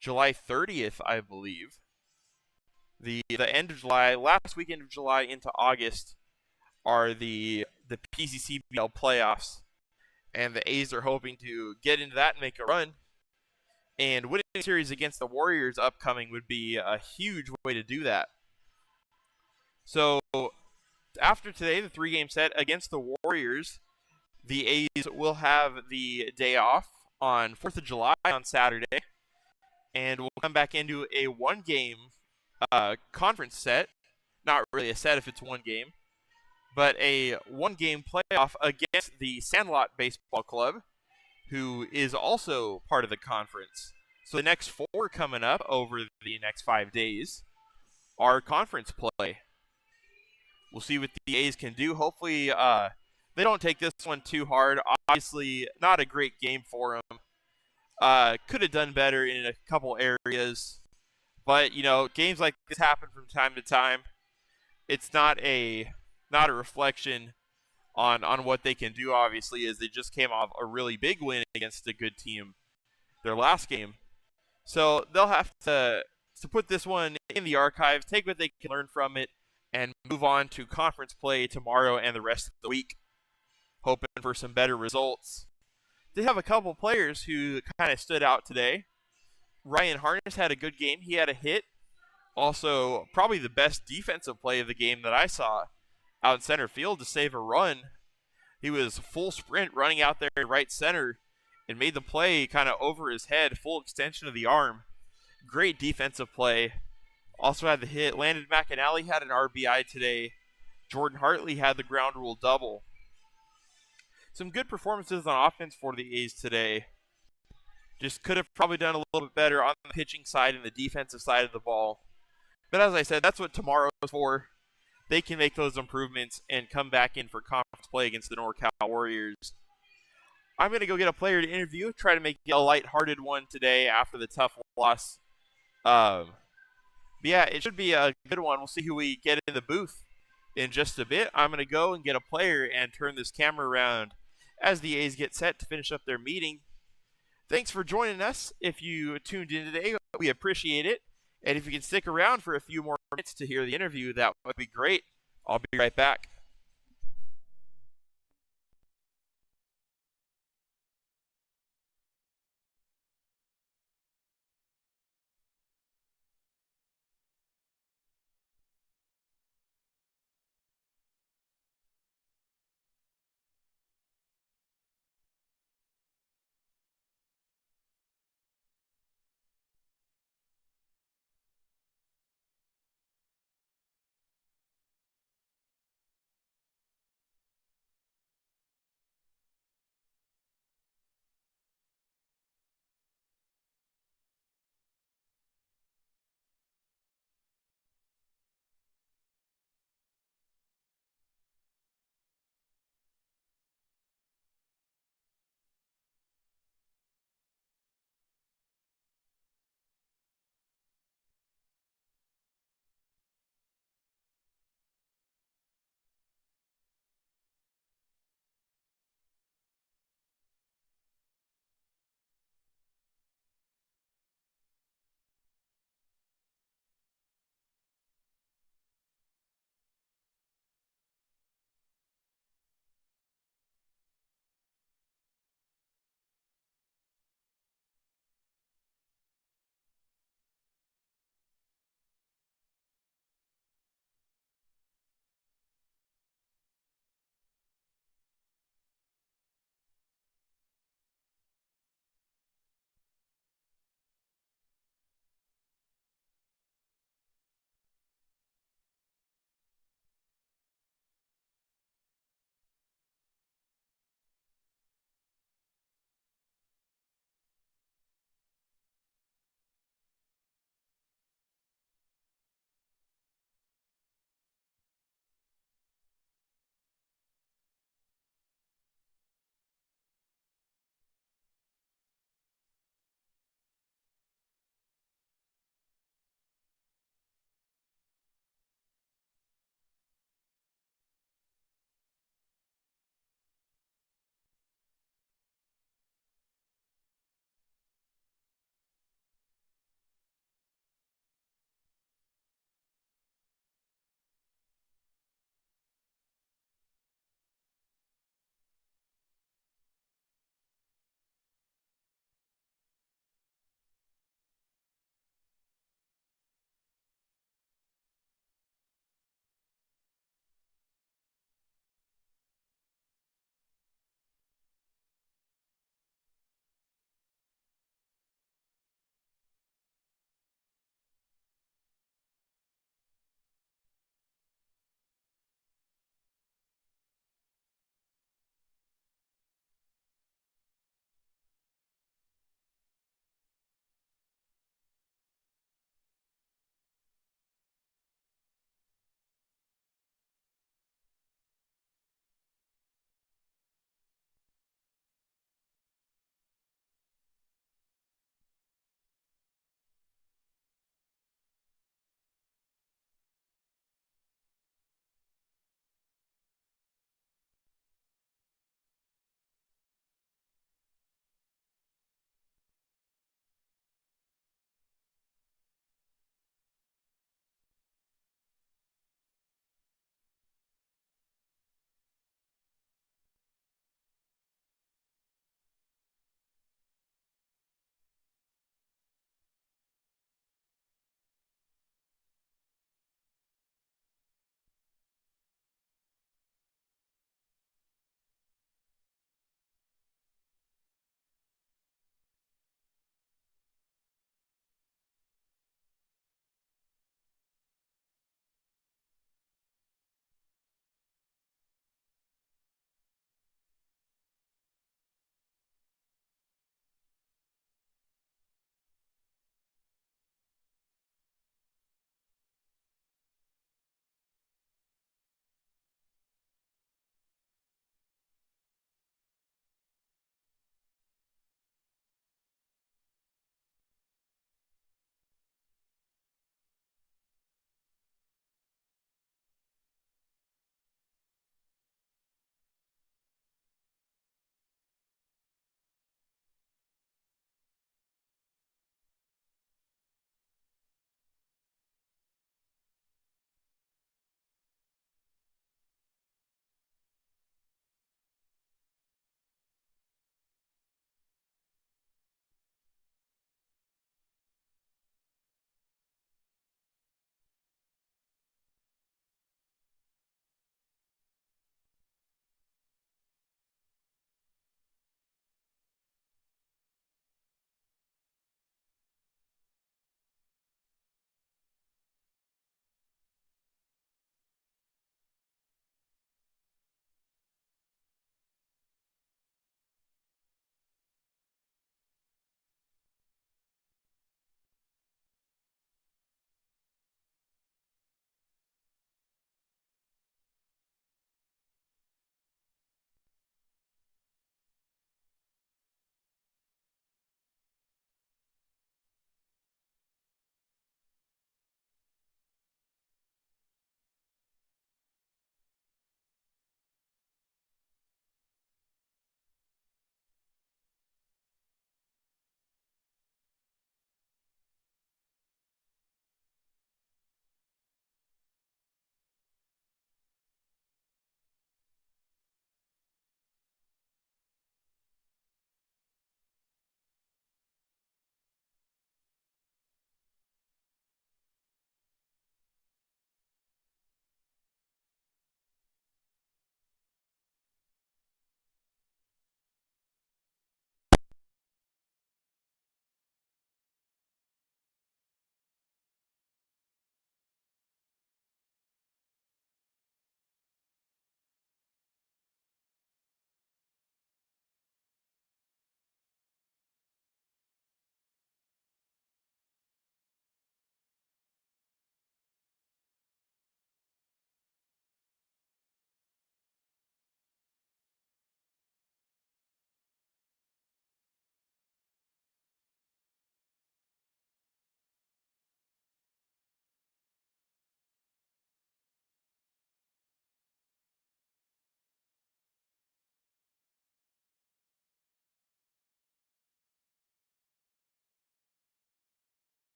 July 30th, I believe. The end of July, last weekend of July into August, are the PCCBL playoffs. And the A's are hoping to get into that and make a run. And winning a series against the Warriors upcoming would be a huge way to do that. So, after today, the 3-game set against the Warriors, the A's will have the day off on 4th of July on Saturday, and we'll come back into a 1-game conference set. Not really a set if it's 1 game, but a 1-game playoff against the Sandlot Baseball Club, who is also part of the conference. So the next 4 coming up over the next 5 days are conference play. We'll see what the A's can do. Hopefully, they don't take this one too hard. Obviously, not a great game for them. Could have done better in a couple areas. But, games like this happen from time to time. It's not a reflection on what they can do, obviously, as they just came off a really big win against a good team their last game. So they'll have to put this one in the archives, take what they can learn from it, and move on to conference play tomorrow and the rest of the week, hoping for some better results. They have a couple players who kind of stood out today. Ryan Harness had a good game. He had a hit. Also, probably the best defensive play of the game that I saw out in center field to save a run. He was full sprint running out there in right center and made the play kind of over his head, full extension of the arm. Great defensive play. Also had the hit. Landon McAnally had an RBI today. Jordan Hartley had the ground rule double. Some good performances on offense for the A's today. Just could have probably done a little bit better on the pitching side and the defensive side of the ball. But as I said, that's what tomorrow is for. They can make those improvements and come back in for conference play against the NorCal Warriors. I'm going to go get a player to interview, try to make it a lighthearted one today after the tough loss. But yeah, it should be a good one. We'll see who we get in the booth in just a bit. I'm going to go and get a player and turn this camera around as the A's get set to finish up their meeting. Thanks for joining us. If you tuned in today, we appreciate it. And if you can stick around for a few more minutes to hear the interview, that would be great. I'll be right back.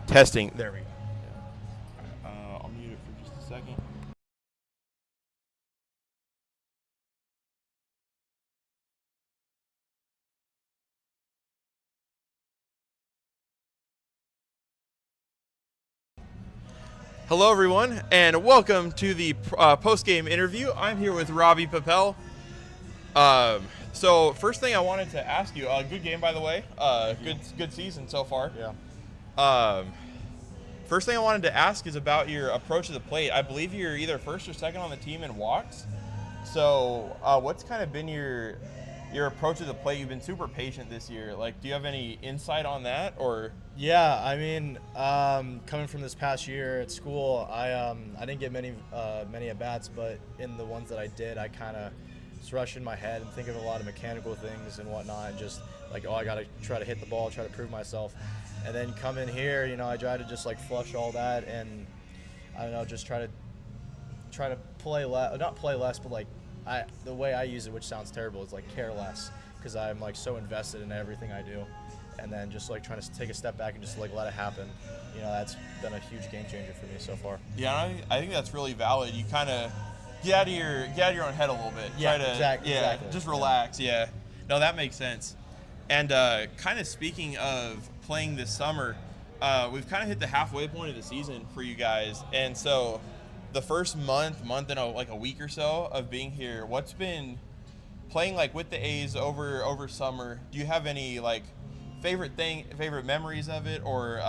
Testing. There we go. I'll mute it for just a second. Hello, everyone, and welcome to the post-game interview. I'm here with Robbie Papel. So first thing I wanted to ask you, good game, by the way. Good season so far. Yeah. First thing I wanted to ask is about your approach to the plate. I believe you're either first or second on the team in walks. So what's kind of been your approach to the plate? You've been super patient this year. Like, do you have any insight on that, or? Yeah, I mean, coming from this past year at school, I didn't get many at bats, but in the ones that I did, I kind of just rush in my head and think of a lot of mechanical things and whatnot, and just like, oh, I got to try to hit the ball, try to prove myself. And then come in here, I try to just like flush all that, and I don't know, just try to play less, not play less, but like the way I use it, which sounds terrible, is like care less, because I'm like so invested in everything I do, and then just like trying to take a step back and just like let it happen. That's been a huge game changer for me so far. Yeah, I think that's really valid. You kind of get out of your own head a little bit. Yeah, exactly. Just relax. Yeah. No, that makes sense. And kind of speaking of playing this summer, we've kind of hit the halfway point of the season for you guys, and so the first month and a week or so of being here, what's been playing like with the A's over summer? Do you have any like favorite memories of it, or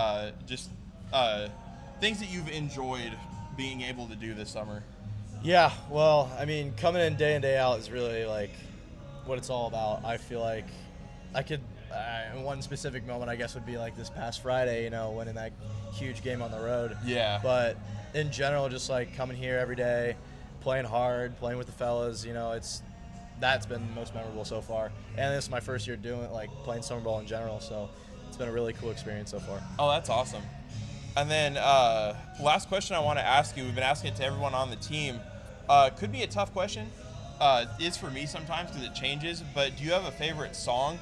just things that you've enjoyed being able to do this summer? Yeah, well, I mean, coming in day out is really like what it's all about. I feel like I could, one specific moment I guess would be like this past Friday, winning that huge game on the road. Yeah. But in general, just like coming here every day, playing hard, playing with the fellas, that's been the most memorable so far. And this is my first year playing summer ball in general, so it's been a really cool experience so far. Oh, that's awesome. And then last question I want to ask you, we've been asking it to everyone on the team. Could be a tough question. It's for me sometimes because it changes, but do you have a favorite song?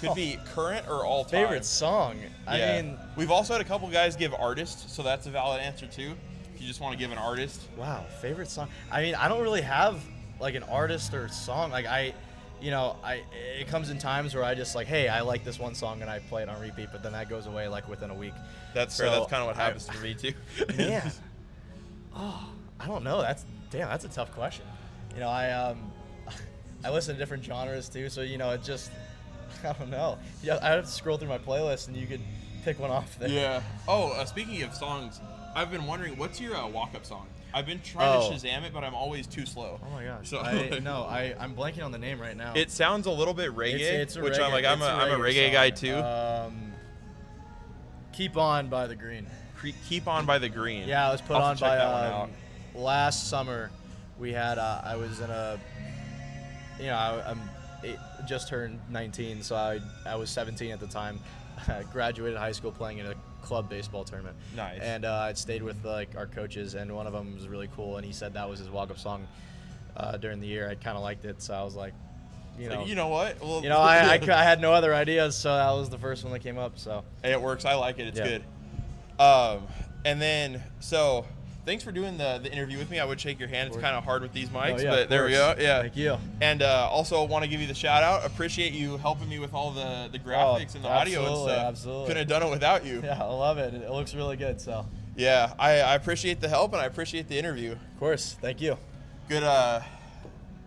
Could be current or all time. Favorite song? I mean, we've also had a couple guys give artists, so that's a valid answer too. If you just want to give an artist. Wow, favorite song. I mean, I don't really have like an artist or song. Like it comes in times where I just like, hey, I like this one song and I play it on repeat, but then that goes away like within a week. That's fair. That's kind of what happens to me too. Man. Oh, I don't know. That's a tough question. I listen to different genres too, so it just, I don't know. Yeah, I have to scroll through my playlist and you could pick one off there. Yeah. Oh, speaking of songs, I've been wondering, what's your walk-up song? I've been trying to Shazam it, but I'm always too slow. Oh my gosh. So I'm blanking on the name right now. It sounds a little bit reggae, it's which reggae, I'm like, I'm a reggae song. guy too. Keep On by The Green. Keep On by The Green. Yeah, it was put on by last summer. We had I was in a, I'm just turned 19, so I was 17 at the time. I graduated high school playing in a club baseball tournament. Nice. And I stayed with our coaches, and one of them was really cool, and he said that was his walk-up song during the year. I kind of liked it, so I was like, you know what? Well, I had no other ideas, so that was the first one that came up. So hey, it works. I like it. It's good. And then thanks for doing the interview with me. I would shake your hand. It's kind of hard with these mics, but there we go. Yeah. Thank you. And also want to give you the shout out. Appreciate you helping me with all the graphics and the audio and stuff. Absolutely. Couldn't have done it without you. Yeah, I love it. It looks really good. So. Yeah, I appreciate the help and I appreciate the interview. Of course. Thank you. Good.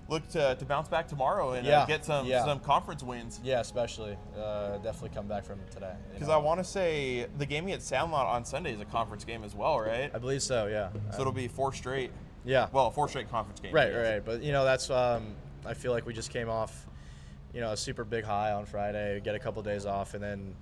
Look to bounce back tomorrow and get some conference wins. Yeah, especially. Definitely come back from today. Because I want to say the game at Sandlot on Sunday is a conference game as well, right? I believe so, yeah. So it'll be 4 straight. Yeah. Well, 4 straight conference games. Right. But, that's I feel like we just came off, a super big high on Friday, get a couple days off, and then,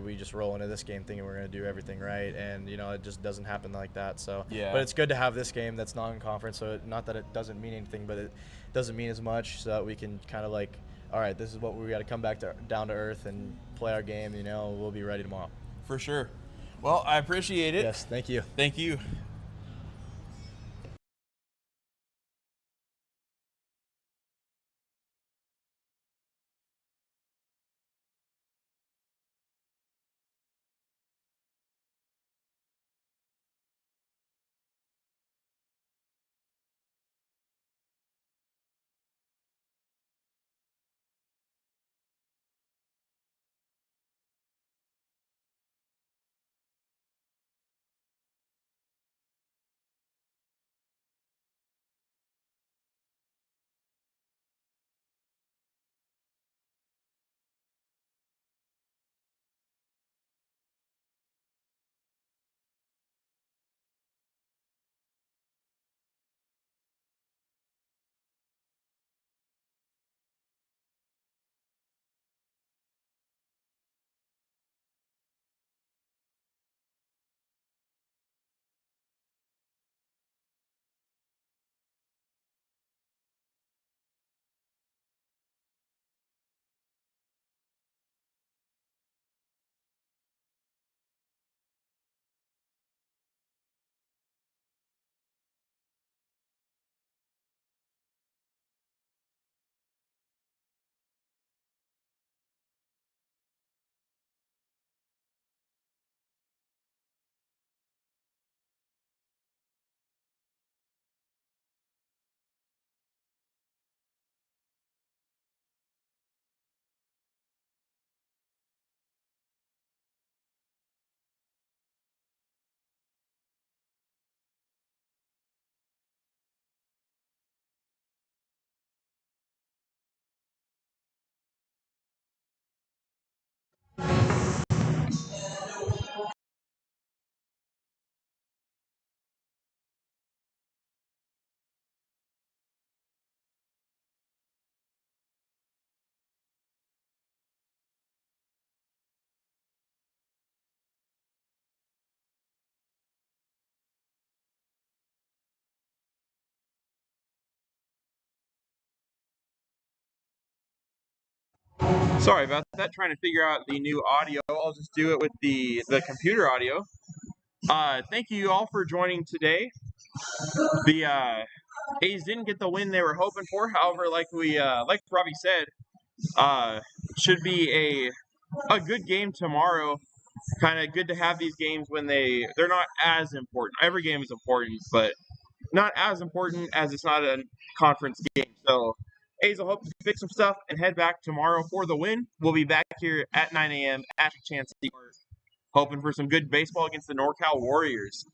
we just roll into this game thinking we're going to do everything right, and, it just doesn't happen like that. So, yeah. But it's good to have this game that's non-conference, so not that it doesn't mean anything, but it doesn't mean as much, so that we can kind of like, all right, this is what we got to come back down to earth and play our game, we'll be ready tomorrow. For sure. Well, I appreciate it. Yes, thank you. Thank you. Sorry about that. Trying to figure out the new audio. I'll just do it with the computer audio. Thank you all for joining today. The A's didn't get the win they were hoping for. However, like Robbie said, should be a good game tomorrow. Kind of good to have these games when they're not as important. Every game is important, but not as important as it's not a conference game. So A's will hope to fix some stuff and head back tomorrow for the win. We'll be back here at 9 a.m. at Chance Park, hoping for some good baseball against the NorCal Warriors.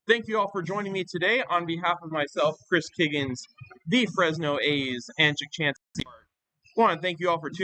Thank you all for joining me today on behalf of myself, Chris Kiggins, the Fresno A's, and Chancey Park. I want to thank you all for tuning